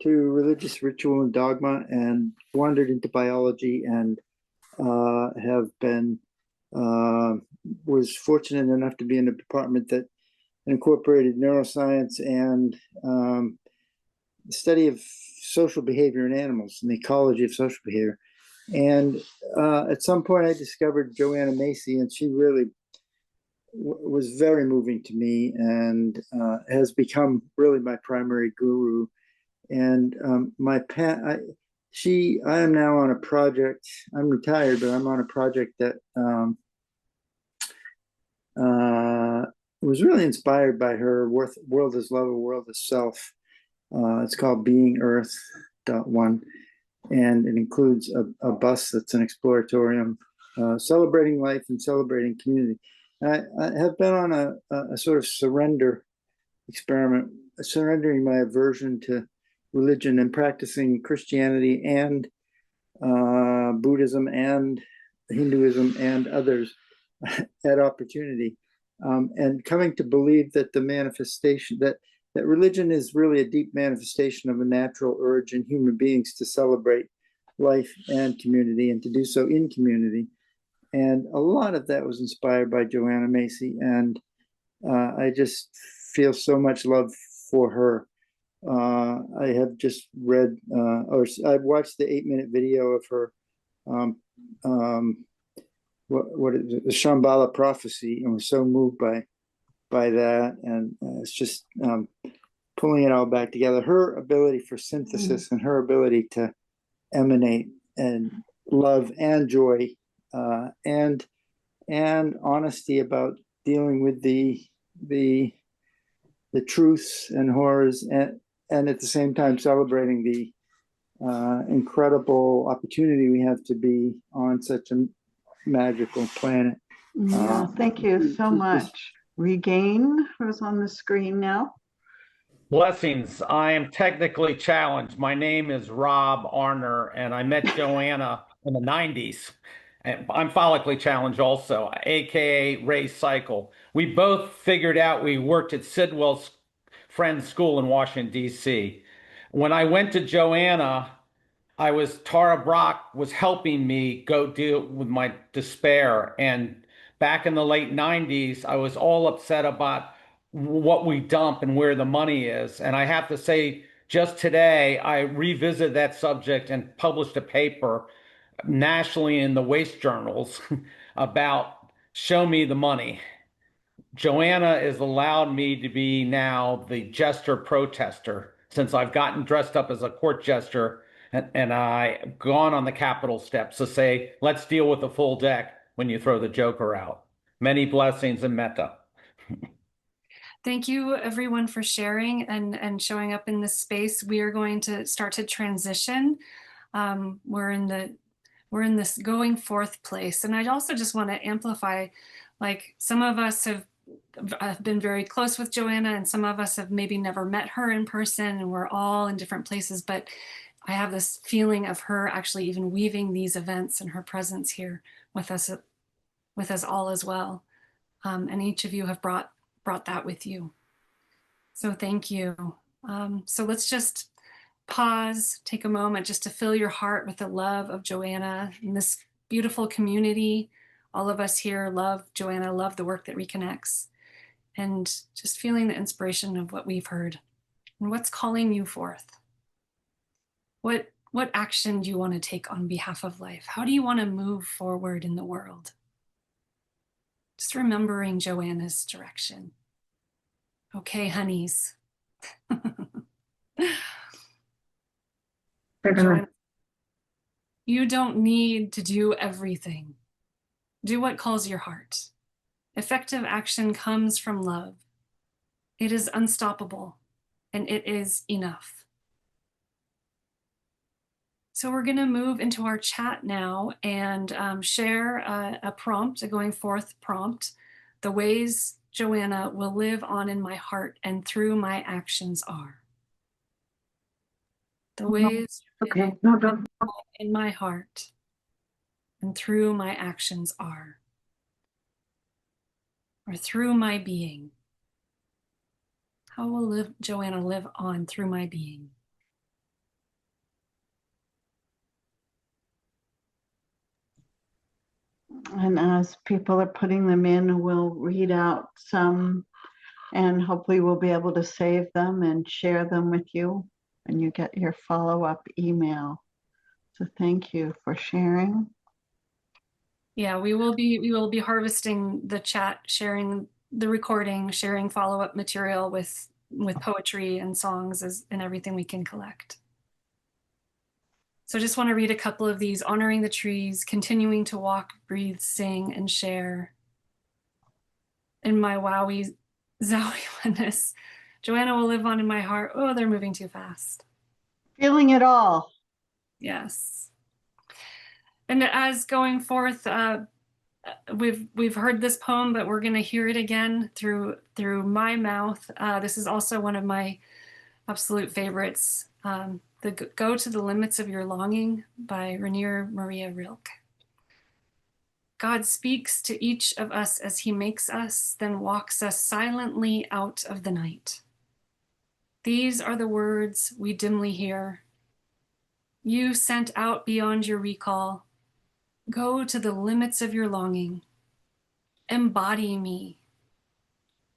religious ritual and dogma, and wandered into biology, and have been was fortunate enough to be in a department that incorporated neuroscience and the study of social behavior in animals and the ecology of social behavior. And at some point, I discovered Joanna Macy, and she really was very moving to me, and has become really my primary guru. And I am now on a project. I'm retired, but I'm on a project that was really inspired by her World is Love, a World is Self. It's called Being Earth.1, and it includes a bus that's an exploratorium, celebrating life and celebrating community. And I have been on a sort of surrender experiment, surrendering my aversion to religion and practicing Christianity and Buddhism and Hinduism and others at opportunity, and coming to believe that the manifestation that religion is really a deep manifestation of a natural urge in human beings to celebrate life and community, and to do so in community. And a lot of that was inspired by Joanna Macy, and I just feel so much love for her. I have just read, or I've watched the 8-minute video of her, what is it, the Shambhala prophecy, and was so moved by that, and it's just pulling it all back together. Her ability for synthesis and her ability to emanate and love and joy, and honesty about dealing with the truths and horrors, and at the same time celebrating the incredible opportunity we have to be on such a magical planet. Yeah, thank you so much. Regain, who's on the screen now. Blessings. I am technically challenged. My name is Rob Arner, and I met Joanna in the 90s. And I'm follically challenged also, aka Ray Cycle. We both figured out we worked at Sidwell's Friends School in Washington, D.C. When I went to Joanna, Tara Brock was helping me go deal with my despair. And back in the late 90s, I was all upset about what we dump and where the money is. And I have to say, just today, I revisited that subject and published a paper nationally in the waste journals about show me the money. Joanna has allowed me to be now the jester protester, since I've gotten dressed up as a court jester, and I've gone on the Capitol steps to say, let's deal with the full deck when you throw the Joker out. Many blessings and metta. Thank you everyone for sharing and showing up in this space. We are going to start to transition. We're in this going forth place. And I also just want to amplify, like, some of us have been very close with Joanna, and some of us have maybe never met her in person, and we're all in different places, but I have this feeling of her actually even weaving these events and her presence here with us all as well. And each of you have brought that with you. So thank you. So let's just pause, take a moment just to fill your heart with the love of Joanna and this beautiful community. All of us here love Joanna, love the work that reconnects, and just feeling the inspiration of what we've heard and what's calling you forth. What action do you want to take on behalf of life? How do you want to move forward in the world? Just remembering Joanna's direction. Okay, honeys. Joanna, you don't need to do everything. Do what calls your heart. Effective action comes from love. It is unstoppable, and it is enough. So we're going to move into our chat now and share a prompt, a going forth prompt, the ways Joanna will live on in my heart and through my actions are. The ways Okay. in my heart and through my actions are, or through my being. How will Joanna live on through my being? And as people are putting them in, we'll read out some and hopefully we'll be able to save them and share them with you when you get your follow-up email. So thank you for sharing. Yeah, we will be harvesting the chat, sharing the recording, sharing follow-up material with poetry and songs and everything we can collect. So I just want to read a couple of these: honoring the trees, continuing to walk, breathe, sing, and share. In my wowie zowie oneness, Joanna will live on in my heart. Oh, they're moving too fast. Feeling it all. Yes. And as going forth, we've heard this poem, but we're going to hear it again through my mouth. This is also one of my absolute favorites. The Go to the Limits of Your Longing by Rainier Maria Rilke. God speaks to each of us as he makes us, then walks us silently out of the night. These are the words we dimly hear. You sent out beyond your recall. Go to the limits of your longing. Embody me.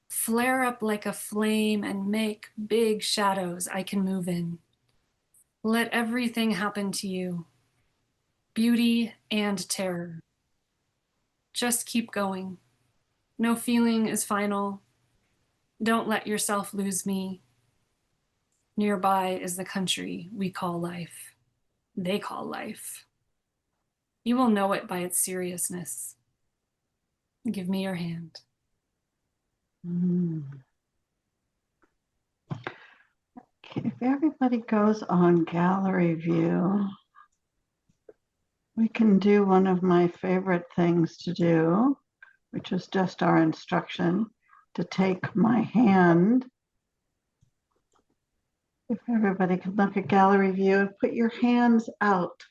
Flare up like a flame and make big shadows I can move in. Let everything happen to you. Beauty and terror. Just keep going. No feeling is final. Don't let yourself lose me. Nearby is the country we call life. They call life. You will know it by its seriousness. Give me your hand. Okay, if everybody goes on gallery view, we can do one of my favorite things to do, which is just our instruction to take my hand. If everybody could look at gallery view and put your hands out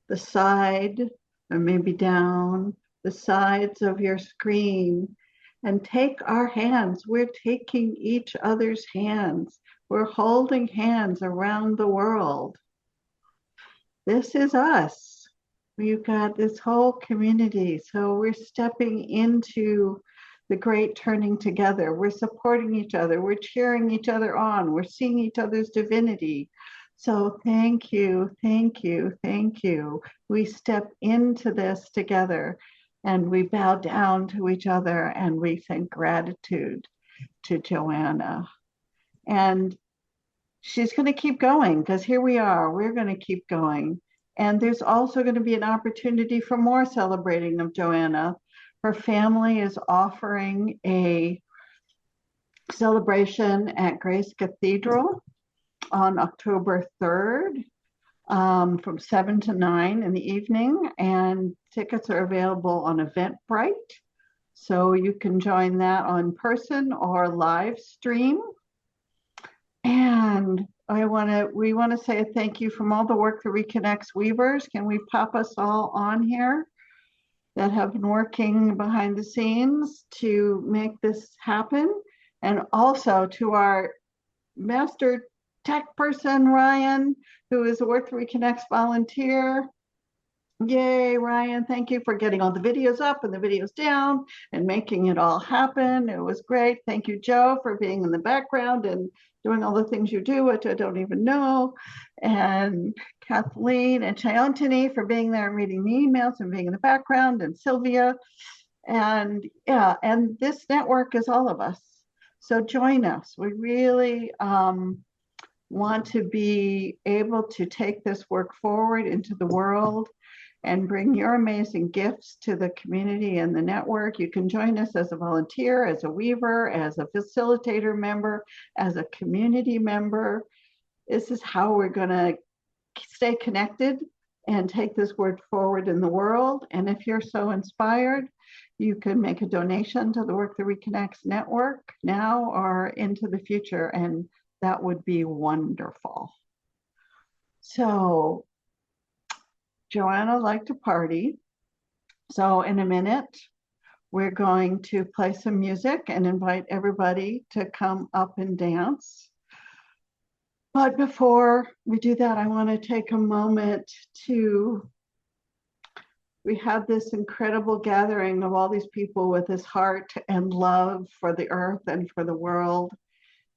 the side or maybe down the sides of your screen and take our hands. We're taking each other's hands. We're holding hands around the world. This is us. We've got this whole community. So we're stepping into the great turning together. We're supporting each other. We're cheering each other on. We're seeing each other's divinity. So thank you, thank you, thank you. We step into this together and we bow down to each other and we send gratitude to Joanna. And she's going to keep going because here we are. We're going to keep going. And there's also going to be an opportunity for more celebrating of Joanna. Her family is offering a celebration at Grace Cathedral on October 3rd from 7 to 9 in the evening. And tickets are available on Eventbrite. So you can join that on person or live stream. And we want to say a thank you from all the work that Reconnects Weavers. Can we pop us all on here that have been working behind the scenes to make this happen? And also to our master tech person, Ryan, who is a Work That Reconnects volunteer. Yay, Ryan, thank you for getting all the videos up and the videos down and making it all happen. It was great. Thank you, Joe, for being in the background and doing all the things you do, which I don't even know. And Kathleen and Chayantini for being there and reading the emails and being in the background, and Sylvia. And yeah, and this network is all of us. So join us. We really want to be able to take this work forward into the world and bring your amazing gifts to the community and the network. You can join us as a volunteer, as a weaver, as a facilitator member, as a community member. This is how we're going to stay connected and take this word forward in the world. And if you're so inspired, you can make a donation to the Work That Reconnects network now or into the future, and that would be wonderful. So Joanna liked to party. So in a minute, we're going to play some music and invite everybody to come up and dance. But before we do that, I want to take a moment we had this incredible gathering of all these people with this heart and love for the earth and for the world.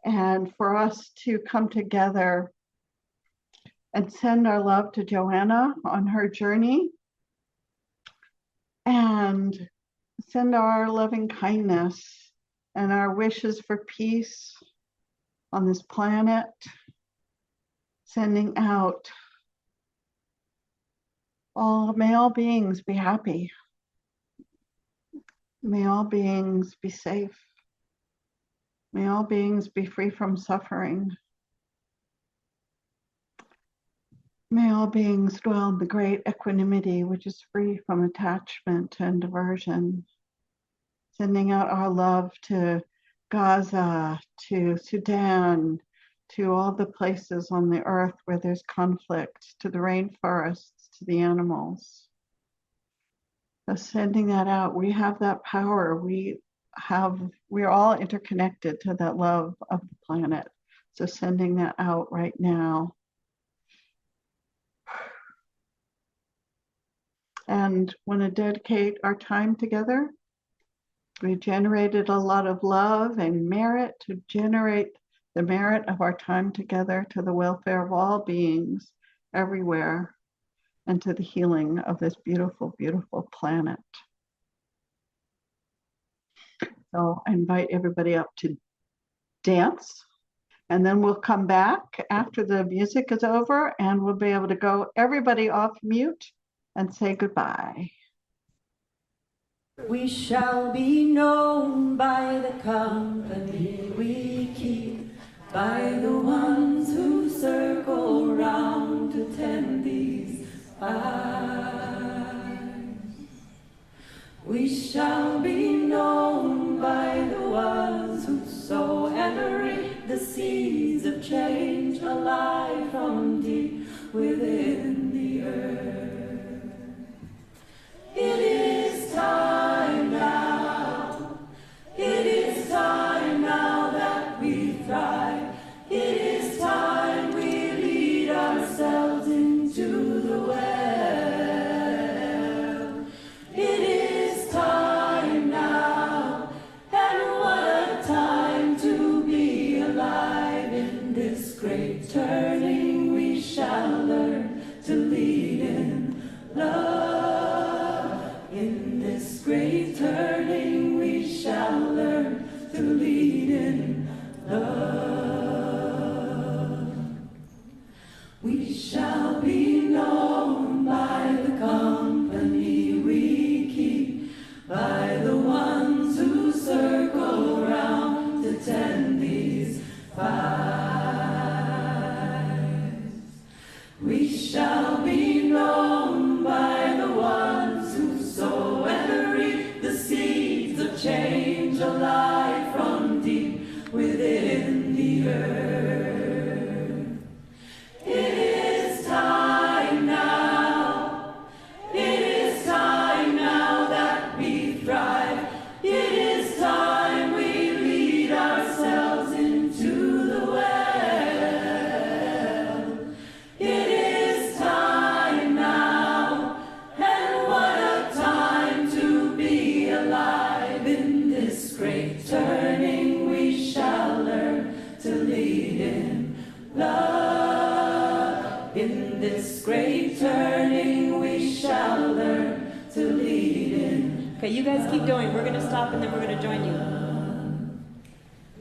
And for us to come together and send our love to Joanna on her journey and send our loving kindness and our wishes for peace on this planet, sending out may all beings be happy. May all beings be safe. May all beings be free from suffering. May all beings dwell in the great equanimity, which is free from attachment and aversion. Sending out our love to Gaza, to Sudan, to all the places on the earth where there's conflict, to the rainforests, to the animals. So sending that out, we have that power. We're all interconnected to that love of the planet. So sending that out right now. And want to dedicate our time together. We generated a lot of love and merit to generate the merit of our time together to the welfare of all beings everywhere and to the healing of this beautiful, beautiful planet. So I invite everybody up to dance, and then we'll come back after the music is over and we'll be able to go everybody off mute and say goodbye. We shall be known by the company we keep, by the ones who circle round to tend these fires. We shall be known by the ones who sow and reap the seeds of change alive from deep within the earth. It is time now. It is time now that we thrive. It is time we lead ourselves into the well. It is time now, and what a time to be alive. In this great turning we shall learn to lead in love. In this great turning we shall learn to lead in love. We shall be known by the company we keep, by the ones who circle round to tend these fires. We shall be known by the ones who sow and reap the seeds of change alive from deep within the earth. It is time now. It is time now that we thrive. It is time we lead ourselves into the well. It is time now, and what a time to be alive. In this great turning we shall learn to lead in love. In this great turning we shall learn to lead in. Okay, you guys keep going. We're going to stop and then we're going to join you.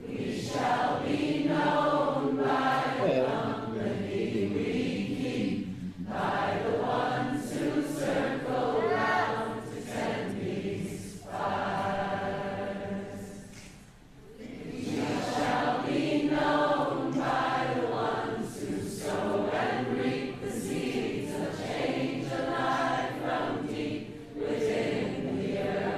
We shall be known by the company we keep, by the ones who circle round to tend these fires. We shall be known by the ones who sow and reap the seeds of change alive from deep within the earth.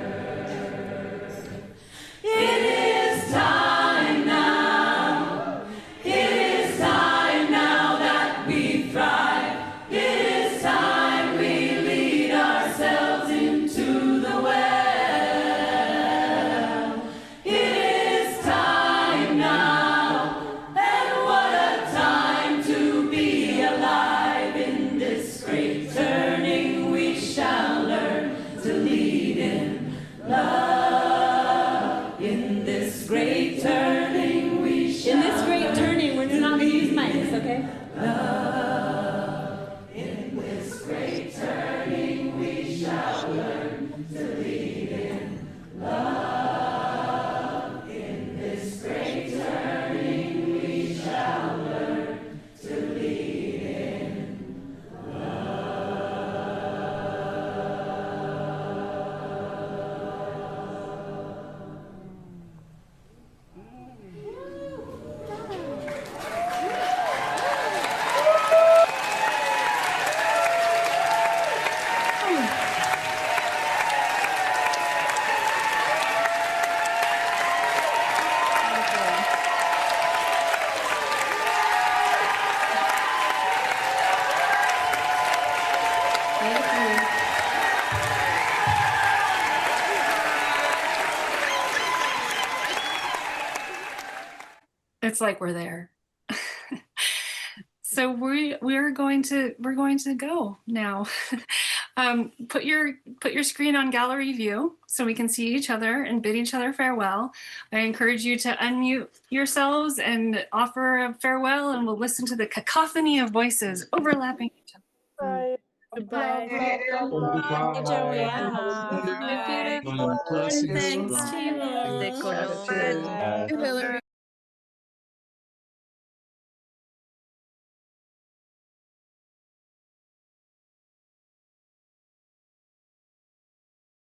it's like we're there. So we're going to go now. Put your screen on gallery view so we can see each other and bid each other farewell. I encourage you to unmute yourselves and offer a farewell, and we'll listen to the cacophony of voices overlapping each other. Bye. Goodbye. Bye, Joanna. You're beautiful. Blessings Thanks to you all. Gratitude. Hillary.